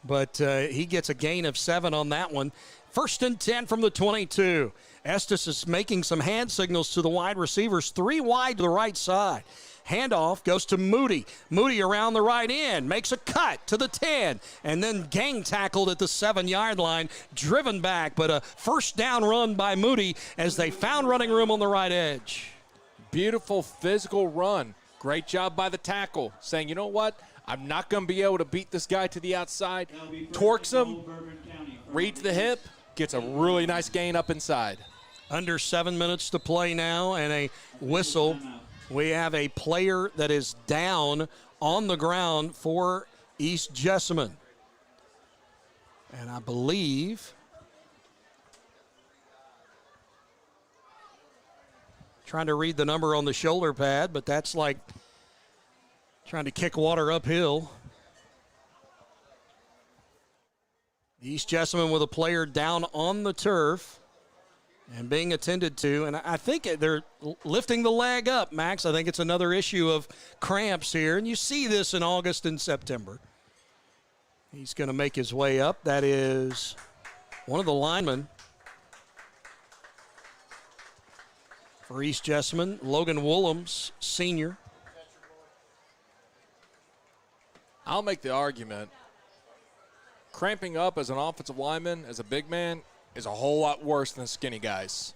But he gets a gain of 7 on that one. 1st and 10 from the 22. Estes is making some hand signals to the wide receivers. 3 wide to the right side. Handoff goes to Moody. Moody around the right end. Makes a cut to the 10. And then gang tackled at the 7-yard line. Driven back, but a first down run by Moody as they found running room on the right edge. Beautiful physical run. Great job by the tackle. Saying, you know what? I'm not going to be able to beat this guy to the outside. Torques him, reads the hip, gets a really nice gain up inside. Under 7 minutes to play now and a whistle. We have a player that is down on the ground for East Jessamine. And I believe, trying to read the number on the shoulder pad, but that's like trying to kick water uphill. East Jessamine with a player down on the turf and being attended to. And I think they're lifting the leg up, Max. I think it's another issue of cramps here. And you see this in August and September. He's going to make his way up. That is one of the linemen for East Jessamine, Logan Woolhams, senior. I'll make the argument. Cramping up as an offensive lineman, as a big man, is a whole lot worse than skinny guys.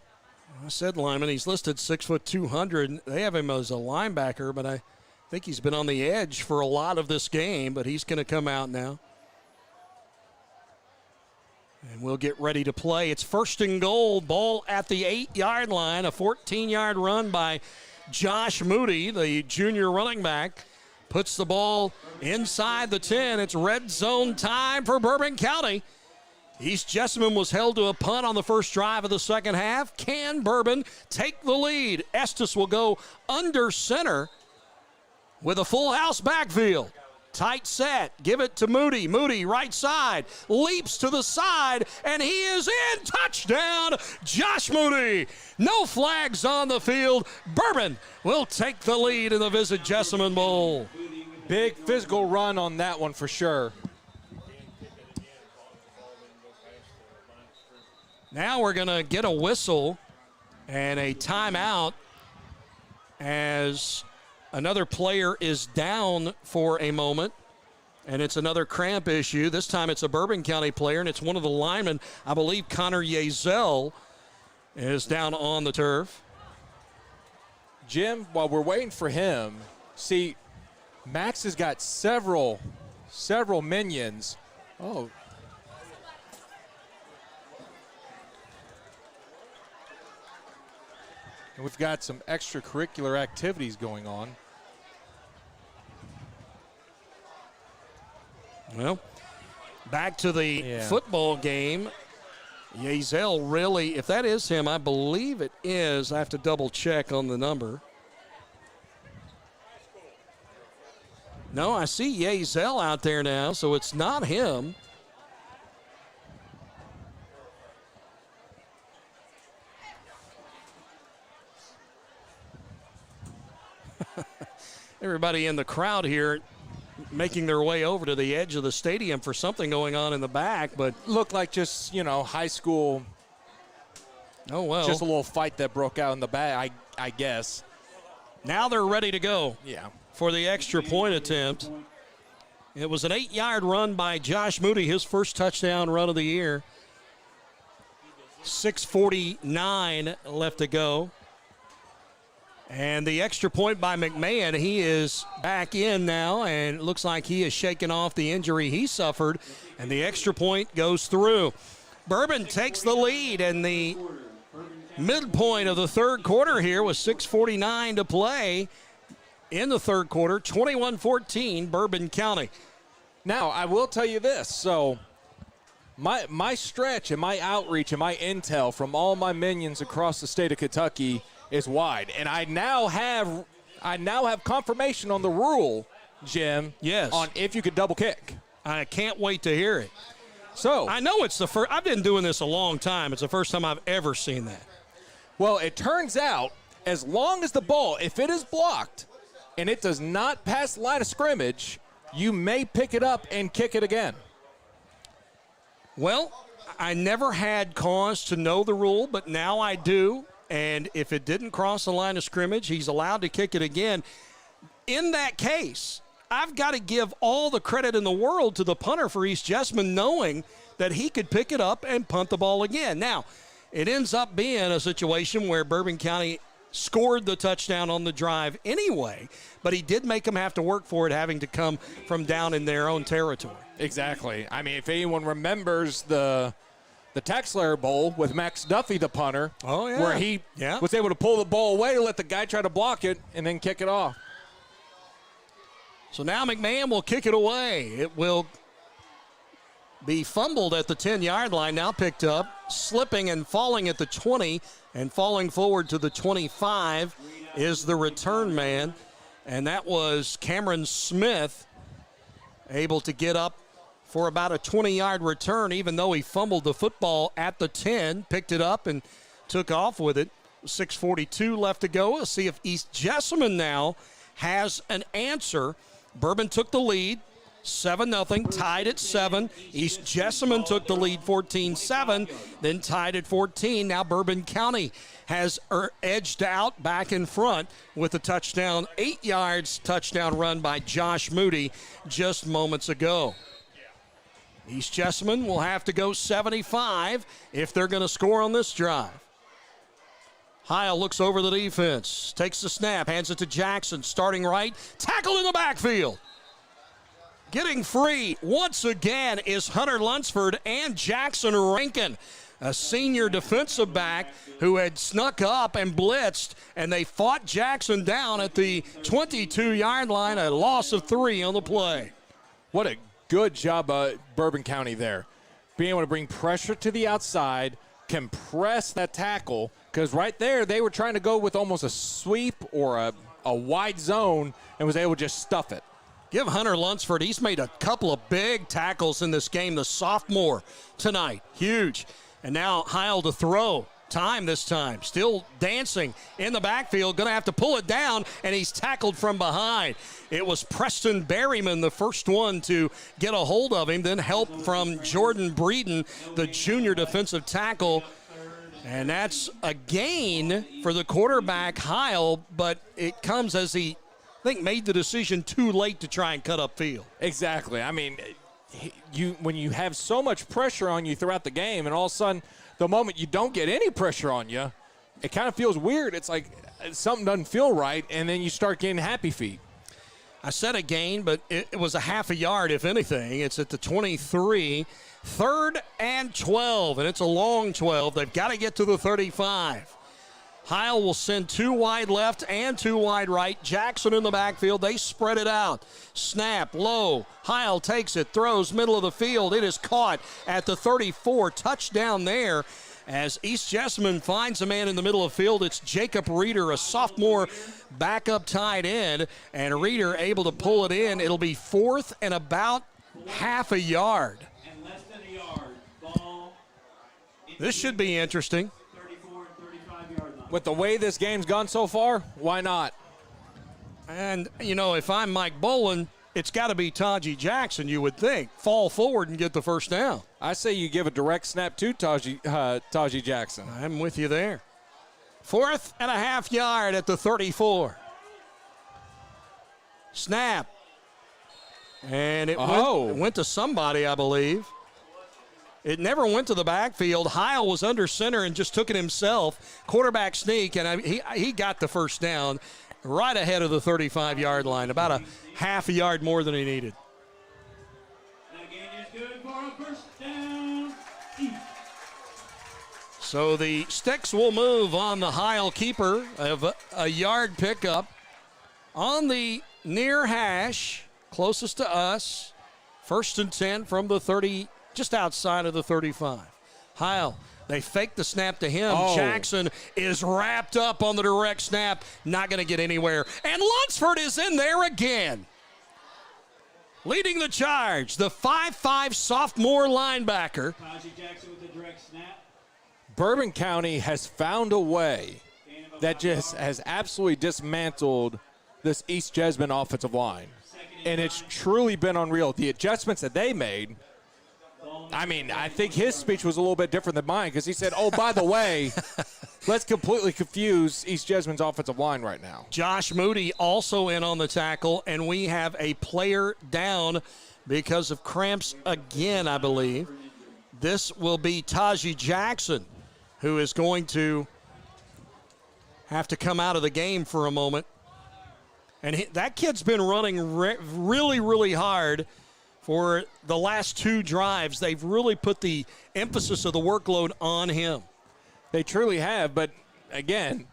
I said lineman. He's listed 6', 200. They have him as a linebacker, but I think he's been on the edge for a lot of this game, but he's going to come out now. And we'll get ready to play. It's 1st and goal. Ball at the 8-yard line. A 14-yard run by Josh Moody, the junior running back. puts the ball inside the 10. It's red zone time for Bourbon County. East Jessamine was held to a punt on the first drive of the second half. Can Bourbon take the lead? Estes will go under center with a full house backfield. Tight set. Give it to Moody. Moody, right side. Leaps to the side, and he is in. Touchdown, Josh Moody. No flags on the field. Bourbon will take the lead in the Visit Jessamine Bowl. Big physical run on that one for sure. Now we're going to get a whistle and a timeout as another player is down for a moment, and it's another cramp issue. This time it's a Bourbon County player, and it's one of the linemen. I believe Connor Yezel is down on the turf. Jim, while we're waiting for him, see, Max has got several minions. Oh. And we've got some extracurricular activities going on. Well, back to the football game. Yezel really, if that is him, I believe it is. I have to double check on the number. No, I see Yezel out there now, so it's not him. Everybody in the crowd here making their way over to the edge of the stadium for something going on in the back, but looked like just, high school. Oh, well. Just a little fight that broke out in the back, I guess. Now they're ready to go. Yeah. For the extra point attempt. It was an 8-yard run by Josh Moody, his first touchdown run of the year. 6:49 left to go. And the extra point by McMahon, he is back in now, and it looks like he has shaken off the injury he suffered, and the extra point goes through. Bourbon takes the lead, and the midpoint of the third quarter here was 6:49 to play in the third quarter, 21-14, Bourbon County. Now, I will tell you this. So my stretch and my outreach and my intel from all my minions across the state of Kentucky is wide. And I now have confirmation on the rule, Jim. Yes. On if you could double kick. I can't wait to hear it. So I know it's the first. I've been doing this a long time. It's the first time I've ever seen that. Well, it turns out as long as the ball, if it is blocked and it does not pass the line of scrimmage, you may pick it up and kick it again. Well, I never had cause to know the rule, but now I do. And if it didn't cross the line of scrimmage, he's allowed to kick it again. In that case, I've got to give all the credit in the world to the punter for East Jessamine, knowing that he could pick it up and punt the ball again. Now, it ends up being a situation where Bourbon County scored the touchdown on the drive anyway, but he did make them have to work for it, having to come from down in their own territory. Exactly. I mean, if anyone remembers the Taxslayer Bowl with Max Duffy, the punter, where he was able to pull the ball away, let the guy try to block it, and then kick it off. So now McMahon will kick it away. It will be fumbled at the 10-yard line, now picked up, slipping and falling at the 20, and falling forward to the 25 is the return man, and that was Cameron Smith, able to get up for about a 20-yard return, even though he fumbled the football at the 10, picked it up and took off with it. 6:42 left to go. We'll see if East Jessamine now has an answer. Bourbon took the lead, 7-0, tied at 7. East Jessamine took the lead 14-7, then tied at 14. Now Bourbon County has edged out back in front with a touchdown, 8 yards touchdown run by Josh Moody just moments ago. East Jessamine will have to go 75 if they're going to score on this drive. Heil looks over the defense, takes the snap, hands it to Jackson, starting right, tackle in the backfield. Getting free once again is Hunter Lunsford and Jackson Rankin, a senior defensive back who had snuck up and blitzed, and they fought Jackson down at the 22-yard line, a loss of 3 on the play. What a good job Bourbon County there. Being able to bring pressure to the outside, compress that tackle, because right there they were trying to go with almost a sweep or a wide zone and was able to just stuff it. Give Hunter Lunsford, he's made a couple of big tackles in this game, the sophomore tonight. Huge. And now Heil to throw. Time this time. Still dancing in the backfield. Going to have to pull it down, and he's tackled from behind. It was Preston Berryman, the first one to get a hold of him. Then help from Jordan Breeden, the junior defensive tackle. And that's a gain for the quarterback, Heil, but it comes as he, I think, made the decision too late to try and cut upfield. Exactly. I mean, when you have so much pressure on you throughout the game, and all of a sudden, the moment you don't get any pressure on you, it kind of feels weird. It's like something doesn't feel right, and then you start getting happy feet. I said a gain, but it was a half a yard, if anything. It's at the 23, 3rd and 12, and it's a long 12. They've got to get to the 35. Heil will send 2 wide left and 2 wide right. Jackson in the backfield. They spread it out. Snap, low. Heil takes it, throws middle of the field. It is caught at the 34. Touchdown there as East Jessamine finds a man in the middle of the field. It's Jacob Reeder, a sophomore backup tight end, and Reeder able to pull it in. It'll be 4th and about half a yard. And less than a yard. Ball. This should be interesting. 34 and 35-yard line. With the way this game's gone so far, why not? And, you know, if I'm Mike Bolin, it's got to be Taji Jackson, you would think. Fall forward and get the first down. I say you give a direct snap to Taji Jackson. I'm with you there. 4th and a half yard at the 34. Snap. And it went to somebody, I believe. It never went to the backfield. Heil was under center and just took it himself. Quarterback sneak, and he got the first down right ahead of the 35-yard line, about a half a yard more than he needed. That gain is good for a first down. So the sticks will move on the Heil keeper of a yard pickup on the near hash, closest to us. 1st and 10 from the 30, just outside of the 35. Heil, they fake the snap to him. Jackson is wrapped up on the direct snap, not going to get anywhere. And Lunsford is in there again. Leading the charge, the 5'5 sophomore linebacker. Taji Jackson with the direct snap. Bourbon County has found a way that just has absolutely dismantled this East Jessamine offensive line. And it's truly been unreal. The adjustments that they made, I mean, I think his speech was a little bit different than mine because he said, oh, by the way, let's completely confuse East Jessamine's offensive line right now. Josh Moody also in on the tackle, and we have a player down because of cramps again, I believe. This will be Taji Jackson, who is going to have to come out of the game for a moment. And that kid's been running really, really hard for the last 2 drives. They've really put the emphasis of the workload on him. They truly have, but again,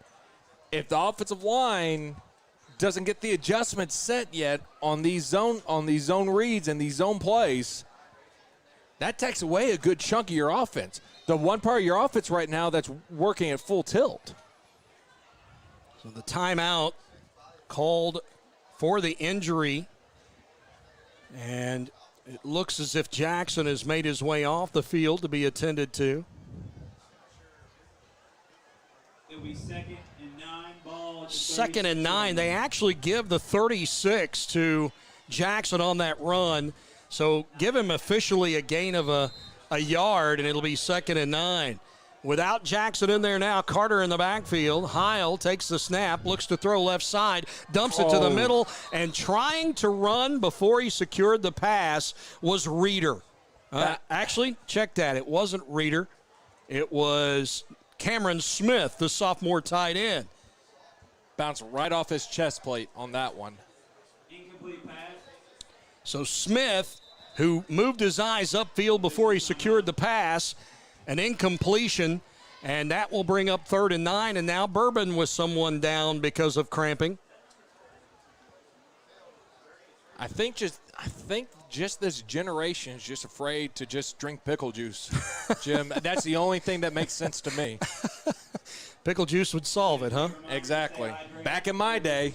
if the offensive line doesn't get the adjustments set yet on these zone reads and these zone plays, that takes away a good chunk of your offense. The one part of your offense right now that's working at full tilt. So the timeout called for the injury, and it looks as if Jackson has made his way off the field to be attended to. It'll be 2nd and 9. Ball. 2nd and 9. They actually give the 36 to Jackson on that run. So give him officially a gain of a yard, and it'll be 2nd and 9. Without Jackson in there now, Carter in the backfield. Heil takes the snap, looks to throw left side, dumps it to the middle, and trying to run before he secured the pass was Reeder. Actually, check that. It wasn't Reeder. It was Cameron Smith, the sophomore tight end. Bounced right off his chest plate on that one. Incomplete pass. So Smith, who moved his eyes upfield before he secured the pass, an incompletion, and that will bring up 3rd and 9, and now Bourbon with someone down because of cramping. I think just this generation is just afraid to just drink pickle juice, Jim. That's the only thing that makes sense to me. Pickle juice would solve it, huh? Exactly. Back in my day.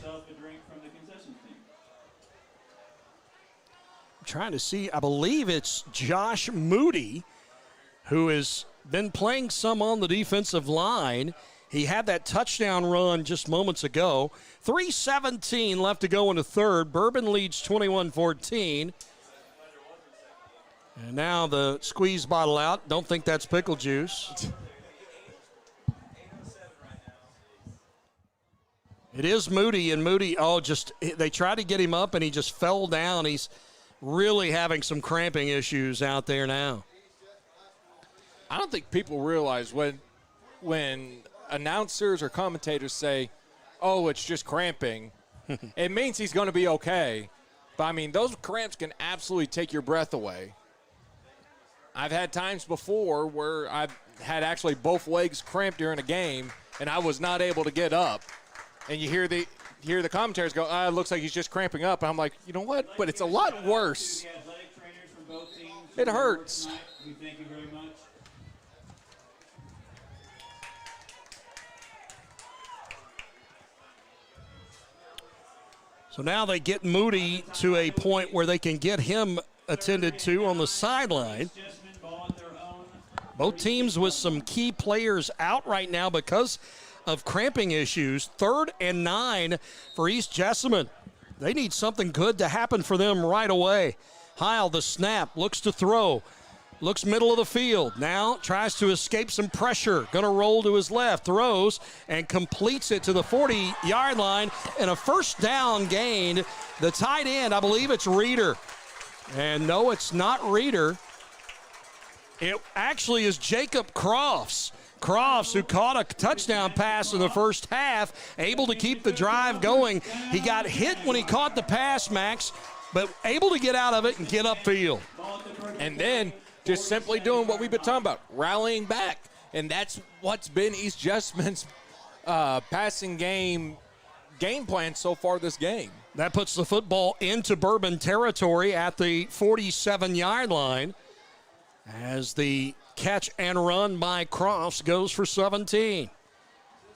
I'm trying to see. I believe it's Josh Moody, who has been playing some on the defensive line. He had that touchdown run just moments ago. 3:17 left to go in the third. Bourbon leads 21-14. And now the squeeze bottle out. Don't think that's pickle juice. It is Moody, and Moody, they tried to get him up, and he just fell down. He's really having some cramping issues out there now. I don't think people realize when announcers or commentators say, oh, it's just cramping, it means he's going to be okay. But, I mean, those cramps can absolutely take your breath away. I've had times before where I've had actually both legs cramped during a game, and I was not able to get up. And you hear the commentators go, it looks like he's just cramping up. And I'm like, you know what? But it's a lot worse. It hurts. Thank you very much. So now they get Moody to a point where they can get him attended to on the sideline. Both teams with some key players out right now because of cramping issues. 3rd and 9 for East Jessamine. They need something good to happen for them right away. Heil, the snap, looks to throw. Looks middle of the field. Now tries to escape some pressure. Going to roll to his left. Throws and completes it to the 40-yard line. And a first down gain. The tight end, I believe it's Reeder. And no, it's not Reeder. It actually is Jacob Crofts. Crofts, who caught a touchdown pass in the first half, able to keep the drive going. He got hit when he caught the pass, Max, but able to get out of it and get upfield. And then just simply doing what we've been talking about, rallying back. And that's what's been East Jessamine's passing game plan so far this game. That puts the football into Bourbon territory at the 47-yard line as the catch and run by Crofts goes for 17.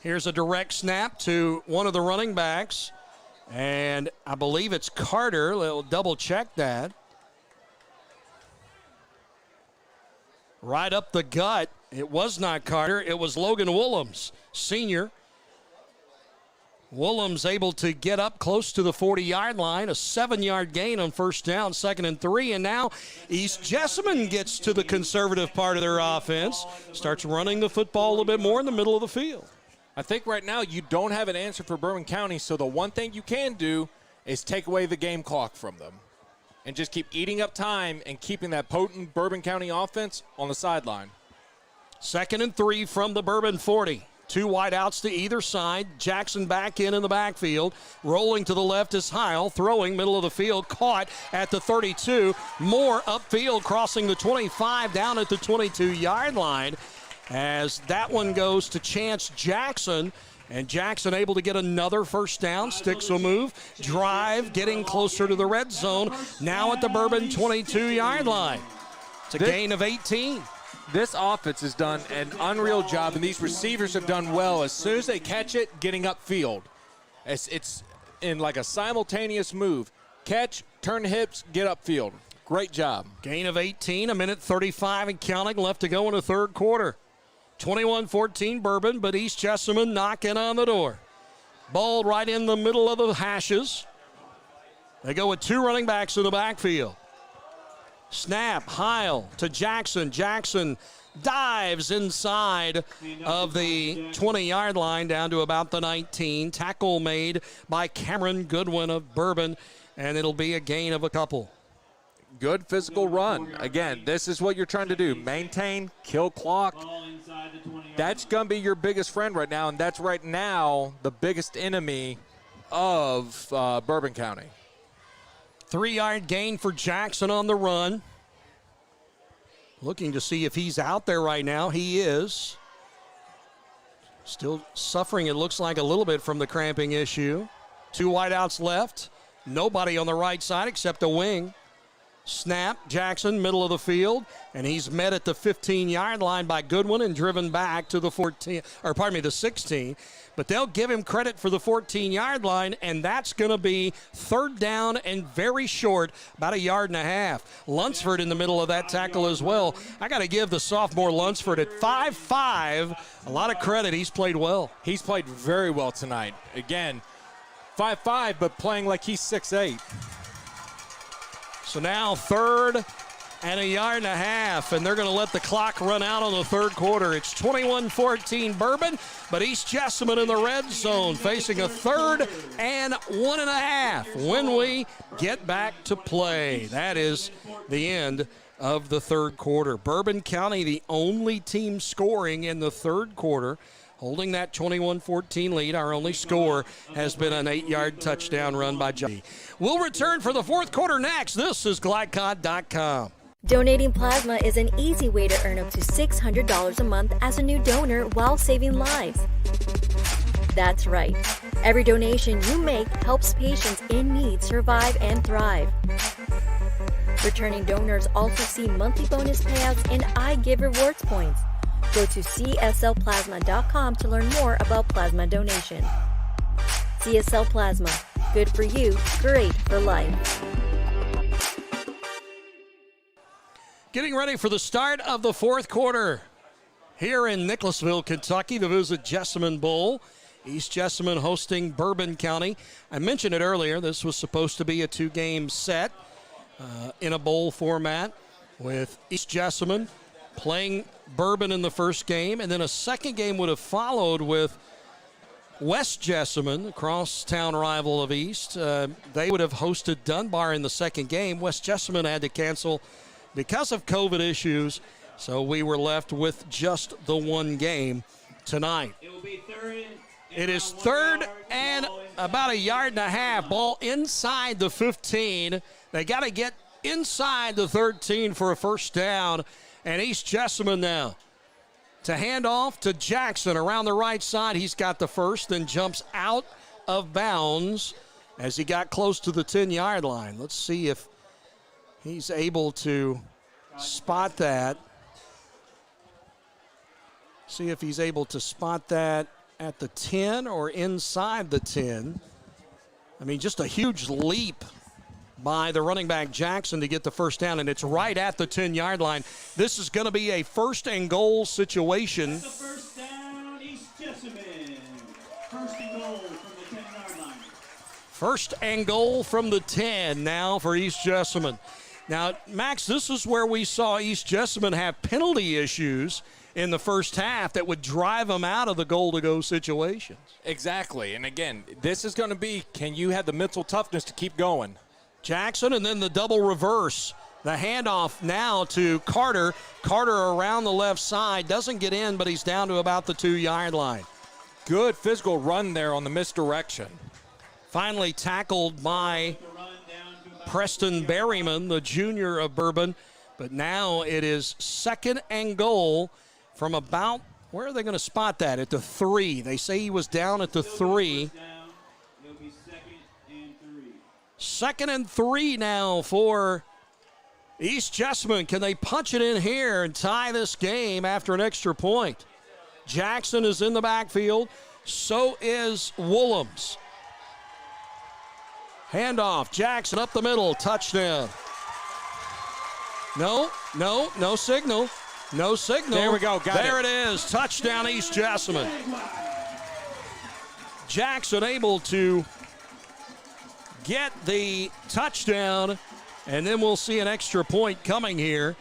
Here's a direct snap to one of the running backs, and I believe it's Carter. We'll double-check that. Right up the gut. It was not Carter. It was Logan Willems, senior. Willems able to get up close to the 40-yard line, a 7-yard gain on first down, 2nd and 3, and now East Jessamine gets to the conservative part of their offense, starts running the football a little bit more in the middle of the field. I think right now you don't have an answer for Bourbon County, so the one thing you can do is take away the game clock from them and just keep eating up time and keeping that potent Bourbon County offense on the sideline. 2nd and 3 from the Bourbon 40. 2 wideouts to either side. Jackson back in the backfield. Rolling to the left is Heil. Throwing middle of the field. Caught at the 32. More upfield, crossing the 25 down at the 22-yard line. As that one goes to Chance Jackson. And Jackson able to get another first down. Sticks will move. Drive getting closer to the red zone. Now at the Bourbon 22-yard line. It's a gain of 18. This offense has done an unreal job, and these receivers have done well. As soon as they catch it, getting upfield. It's in like a simultaneous move. Catch, turn hips, get upfield. Great job. Gain of 18, a minute 35 and counting left to go in the third quarter. 21-14 Bourbon, but East Jessamine knocking on the door. Ball right in the middle of the hashes. They go with 2 running backs in the backfield. Snap, Heil to Jackson. Jackson dives inside of the 20-yard line down to about the 19. Tackle made by Cameron Goodwin of Bourbon, and it'll be a gain of a couple. Good physical run. Again, this is what you're trying to do. Maintain, kill clock. That's going to be your biggest friend right now, and that's right now the biggest enemy of Bourbon County. 3-yard gain for Jackson on the run. Looking to see if he's out there right now. He is. Still suffering, it looks like, a little bit from the cramping issue. 2 wideouts left. Nobody on the right side except a wing. Snap, Jackson, middle of the field, and he's met at the 15-yard line by Goodwin and driven back to the 16. But they'll give him credit for the 14-yard line, and that's going to be 3rd down and very short, about 1.5 yards. Lunsford in the middle of that tackle as well. I got to give the sophomore Lunsford at 5'5" a lot of credit. He's played well. He's played very well tonight. Again, 5'5", but playing like he's 6'8". So now 3rd and 1.5 yards, and they're going to let the clock run out on the 3rd quarter. It's 21-14 Bourbon, but East Jessamine in the red zone facing a 3rd and 1.5 when we get back to play. That is the end of the 3rd quarter. Bourbon County, the only team scoring in the 3rd quarter, holding that 21-14 lead. Our only score has been an 8-yard touchdown run by Johnny. We'll return for the 4th quarter next. This is Glycod.com. Donating plasma is an easy way to earn up to $600 a month as a new donor while saving lives. That's right. Every donation you make helps patients in need survive and thrive. Returning donors also see monthly bonus payouts and I Give Rewards points. Go to cslplasma.com to learn more about plasma donation. CSL Plasma. Good for you, great for life. Getting ready for the start of the 4th quarter here in Nicholasville, Kentucky, the Visit Jessamine Bowl. East Jessamine hosting Bourbon County. I mentioned it earlier. This was supposed to be a 2-game set in a bowl format with East Jessamine playing Bourbon in the first game, and then a second game would have followed with West Jessamine, the crosstown rival of East. They would have hosted Dunbar in the second game. West Jessamine had to cancel because of COVID issues, so we were left with just the 1 game tonight. It is 3rd and about 1.5 yards. Ball inside the 15. They got to get inside the 13 for a first down. And East Jessamine now to hand off to Jackson around the right side. He's got the first, then jumps out of bounds as he got close to the 10-yard line. Let's see if he's able to spot that. See if he's able to spot that at the 10 or inside the 10. I mean, just a huge leap by the running back Jackson to get the first down, and it's right at the 10-yard line. This is going to be a 1st and goal situation. That's the first down, East Jessamine. 1st and goal from the 10-yard line. 1st and goal from the 10 now for East Jessamine. Now, Max, this is where we saw East Jessamine have penalty issues in the first half that would drive them out of the goal-to-go situations. Exactly, and again, this is going to be, can you have the mental toughness to keep going? Jackson, and then the double reverse. The handoff now to Carter. Carter around the left side. Doesn't get in, but he's down to about the 2-yard line. Good physical run there on the misdirection. Finally tackled by Preston Berryman, the junior of Bourbon. But now it is 2nd and goal from about, where are they going to spot that? At the 3. They say he was down at the 3. 2nd and 3 now for East Jessamine. Can they punch it in here and tie this game after an extra point? Jackson is in the backfield. So is Woolhams. Handoff. Jackson up the middle. Touchdown. No signal. No signal. There we go. There it is. Touchdown, East Jessamine. Jackson able to get the touchdown, and then we'll see an extra point coming here.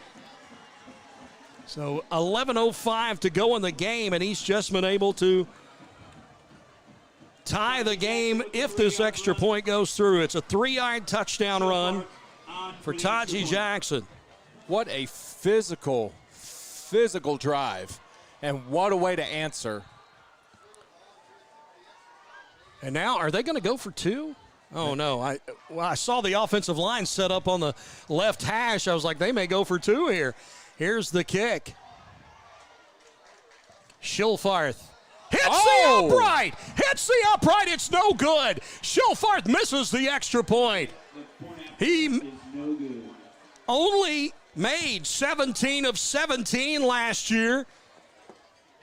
So 11:05 to go in the game, and East Jessamine able to tie the game if this extra point goes through. It's a 3-yard touchdown run for Taji Jackson. What a physical drive, and what a way to answer. And now, are they going to go for 2? Oh, no. I saw the offensive line set up on the left hash. I was like, they may go for two here. Here's the kick. Schilfarth hits the upright. Hits the upright. It's no good. Schilfarth misses the extra point. He only made 17 of 17 last year.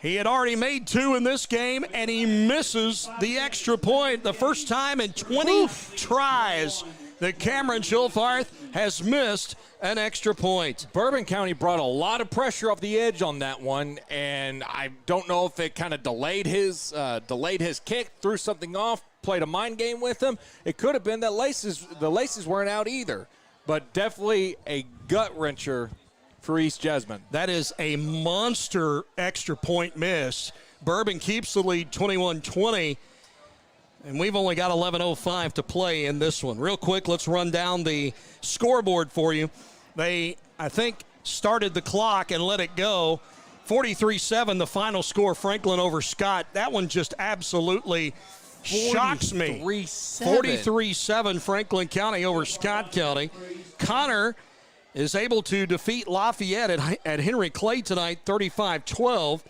He had already made two in this game, and he misses the extra point. The first time in 20 tries that Cameron Schilfarth has missed an extra point. Bourbon County brought a lot of pressure off the edge on that one, and I don't know if it kind of delayed his kick, threw something off, played a mind game with him. It could have been that the laces weren't out either, but definitely a gut wrencher for East Jessamine. That is a monster extra point miss. Bourbon keeps the lead 21-20, and we've only got 11:05 to play in this one. Real quick, let's run down the scoreboard for you. They, I think, started the clock and let it go. 43-7, the final score, Franklin over Scott. That one just absolutely shocks me. 43-7, Franklin County over Scott County. Connor is able to defeat Lafayette at Henry Clay tonight, 35-12.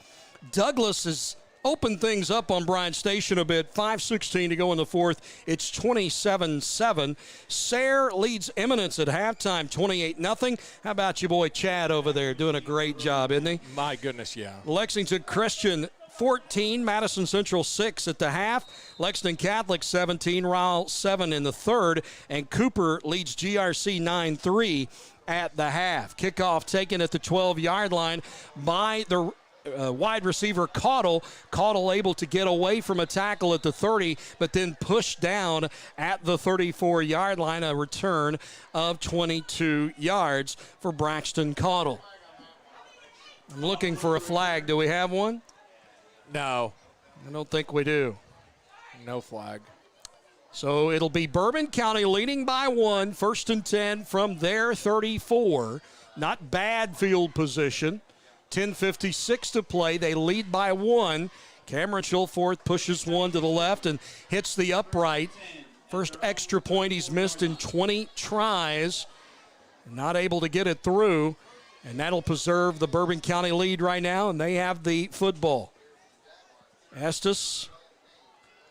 Douglas has opened things up on Bryan Station a bit, 5:16 to go in the fourth. It's 27-7. Sayre leads Eminence at halftime, 28-0. How about your boy Chad over there? Doing a great job, isn't he? My goodness, yeah. Lexington Christian 14, Madison Central 6 at the half. Lexington Catholic 17, Ryle 7 in the third. And Cooper leads GRC 9-3 at the half. Kickoff taken at the 12-yard line by the wide receiver Caudle. Caudle able to get away from a tackle at the 30, but then pushed down at the 34-yard line. A return of 22 yards for Braxton Caudle. I'm looking for a flag. Do we have one? No. I don't think we do. No flag. So it'll be Bourbon County leading by 1, 1st and 10 from their 34. Not bad field position. 10:56 to play. They lead by 1. Cameron Schilfarth pushes one to the left and hits the upright. First extra point he's missed in 20 tries. Not able to get it through. And that'll preserve the Bourbon County lead right now, and they have the football. Estes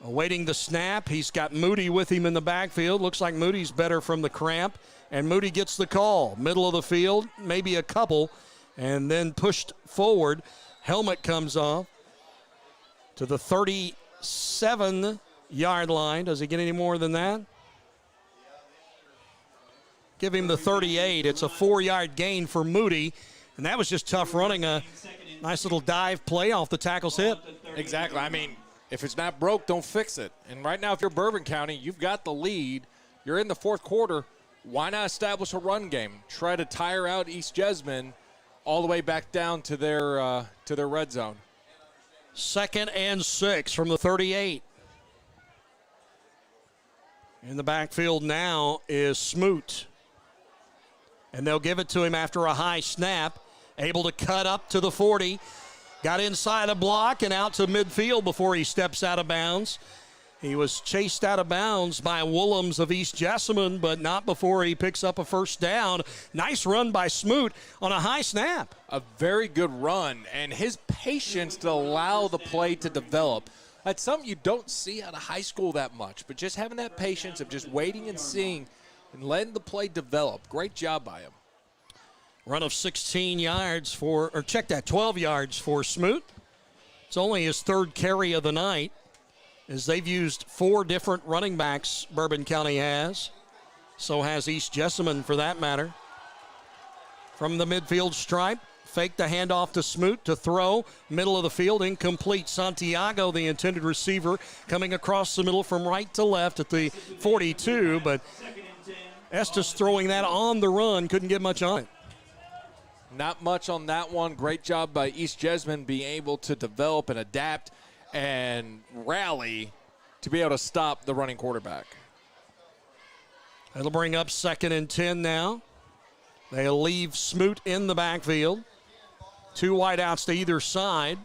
awaiting the snap. He's got Moody with him in the backfield. Looks like Moody's better from the cramp. And Moody gets the call. Middle of the field, maybe a couple. And then pushed forward. Helmet comes off to the 37-yard line. Does he get any more than that? Give him the 38. It's a 4-yard gain for Moody. And that was just tough running. A nice little dive play off the tackle's hip. Exactly. I mean, if it's not broke, don't fix it. And right now, if you're Bourbon County, you've got the lead. You're in the fourth quarter. Why not establish a run game? Try to tire out East Jessamine all the way back down to their red zone. 2nd and 6 from the 38. In the backfield now is Smoot. And they'll give it to him after a high snap. Able to cut up to the 40. Got inside a block and out to midfield before he steps out of bounds. He was chased out of bounds by Woolhams of East Jessamine, but not before he picks up a first down. Nice run by Smoot on a high snap. A very good run, and his patience to allow the play to develop. That's something you don't see out of high school that much, but just having that patience of just waiting and seeing and letting the play develop. Great job by him. Run of 16 yards 12 yards for Smoot. It's only his third carry of the night, as they've used 4 different running backs, Bourbon County has. So has East Jessamine, for that matter. From the midfield stripe, fake the handoff to Smoot to throw. Middle of the field, incomplete. Santiago, the intended receiver, coming across the middle from right to left at the 42. But Estes throwing that on the run, couldn't get much on it. Not much on that one. Great job by East Jessamine being able to develop and adapt and rally to be able to stop the running quarterback. That'll bring up 2nd and 10 now. They'll leave Smoot in the backfield. 2 wideouts to either side.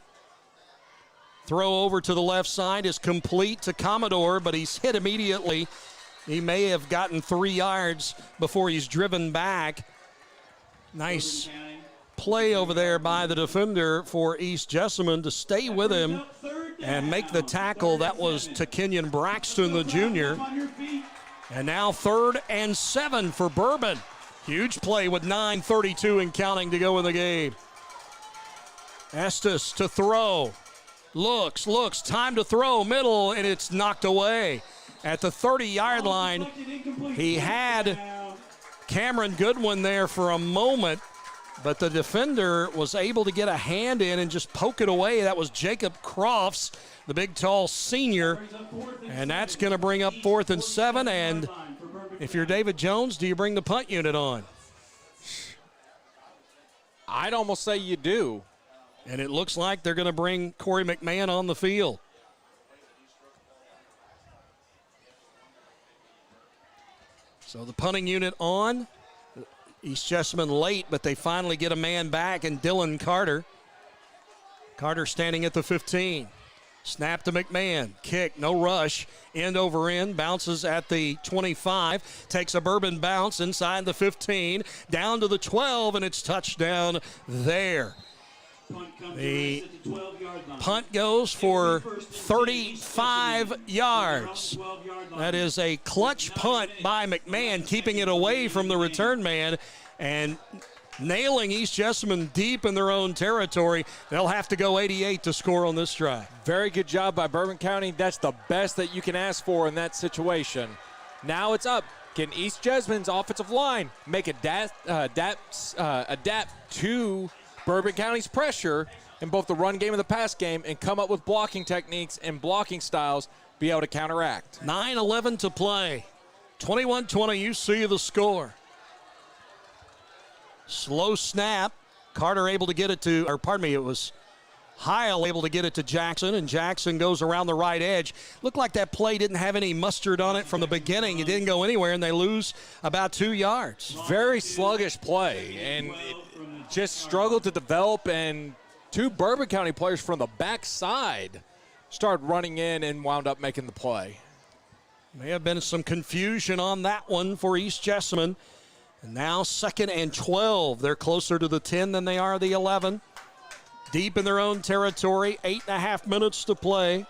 Throw over to the left side is complete to Commodore, but he's hit immediately He may have gotten 3 yards before he's driven back. Nice play over there by the defender for East Jessamine to stay with him and make the tackle. That was to Kenyon Braxton, the junior. And now 3rd and 7 for Bourbon. Huge play with 9:32 and counting to go in the game. Estes to throw. Looks, time to throw, middle, and it's knocked away. At the 30-yard line, he had Cameron Goodwin there for a moment, but the defender was able to get a hand in and just poke it away. That was Jacob Crofts, the big, tall senior, and that's going to bring up 4th and 7, and if you're David Jones, do you bring the punt unit on? I'd almost say you do. And it looks like they're going to bring Corey McMahon on the field. So the punting unit on. East Jessamine late, but they finally get a man back, and Dylan Carter. Carter standing at the 15. Snap to McMahon. Kick, no rush. End over end. Bounces at the 25. Takes a Bourbon bounce inside the 15. Down to the 12, and it's touchdown there. The punt goes for 35 yards. That is a clutch punt by McMahon, keeping it away from the return man and nailing East Jessamine deep in their own territory. They'll have to go 88 to score on this drive. Very good job by Bourbon County. That's the best that you can ask for in that situation. Now it's up. Can East Jessamine's offensive line make adapt to Bourbon County's pressure in both the run game and the pass game and come up with blocking techniques and blocking styles, be able to counteract? 9:11 to play. 21-20, you see the score. Slow snap. Carter able to get it to, or pardon me, it was Heil able to get it to Jackson, and Jackson goes around the right edge. Looked like that play didn't have any mustard on it from the beginning. It didn't go anywhere, and they lose about 2 yards. Very sluggish play, and it just struggled to develop, and 2 Bourbon County players from the backside started running in and wound up making the play. May have been some confusion on that one for East Jessamine. And now 2nd and 12. They're closer to the 10 than they are the 11. Deep in their own territory, 8.5 minutes to play.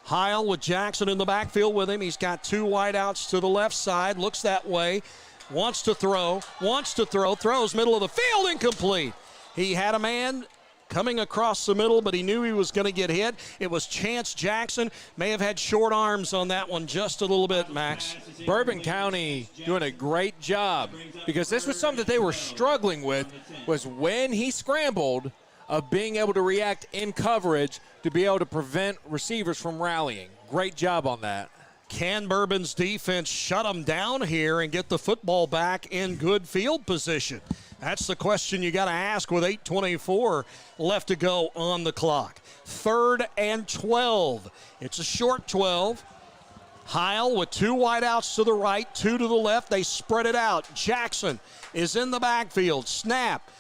Heil with Jackson in the backfield with him. He's got 2 wideouts to the left side, looks that way, wants to throw, throws middle of the field, incomplete. He had a man coming across the middle, but he knew he was going to get hit. It was Chance Jackson. May have had short arms on that one just a little bit, Max. Bourbon County doing a great job, because this was something that they were struggling with, was when he scrambled, of being able to react in coverage to be able to prevent receivers from rallying. Great job on that. Can Bourbon's defense shut them down here and get the football back in good field position? That's the question you got to ask with 8:24 left to go on the clock. 3rd and 12. It's a short 12. Heil with 2 wideouts to the right, 2 to the left. They spread it out. Jackson is in the backfield. Snap.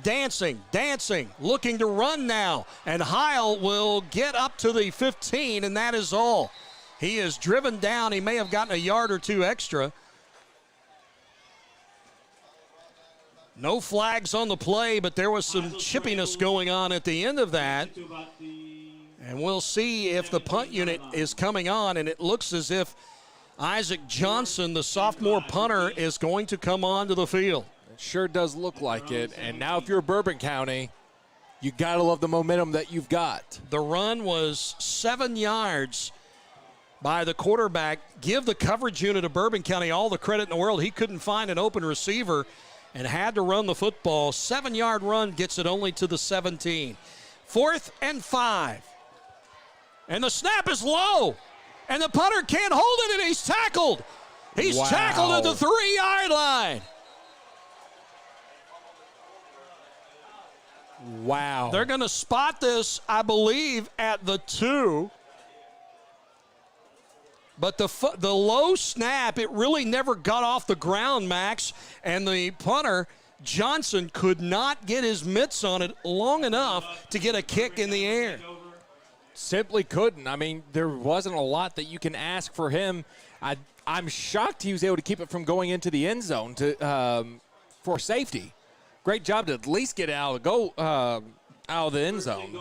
Dancing, looking to run now. And Heil will get up to the 15, and that is all. He is driven down. He may have gotten a yard or 2 extra. No flags on the play, but there was some chippiness going on at the end of that. And we'll see if the punt unit is coming on, and it looks as if Isaac Johnson, the sophomore punter, is going to come onto the field. It sure does look like it. And now if you're Bourbon County, you got to love the momentum that you've got. The run was 7 yards by the quarterback. Give the coverage unit of Bourbon County all the credit in the world. He couldn't find an open receiver and had to run the football. 7-yard run gets it only to the 17. 4th and 5. And the snap is low. And the punter can't hold it, and he's tackled. He's tackled at the 3-yard line. Wow. They're going to spot this, I believe, at the 2. But the low snap, it really never got off the ground, Max. And the punter, Johnson, could not get his mitts on it long enough to get a kick in the air. simply couldn't. I mean, there wasn't a lot that you can ask for him. I'm shocked he was able to keep it from going into the end zone for safety. Great job to at least get out of the end zone.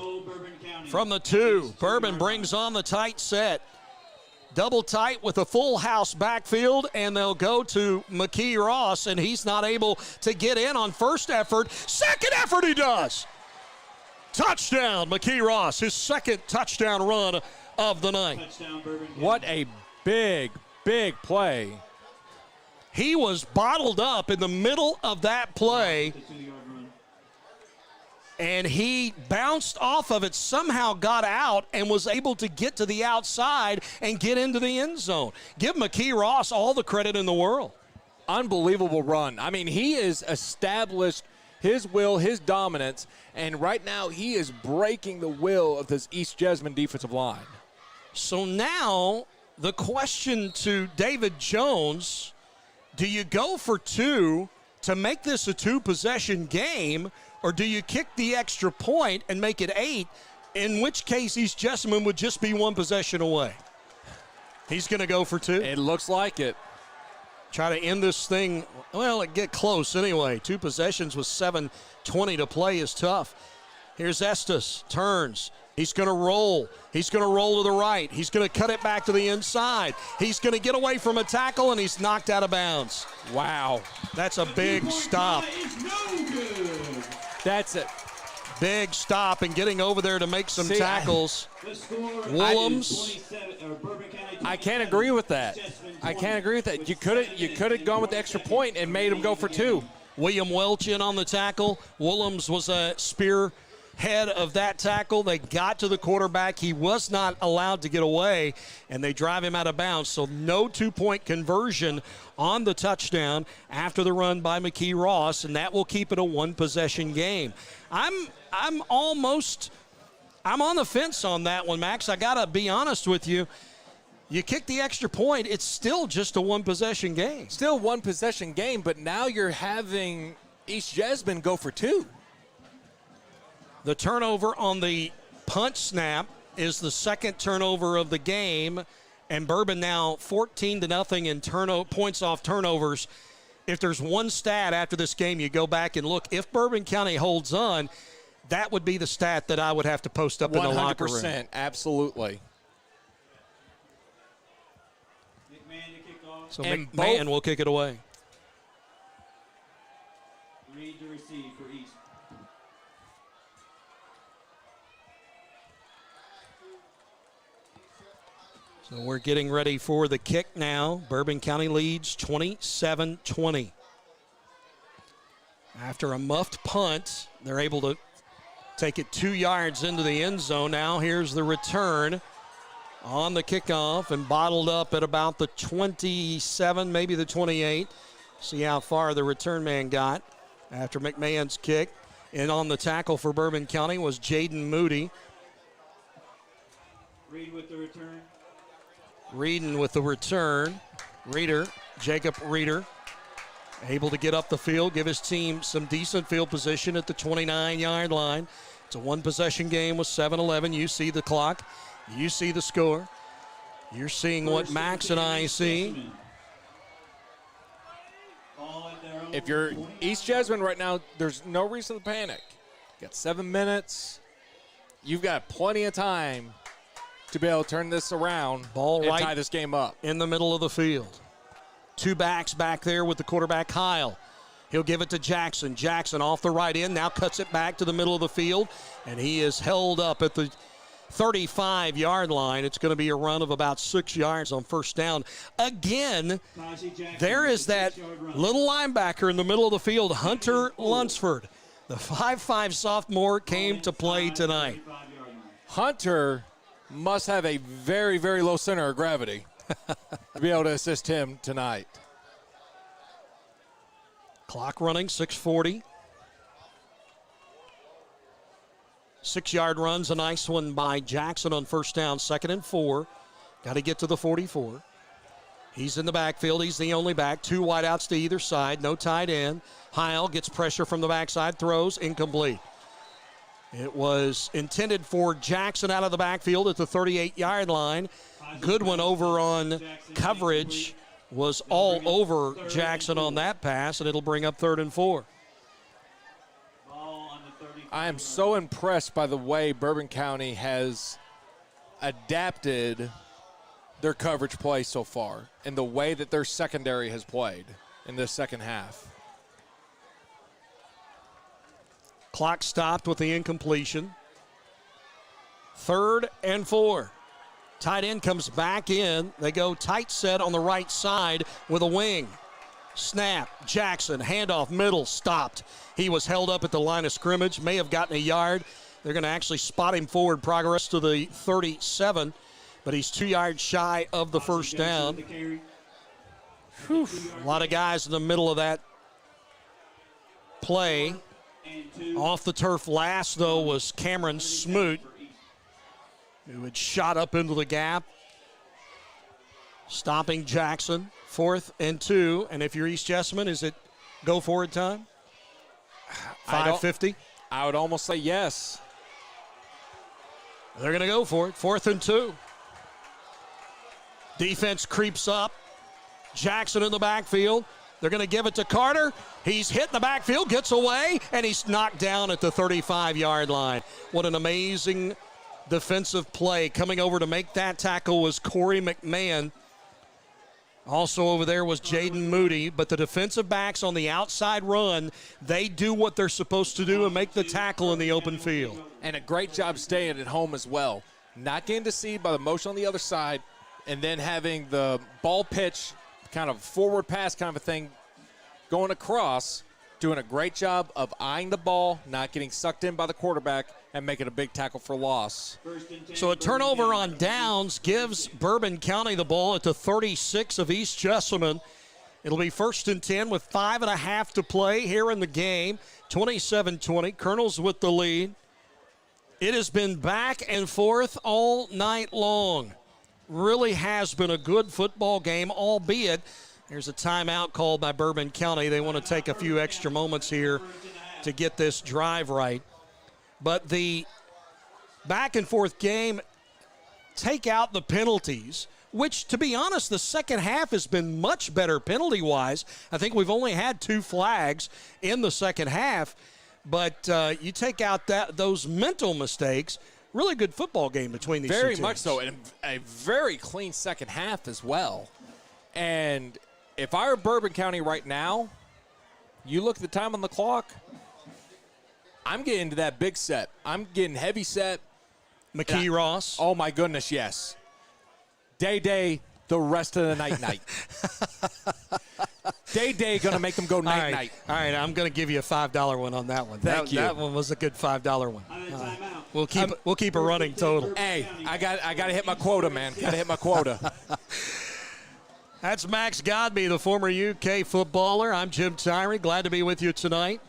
From the 2, Bourbon brings on the tight set. Double tight with a full house backfield, and they'll go to McKee Ross, and he's not able to get in on first effort. Second effort he does. Touchdown, McKee Ross, his second touchdown run of the night. What a big play. He was bottled up in the middle of that play, and he bounced off of it, somehow got out, and was able to get to the outside and get into the end zone. Give McKee Ross all the credit in the world. Unbelievable run. I mean, he has established his will, his dominance, and right now he is breaking the will of this East Jessamine defensive line. So now the question to David Jones, do you go for 2 to make this a 2-possession game, or do you kick the extra point and make it 8, in which case East Jessamine would just be 1 possession away? He's going to go for 2. It looks like it. Try to end this thing. Well, it get close anyway. 2 possessions with 7:20 to play is tough. Here's Estes, turns. He's going to roll. He's going to roll to the right. He's going to cut it back to the inside. He's going to get away from a tackle, and he's knocked out of bounds. Wow. That's a big stop. That's it. Big stop and getting over there to make some tackles. Willems. I can't agree with that. You could have gone with the extra point and made him go for 2. William Welch in on the tackle. Willems was a spearhead of that tackle. They got to the quarterback. He was not allowed to get away, and they drive him out of bounds. So no 2-point conversion on the touchdown after the run by McKee Ross, and that will keep it a 1-possession game. I'm on the fence on that one, Max. I got to be honest with you. You kick the extra point, it's still just a 1-possession game. Still 1-possession game, but now you're having East Jessamine go for 2. The turnover on the punt snap is the second turnover of the game, and Bourbon now 14-0 in points off turnovers. If there's one stat after this game, you go back and look. If Bourbon County holds on, that would be the stat that I would have to post up in the locker room. 100%, absolutely. So McMahon will kick it away. Read to receive for East. So we're getting ready for the kick now. Bourbon County leads 27-20. After a muffed punt, they're able to take it 2 yards into the end zone. Now here's the return on the kickoff and bottled up at about the 27, maybe the 28. See how far the return man got after McMahon's kick. And on the tackle for Bourbon County was Jaden Moody. Reed with the return. Reedon with the return. Jacob Reeder, able to get up the field, give his team some decent field position at the 29-yard line. It's a 1-possession game with 7:11. You see the clock. You see the score. You're seeing what Max and I see. If you're East Jessamine right now, there's no reason to panic. You got 7 minutes. You've got plenty of time to be able to turn this around and tie this game up. In the middle of the field. 2 backs back there with the quarterback, Kyle. He'll give it to Jackson. Jackson off the right end, now cuts it back to the middle of the field, and he is held up at the 35-yard line. It's going to be a run of about 6 yards on first down. Again, there is that little linebacker in the middle of the field, Hunter Lunsford. The 5'5 sophomore came to play tonight. Hunter must have a very, very low center of gravity to be able to assist him tonight. Clock running, 6:40. 6-yard run's a nice one by Jackson on first down, 2nd and 4. Got to get to the 44. He's in the backfield. He's the only back. 2 wideouts to either side. No tight end. Heil gets pressure from the backside. Throws incomplete. It was intended for Jackson out of the backfield at the 38-yard line. Goodwin over on coverage was all over Jackson on that pass, and it'll bring up 3rd and 4. I am so impressed by the way Bourbon County has adapted their coverage play so far and the way that their secondary has played in the second half. Clock stopped with the incompletion. 3rd and 4. Tight end comes back in. They go tight set on the right side with a wing. Snap, Jackson, handoff, middle, stopped. He was held up at the line of scrimmage, may have gotten a yard. They're going to actually spot him forward, progress to the 37, but he's 2 yards shy of the first down. Whew. A lot of guys in the middle of that play. Off the turf last, though, was Cameron Smoot, who had shot up into the gap, stopping Jackson. 4th and 2, and if you're East Jessamine, is it go forward time? 5:50? I would almost say yes. They're going to go for it. 4th and 2. Defense creeps up. Jackson in the backfield. They're going to give it to Carter. He's hit in the backfield, gets away, and he's knocked down at the 35-yard line. What an amazing defensive play. Coming over to make that tackle was Corey McMahon. Also over there was Jaden Moody, but the defensive backs on the outside run, they do what they're supposed to do and make the tackle in the open field. And a great job staying at home as well. Not getting deceived by the motion on the other side, and then having the ball pitch, kind of forward pass kind of a thing, going across, doing a great job of eyeing the ball, not getting sucked in by the quarterback, and making a big tackle for loss. So a turnover on downs gives Bourbon County the ball at the 36 of East Jessamine. It'll be 1st and 10 with 5.5 to play here in the game. 27-20. Colonels with the lead. It has been back and forth all night long. Really has been a good football game, albeit there's a timeout called by Bourbon County. They want to take a few extra moments here to get this drive right. But the back-and-forth game, take out the penalties, which, to be honest, the second half has been much better penalty-wise. I think we've only had 2 flags in the second half. But you take out those mental mistakes, really good football game between these two teams. Very much so, and a very clean second half as well. And if I were Bourbon County right now, you look at the time on the clock, I'm getting to that big set. I'm getting heavy set. McKee Ross. Oh, my goodness, yes. Day, the rest of the night. Day, going to make them go night. All right, I'm going to give you a $5 one on that one. Thank you. That one was a good $5 one. We'll keep a running total. Hey, I got to hit my quota, man. Got to hit my quota. That's Max Godby, the former UK footballer. I'm Jim Tyree. Glad to be with you tonight.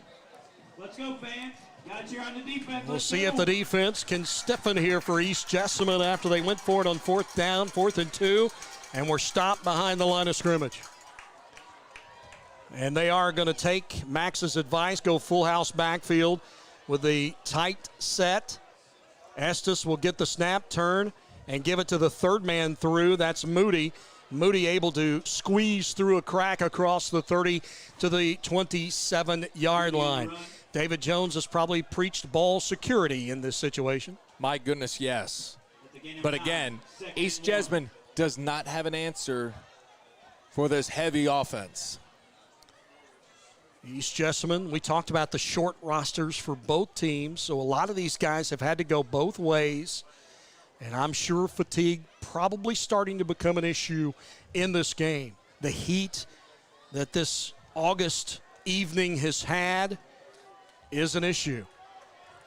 Let's go, fans. Got you on the defense. We'll see if the defense can stiffen here for East Jessamine after they went for it on 4th down, 4th and 2, and were stopped behind the line of scrimmage. And they are going to take Max's advice, go full house backfield with the tight set. Estes will get the snap, turn, and give it to the third man through. That's Moody. Moody able to squeeze through a crack across the 30 to the 27-yard line. David Jones has probably preached ball security in this situation. My goodness, yes. But again, East Jessamine does not have an answer for this heavy offense. East Jessamine, we talked about the short rosters for both teams, so a lot of these guys have had to go both ways. And I'm sure fatigue probably starting to become an issue in this game. The heat that this August evening has had is an issue.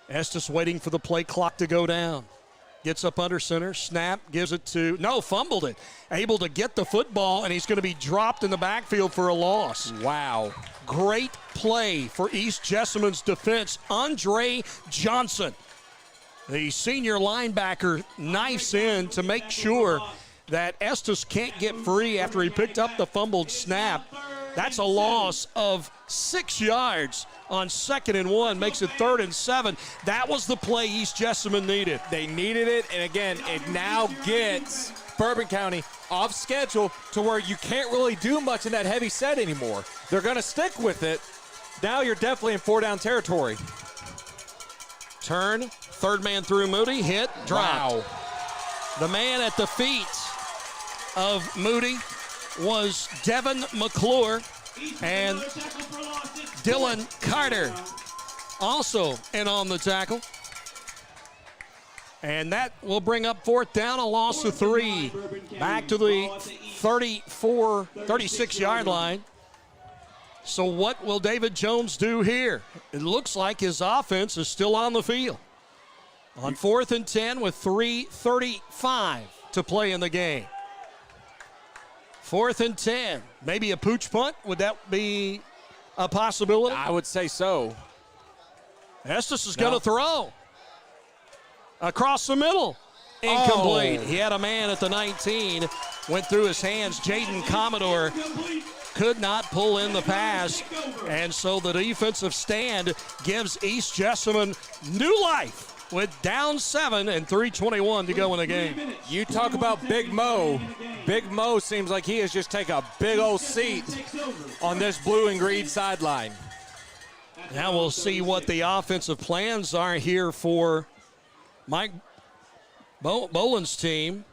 Estes waiting for the play clock to go down. Gets up under center, snap, gives it to, fumbled it. Able to get the football, and he's going to be dropped in the backfield for a loss. Wow. Great play for East Jessamine's defense. Andre Johnson, the senior linebacker, knifes in to make sure that Estes can't get free after he picked up the fumbled snap. That's a loss of 6 yards on 2nd and 1, makes it 3rd and 7. That was the play East Jessamine needed. They needed it, and again, it now gets Bourbon County off schedule to where you can't really do much in that heavy set anymore. They're going to stick with it. Now you're definitely in 4-down territory. Turn, 3rd man through Moody, hit, dropped. Wow. The man at the feet of Moody was Devin McClure, and Dylan Carter also in on the tackle. And that will bring up 4th down, a loss of 3. Back to the 36-yard line. So what will David Jones do here? It looks like his offense is still on the field. On 4th and 10 with 3:35 to play in the game. 4th and 10. Maybe a pooch punt. Would that be a possibility? I would say so. Estes is going to throw. Across the middle. Incomplete. He had a man at the 19. Went through his hands. Jaden Commodore could not pull in the pass. And so the defensive stand gives East Jessamine new life with down 7 and 3:21 to go in the game. You talk about Big Mo. Big Mo seems like he has just taken a big old seat on this blue and green sideline. Now we'll see what the offensive plans are here for Mike Boland's team.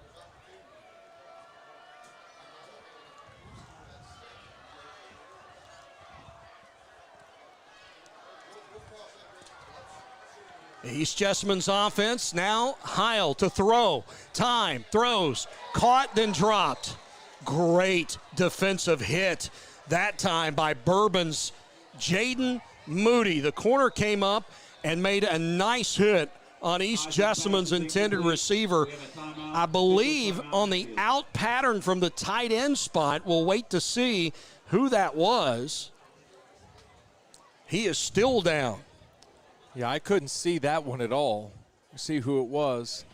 East Jessamine's offense now. Heil to throw. Time, throws, caught, then dropped. Great defensive hit that time by Bourbon's Jaden Moody. The corner came up and made a nice hit on East Jessamine's intended receiver. I believe on the out pattern from the tight end spot. We'll wait to see who that was. He is still down. Yeah, I couldn't see that one at all. See who it was.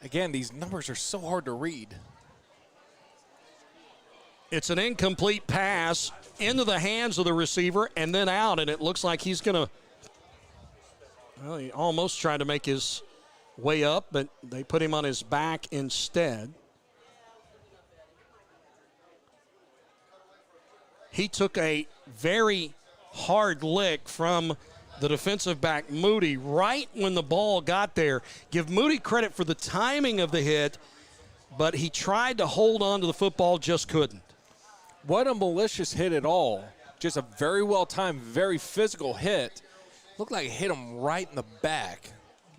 Again, these numbers are so hard to read. It's an incomplete pass into the hands of the receiver and then out, and it looks like he's going to, well, he almost tried to make his way up, but they put him on his back instead. He took a very hard lick from the defensive back, Moody, right when the ball got there. Give Moody credit for the timing of the hit, but he tried to hold on to the football, just couldn't. What a malicious hit at all. Just a very well-timed, very physical hit. Looked like it hit him right in the back.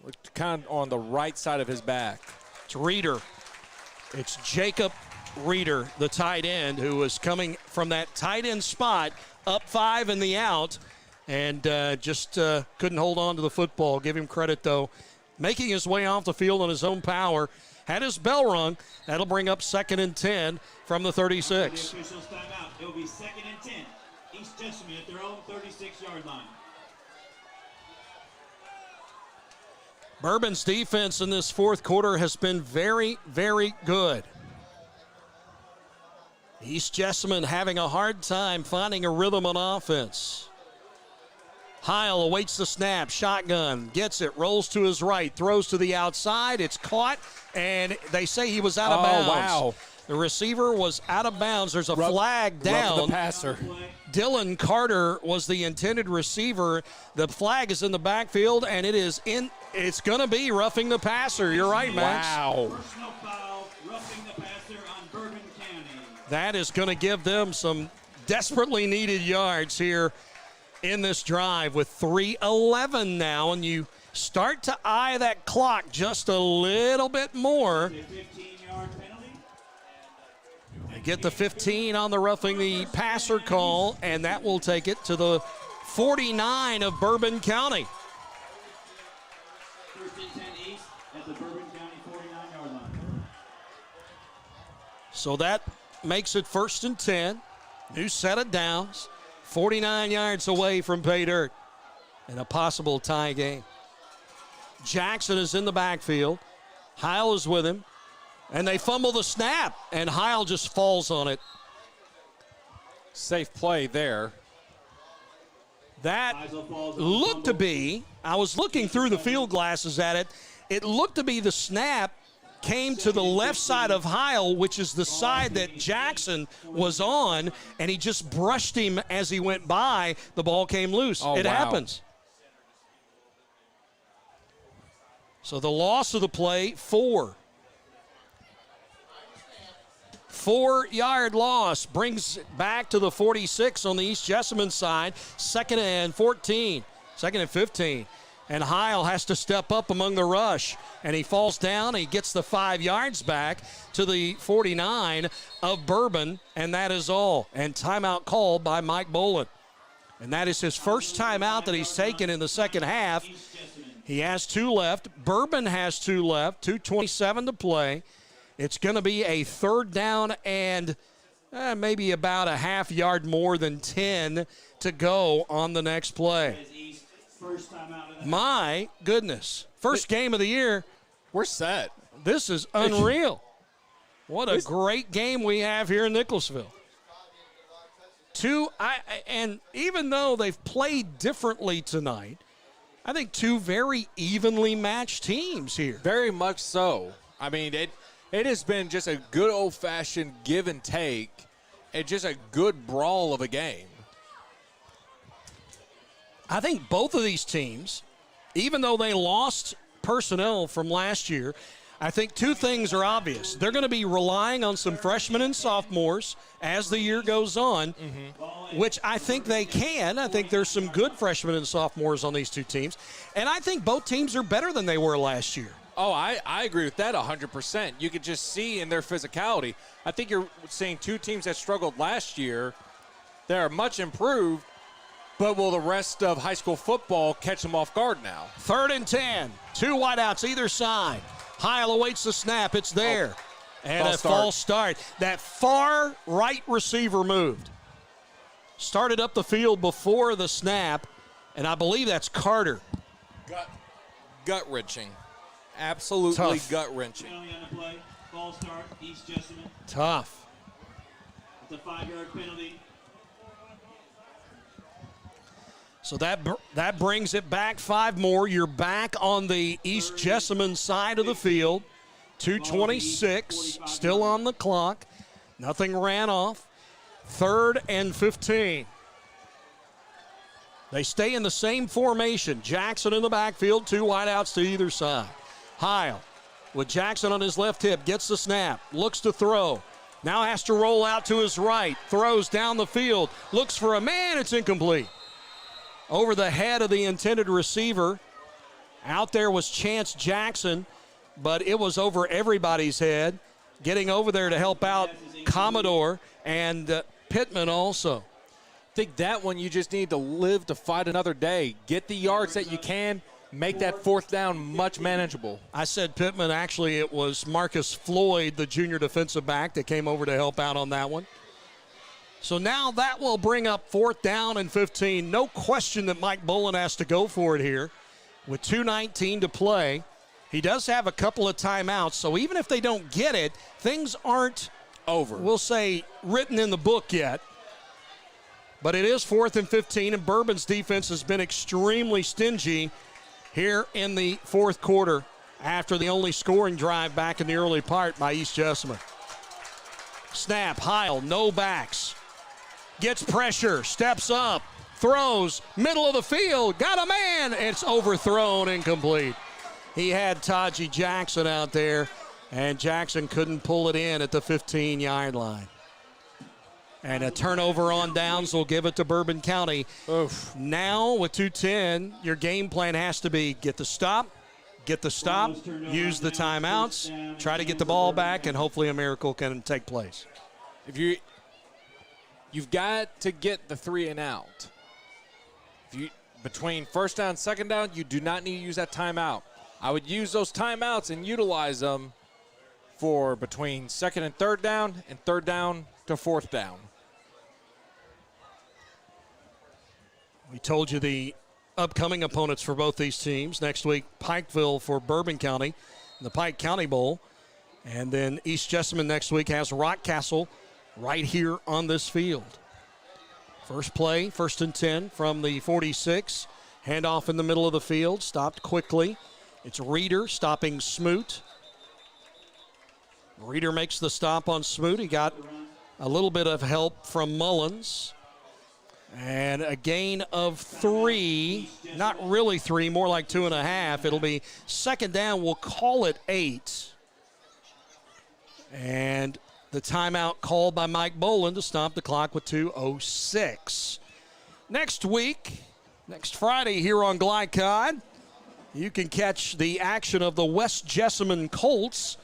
Looked kind of on the right side of his back. It's Reeder. It's Jacob Reeder, the tight end, who was coming from that tight end spot, up 5 in the out, and just couldn't hold on to the football. Give him credit, though. Making his way off the field on his own power. Had his bell rung. That'll bring up 2nd and 10 from the 36. The officials time out. It'll be 2nd and 10. East Jessamine at their own 36-yard line. Bourbon's defense in this fourth quarter has been very, very good. East Jessamine having a hard time finding a rhythm on offense. Heil awaits the snap, shotgun, gets it, rolls to his right, throws to the outside. It's caught, and they say he was out of bounds. Wow. The receiver was out of bounds. There's a flag down. The passer. Dylan Carter was the intended receiver. The flag is in the backfield, and it's going to be roughing the passer. You're right, Max. Wow. Personal foul, roughing the passer on Bourbon County. That is going to give them some desperately needed yards here in this drive with 3:11 now, and you start to eye that clock just a little bit more. 15-yard penalty. They get the 15 on the roughing the passer call, and that will take it to the 49 of Bourbon County. 1st and 10 East at the Bourbon County 49-yard line. So that makes it 1st and 10. New set of downs. 49 yards away from pay dirt in a possible tie game. Jackson is in the backfield. Heil is with him. And they fumble the snap, and Heil just falls on it. Safe play there. That looked to be, I was looking through the field glasses at it, it looked to be the snap came to the left side of Heil, which is the side that Jackson was on, and he just brushed him as he went by. The ball came loose. Oh, it wow. happens. So the loss of the play, 4. 4-yard loss brings it back to the 46 on the East Jessamine side. 2nd and 14, 2nd and 15. And Heil has to step up among the rush. And he falls down. He gets the 5 yards back to the 49 of Bourbon. And that is all. And timeout called by Mike Bolin. And that is his first timeout that he's taken in the second half. He has 2 left. Bourbon has 2 left. 2:27 to play. It's going to be a 3rd down and maybe about a half yard more than 10 to go on the next play. My goodness. First game of the year. We're set. This is unreal. What a great game we have here in Nicholasville. And even though they've played differently tonight, I think 2 very evenly matched teams here. Very much so. I mean, it has been just a good old-fashioned give and take and just a good brawl of a game. I think both of these teams, even though they lost personnel from last year, I think 2 things are obvious. They're going to be relying on some freshmen and sophomores as the year goes on, which I think they can. I think there's some good freshmen and sophomores on these 2 teams. And I think both teams are better than they were last year. Oh, I agree with that 100%. You could just see in their physicality. I think you're seeing 2 teams that struggled last year. They're much improved, but will the rest of high school football catch them off guard now? 3rd and 10. 2 wideouts either side. Heil awaits the snap. It's there. And a false start. That far right receiver moved. Started up the field before the snap, and I believe that's Carter. Gut-wrenching. Absolutely gut-wrenching. Penalty on the play. False start, East Jessamine. Tough. It's a 5-yard penalty. So that brings it back 5 more. You're back on the East Jessamine side of the field. 2:26 still on the clock. Nothing ran off. 3rd and 15. They stay in the same formation. Jackson in the backfield, 2 wideouts to either side. Heil with Jackson on his left hip, gets the snap, looks to throw. Now has to roll out to his right, throws down the field, looks for a man, it's incomplete. Over the head of the intended receiver. Out there was Chance Jackson, but it was over everybody's head. Getting over there to help out Commodore and Pittman also. I think that one you just need to live to fight another day. Get the yards that you can. Make that 4th down much manageable. I said Pittman. Actually, it was Marcus Floyd, the junior defensive back, that came over to help out on that one. So now that will bring up 4th down and 15. No question that Mike Bolin has to go for it here with 2:19 to play. He does have a couple of timeouts, so even if they don't get it, things aren't over. We'll say written in the book yet. But it is 4th and 15, and Bourbon's defense has been extremely stingy here in the 4th quarter after the only scoring drive back in the early part by East Jessamine. Snap, Heil, no backs. Gets pressure, steps up, throws, middle of the field, got a man. It's overthrown, incomplete. He had Taji Jackson out there, and Jackson couldn't pull it in at the 15-yard line. And a turnover on downs will give it to Bourbon County. Oof. Now with 2:10, your game plan has to be get the stop, use the timeouts, try to get the ball back, and hopefully a miracle can take place. If you've got to get the 3 and out. Between 1st down and 2nd down, you do not need to use that timeout. I would use those timeouts and utilize them for between 2nd and 3rd down and 3rd down to 4th down. We told you the upcoming opponents for both these teams. Next week, Pikeville for Bourbon County in the Pike County Bowl. And then East Jessamine next week has Rockcastle right here on this field. First play, 1st and 10 from the 46. Handoff in the middle of the field, stopped quickly. It's Reeder stopping Smoot. Reeder makes the stop on Smoot. He got a little bit of help from Mullins. And a gain of 3, not really 3, more like 2.5. It'll be 2nd down. We'll call it 8. And the timeout called by Mike Boland to stop the clock with 2:06. Next week, next Friday here on Glycod, you can catch the action of the West Jessamine Colts.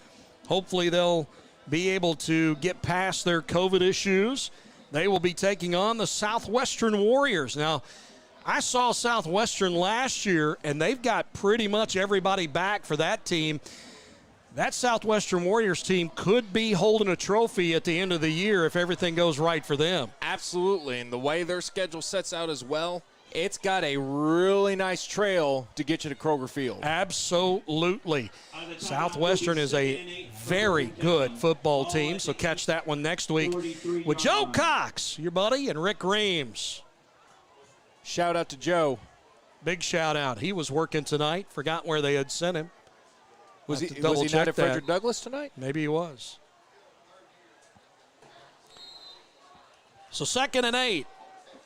Hopefully they'll be able to get past their COVID issues. They will be taking on the Southwestern Warriors. Now, I saw Southwestern last year, and they've got pretty much everybody back for that team. That Southwestern Warriors team could be holding a trophy at the end of the year if everything goes right for them. Absolutely, and the way their schedule sets out as well, it's got a really nice trail to get you to Kroger Field. Absolutely. Southwestern is a very good football team, so catch that one next week with Joe Cox, your buddy, and Rick Reams. Shout out to Joe. Big shout out. He was working tonight. Forgot where they had sent him. Was he not at Frederick Douglass tonight? Maybe he was. So 2nd and 8.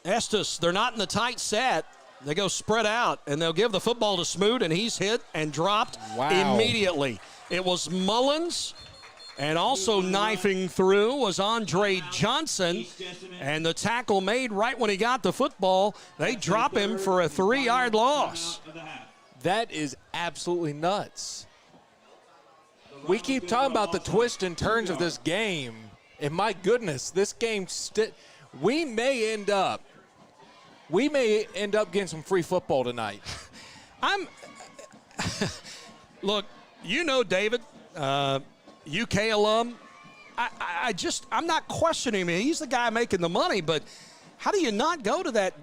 Estes, they're not in the tight set. They go spread out, and they'll give the football to Smoot, and he's hit and dropped immediately. It was Mullins, and also knifing through was Andre Johnson, and the tackle made right when he got the football. They drop him for a 3-yard loss. That is absolutely nuts. We keep talking about the twists and turns of this game, and my goodness, this game we may end up getting some free football tonight. Look, you know David, UK alum. I'm not questioning him. He's the guy making the money, but how do you not go to that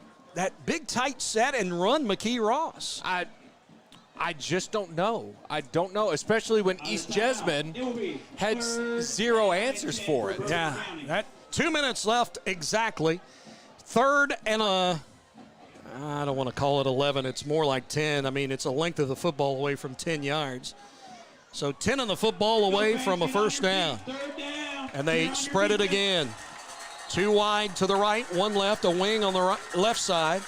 big tight set and run McKee Ross? I just don't know. I don't know, especially when East Jessamine had 0 answers for it. Yeah, that 2 minutes left exactly. 3rd and I don't want to call it 11. It's more like 10. I mean, it's a length of the football away from 10 yards. So 10 of the football away from a 1st down. And they spread it again. 2 wide to the right, 1 left, a wing on the left side.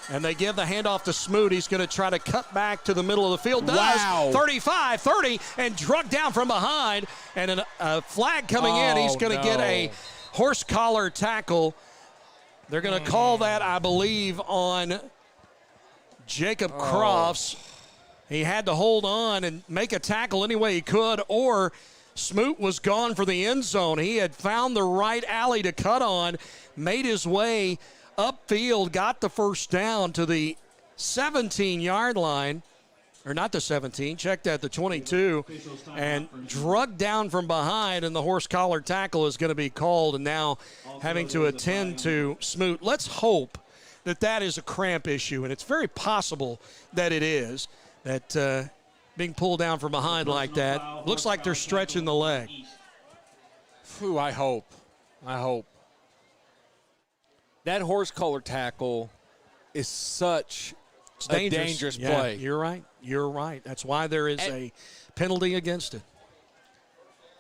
And they give the handoff to Smoot. He's going to try to cut back to the middle of the field. Does. Wow. 35, 30, and drugged down from behind. And a flag coming in. He's going to get a horse collar tackle. They're going to call that, I believe, on Jacob Crofts. He had to hold on and make a tackle any way he could, or Smoot was gone for the end zone. He had found the right alley to cut on, made his way upfield, got the 1st down to the 17-yard line, or not the 17, check that, the 22, and drugged down from behind, and the horse collar tackle is going to be called, and now having to attend to Smoot. Let's hope that is a cramp issue, and it's very possible that it is, that being pulled down from behind like that, looks like they're stretching the leg. Phew, I hope. That horse collar tackle is such a dangerous play. You're right. That's why there is a penalty against it.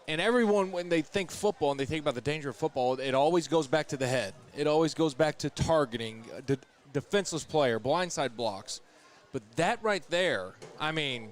And everyone, when they think football and they think about the danger of football, it always goes back to the head. It always goes back to targeting, the defenseless player, blindside blocks. But that right there, I mean,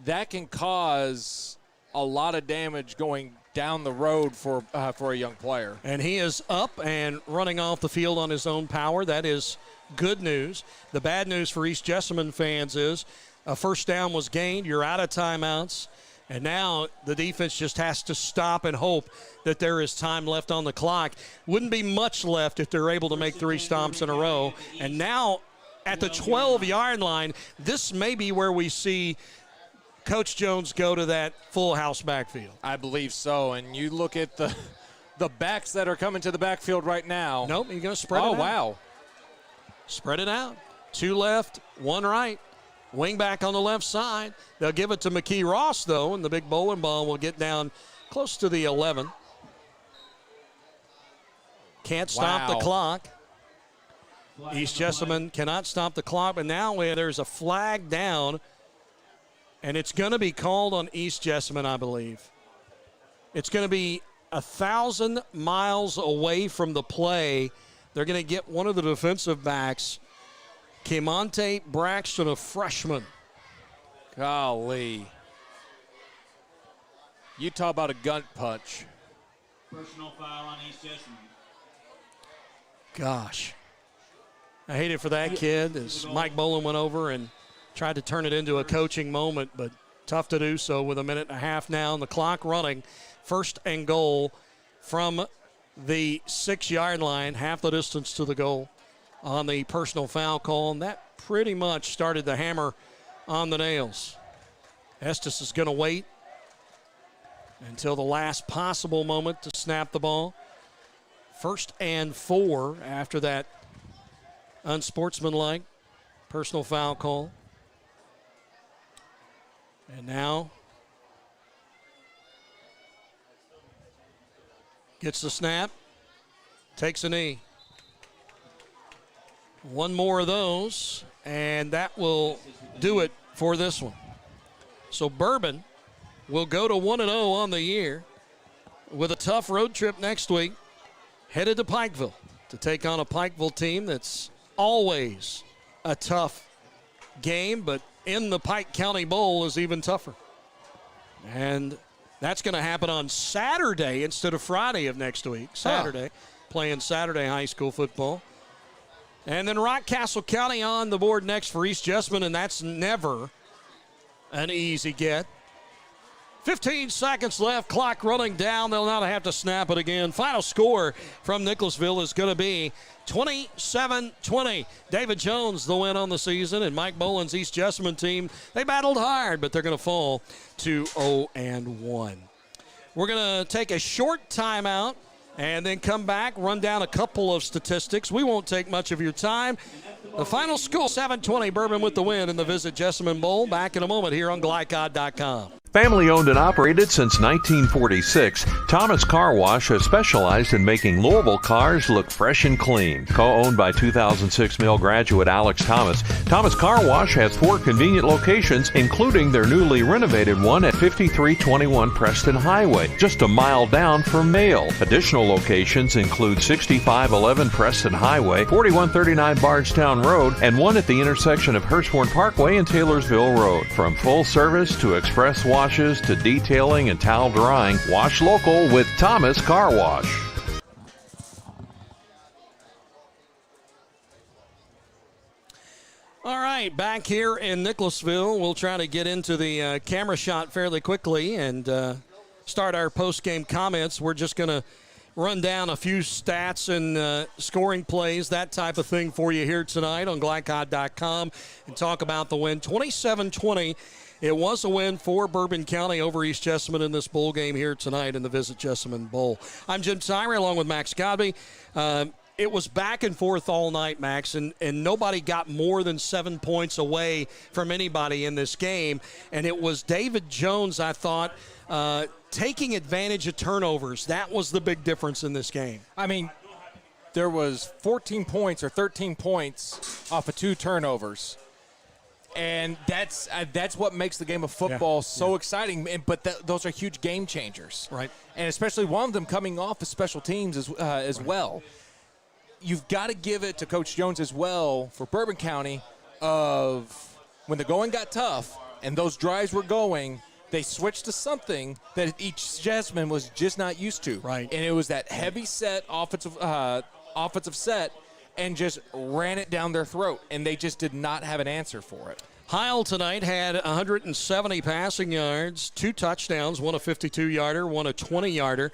that can cause a lot of damage going down the road for a young player. And he is up and running off the field on his own power. That is good news. The bad news for East Jessamine fans is a 1st down was gained. You're out of timeouts. And now the defense just has to stop and hope that there is time left on the clock. Wouldn't be much left if they're able to make 3 stomps in a row. And now at the 12-yard line, this may be where we see Coach Jones go to that full house backfield. I believe so. And you look at the backs that are coming to the backfield right now. Nope, he's going to spread it out. Oh, wow. Spread it out. 2 left, 1 right. Wing back on the left side. They'll give it to McKee Ross, though, and the big bowling ball will get down close to the 11. Can't stop the clock. East Jessamine cannot stop the clock, but now there's a flag down, and it's going to be called on East Jessamine, I believe. It's going to be 1,000 miles away from the play. They're going to get one of the defensive backs, Kemonte Braxton, a freshman. Golly. You talk about a gun punch. Personal foul on East Jessamine. Gosh. I hate it for that kid as Mike Boland went over and tried to turn it into a coaching moment, but tough to do so with 1.5 minutes now and the clock running. 1st and goal from the 6-yard line, half the distance to the goal on the personal foul call, and that pretty much started the hammer on the nails. Estes is going to wait until the last possible moment to snap the ball. 1st and 4 after that unsportsmanlike personal foul call. And now gets the snap, takes a knee. One more of those, and that will do it for this one. So Bourbon will go to 1-0 on the year with a tough road trip next week, headed to Pikeville to take on a Pikeville team that's always a tough game, but in the Pike County Bowl is even tougher. And that's going to happen on Saturday instead of Friday of next week. Saturday, playing Saturday high school football. And then Rockcastle County on the board next for East Jessamine, and that's never an easy get. 15 seconds left, clock running down. They'll not have to snap it again. Final score from Nicholasville is going to be 27-20. David Jones, the win on the season, and Mike Boland's East Jessamine team, they battled hard, but they're going to fall to 0-1. We're going to take a short timeout and then come back, run down a couple of statistics. We won't take much of your time. The final score, 7-20, Bourbon with the win in the Visit Jessamine Bowl. Back in a moment here on GlyCod.com. Family owned and operated since 1946, Thomas Car Wash has specialized in making Louisville cars look fresh and clean. Co-owned by 2006 Mill graduate Alex Thomas, Thomas Car Wash has 4 convenient locations, including their newly renovated one at 5321 Preston Highway, just a mile down from Mail. Additional locations include 6511 Preston Highway, 4139 Bardstown Road, and one at the intersection of Hurstbourne Parkway and Taylorsville Road. From full service to express washes to detailing and towel drying, wash local with Thomas Car Wash. All right, back here in Nicholasville, we'll try to get into the camera shot fairly quickly and start our post-game comments. We're just going to run down a few stats and scoring plays, that type of thing for you here tonight on GlyCod.com and talk about the win. 27-20. It was a win for Bourbon County over East Jessamine in this bowl game here tonight in the Visit Jessamine Bowl. I'm Jim Tyree along with Max Godby. It was back and forth all night, Max, and nobody got more than 7 points away from anybody in this game. And it was David Jones, I thought, taking advantage of turnovers. That was the big difference in this game. I mean, there was 14 points or 13 points off of 2 turnovers. And that's what makes the game of football so exciting. But those are huge game changers, right? And especially one of them coming off of special teams as well. You've got to give it to Coach Jones as well for Bourbon County. Of when the going got tough and those drives were going, they switched to something that each Jessamine was just not used to. Right. And it was that heavy set offensive set. And just ran it down their throat, and they just did not have an answer for it. Heil tonight had 170 passing yards, 2 touchdowns, one a 52-yarder, one a 20-yarder.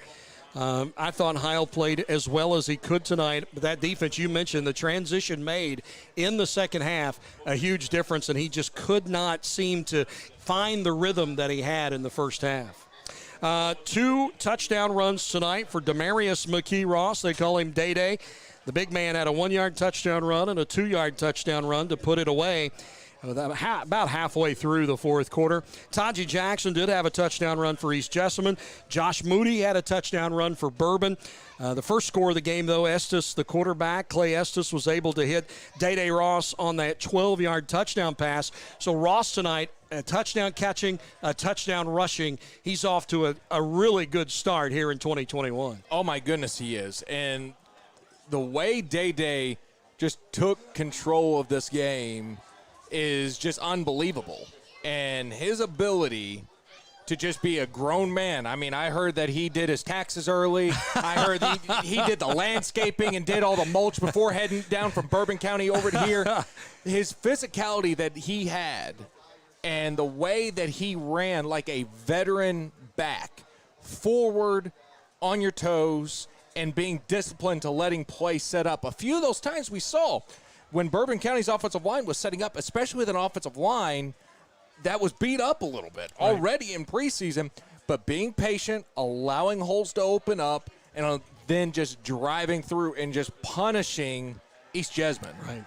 I thought Heil played as well as he could tonight. But that defense you mentioned, the transition made in the second half, a huge difference, and he just could not seem to find the rhythm that he had in the first half. 2 touchdown runs tonight for Demarius McKee-Ross. They call him Day-Day. The big man had a 1-yard touchdown run and a 2-yard touchdown run to put it away. about halfway through the fourth quarter. Taji Jackson did have a touchdown run for East Jessamine. Josh Moody had a touchdown run for Bourbon. The first score of the game, though, Estes, the quarterback, Clay Estes, was able to hit Day Ross on that 12-yard touchdown pass. So Ross tonight, a touchdown catching, a touchdown rushing. He's off to a really good start here in 2021. Oh, my goodness, he is. And the way Day just took control of this game is just unbelievable. And his ability to just be a grown man. I mean, I heard that he did his taxes early. I heard he did the landscaping and did all the mulch before heading down from Bourbon County over to here. His physicality that he had and the way that he ran like a veteran back, forward, on your toes, and being disciplined to letting play set up. A few of those times we saw when Bourbon County's offensive line was setting up, especially with an offensive line that was beat up a little bit already in preseason, but being patient, allowing holes to open up, and then just driving through and just punishing East Jessamine. Right.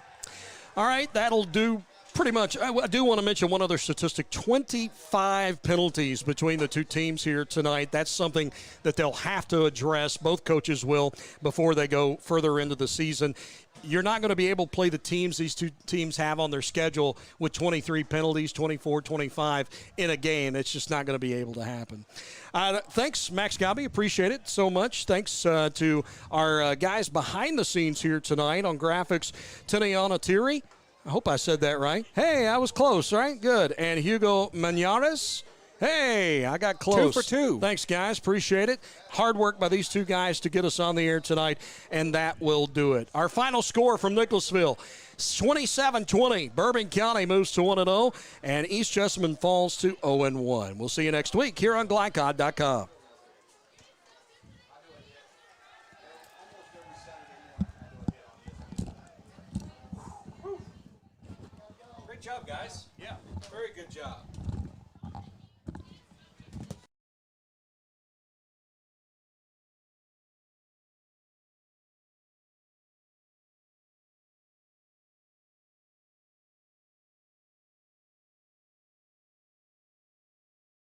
All right, that'll do pretty much. I do want to mention one other statistic. 25 penalties between the two teams here tonight. That's something that they'll have to address. Both coaches will before they go further into the season. You're not going to be able to play the teams these two teams have on their schedule with 23 penalties, 24, 25 in a game. It's just not going to be able to happen. Thanks, Max Gabi. Appreciate it so much. Thanks to our guys behind the scenes here tonight on graphics, Tiniana Thierry. I hope I said that right. Hey, I was close, right? Good. And Hugo Manares. Hey, I got close. 2 for 2. Thanks, guys. Appreciate it. Hard work by these two guys to get us on the air tonight, and that will do it. Our final score from Nicholasville, 27-20. Bourbon County moves to 1-0, and East Jessamine falls to 0-1. We'll see you next week here on Glycod.com. Great job, guys. Yeah, very good job.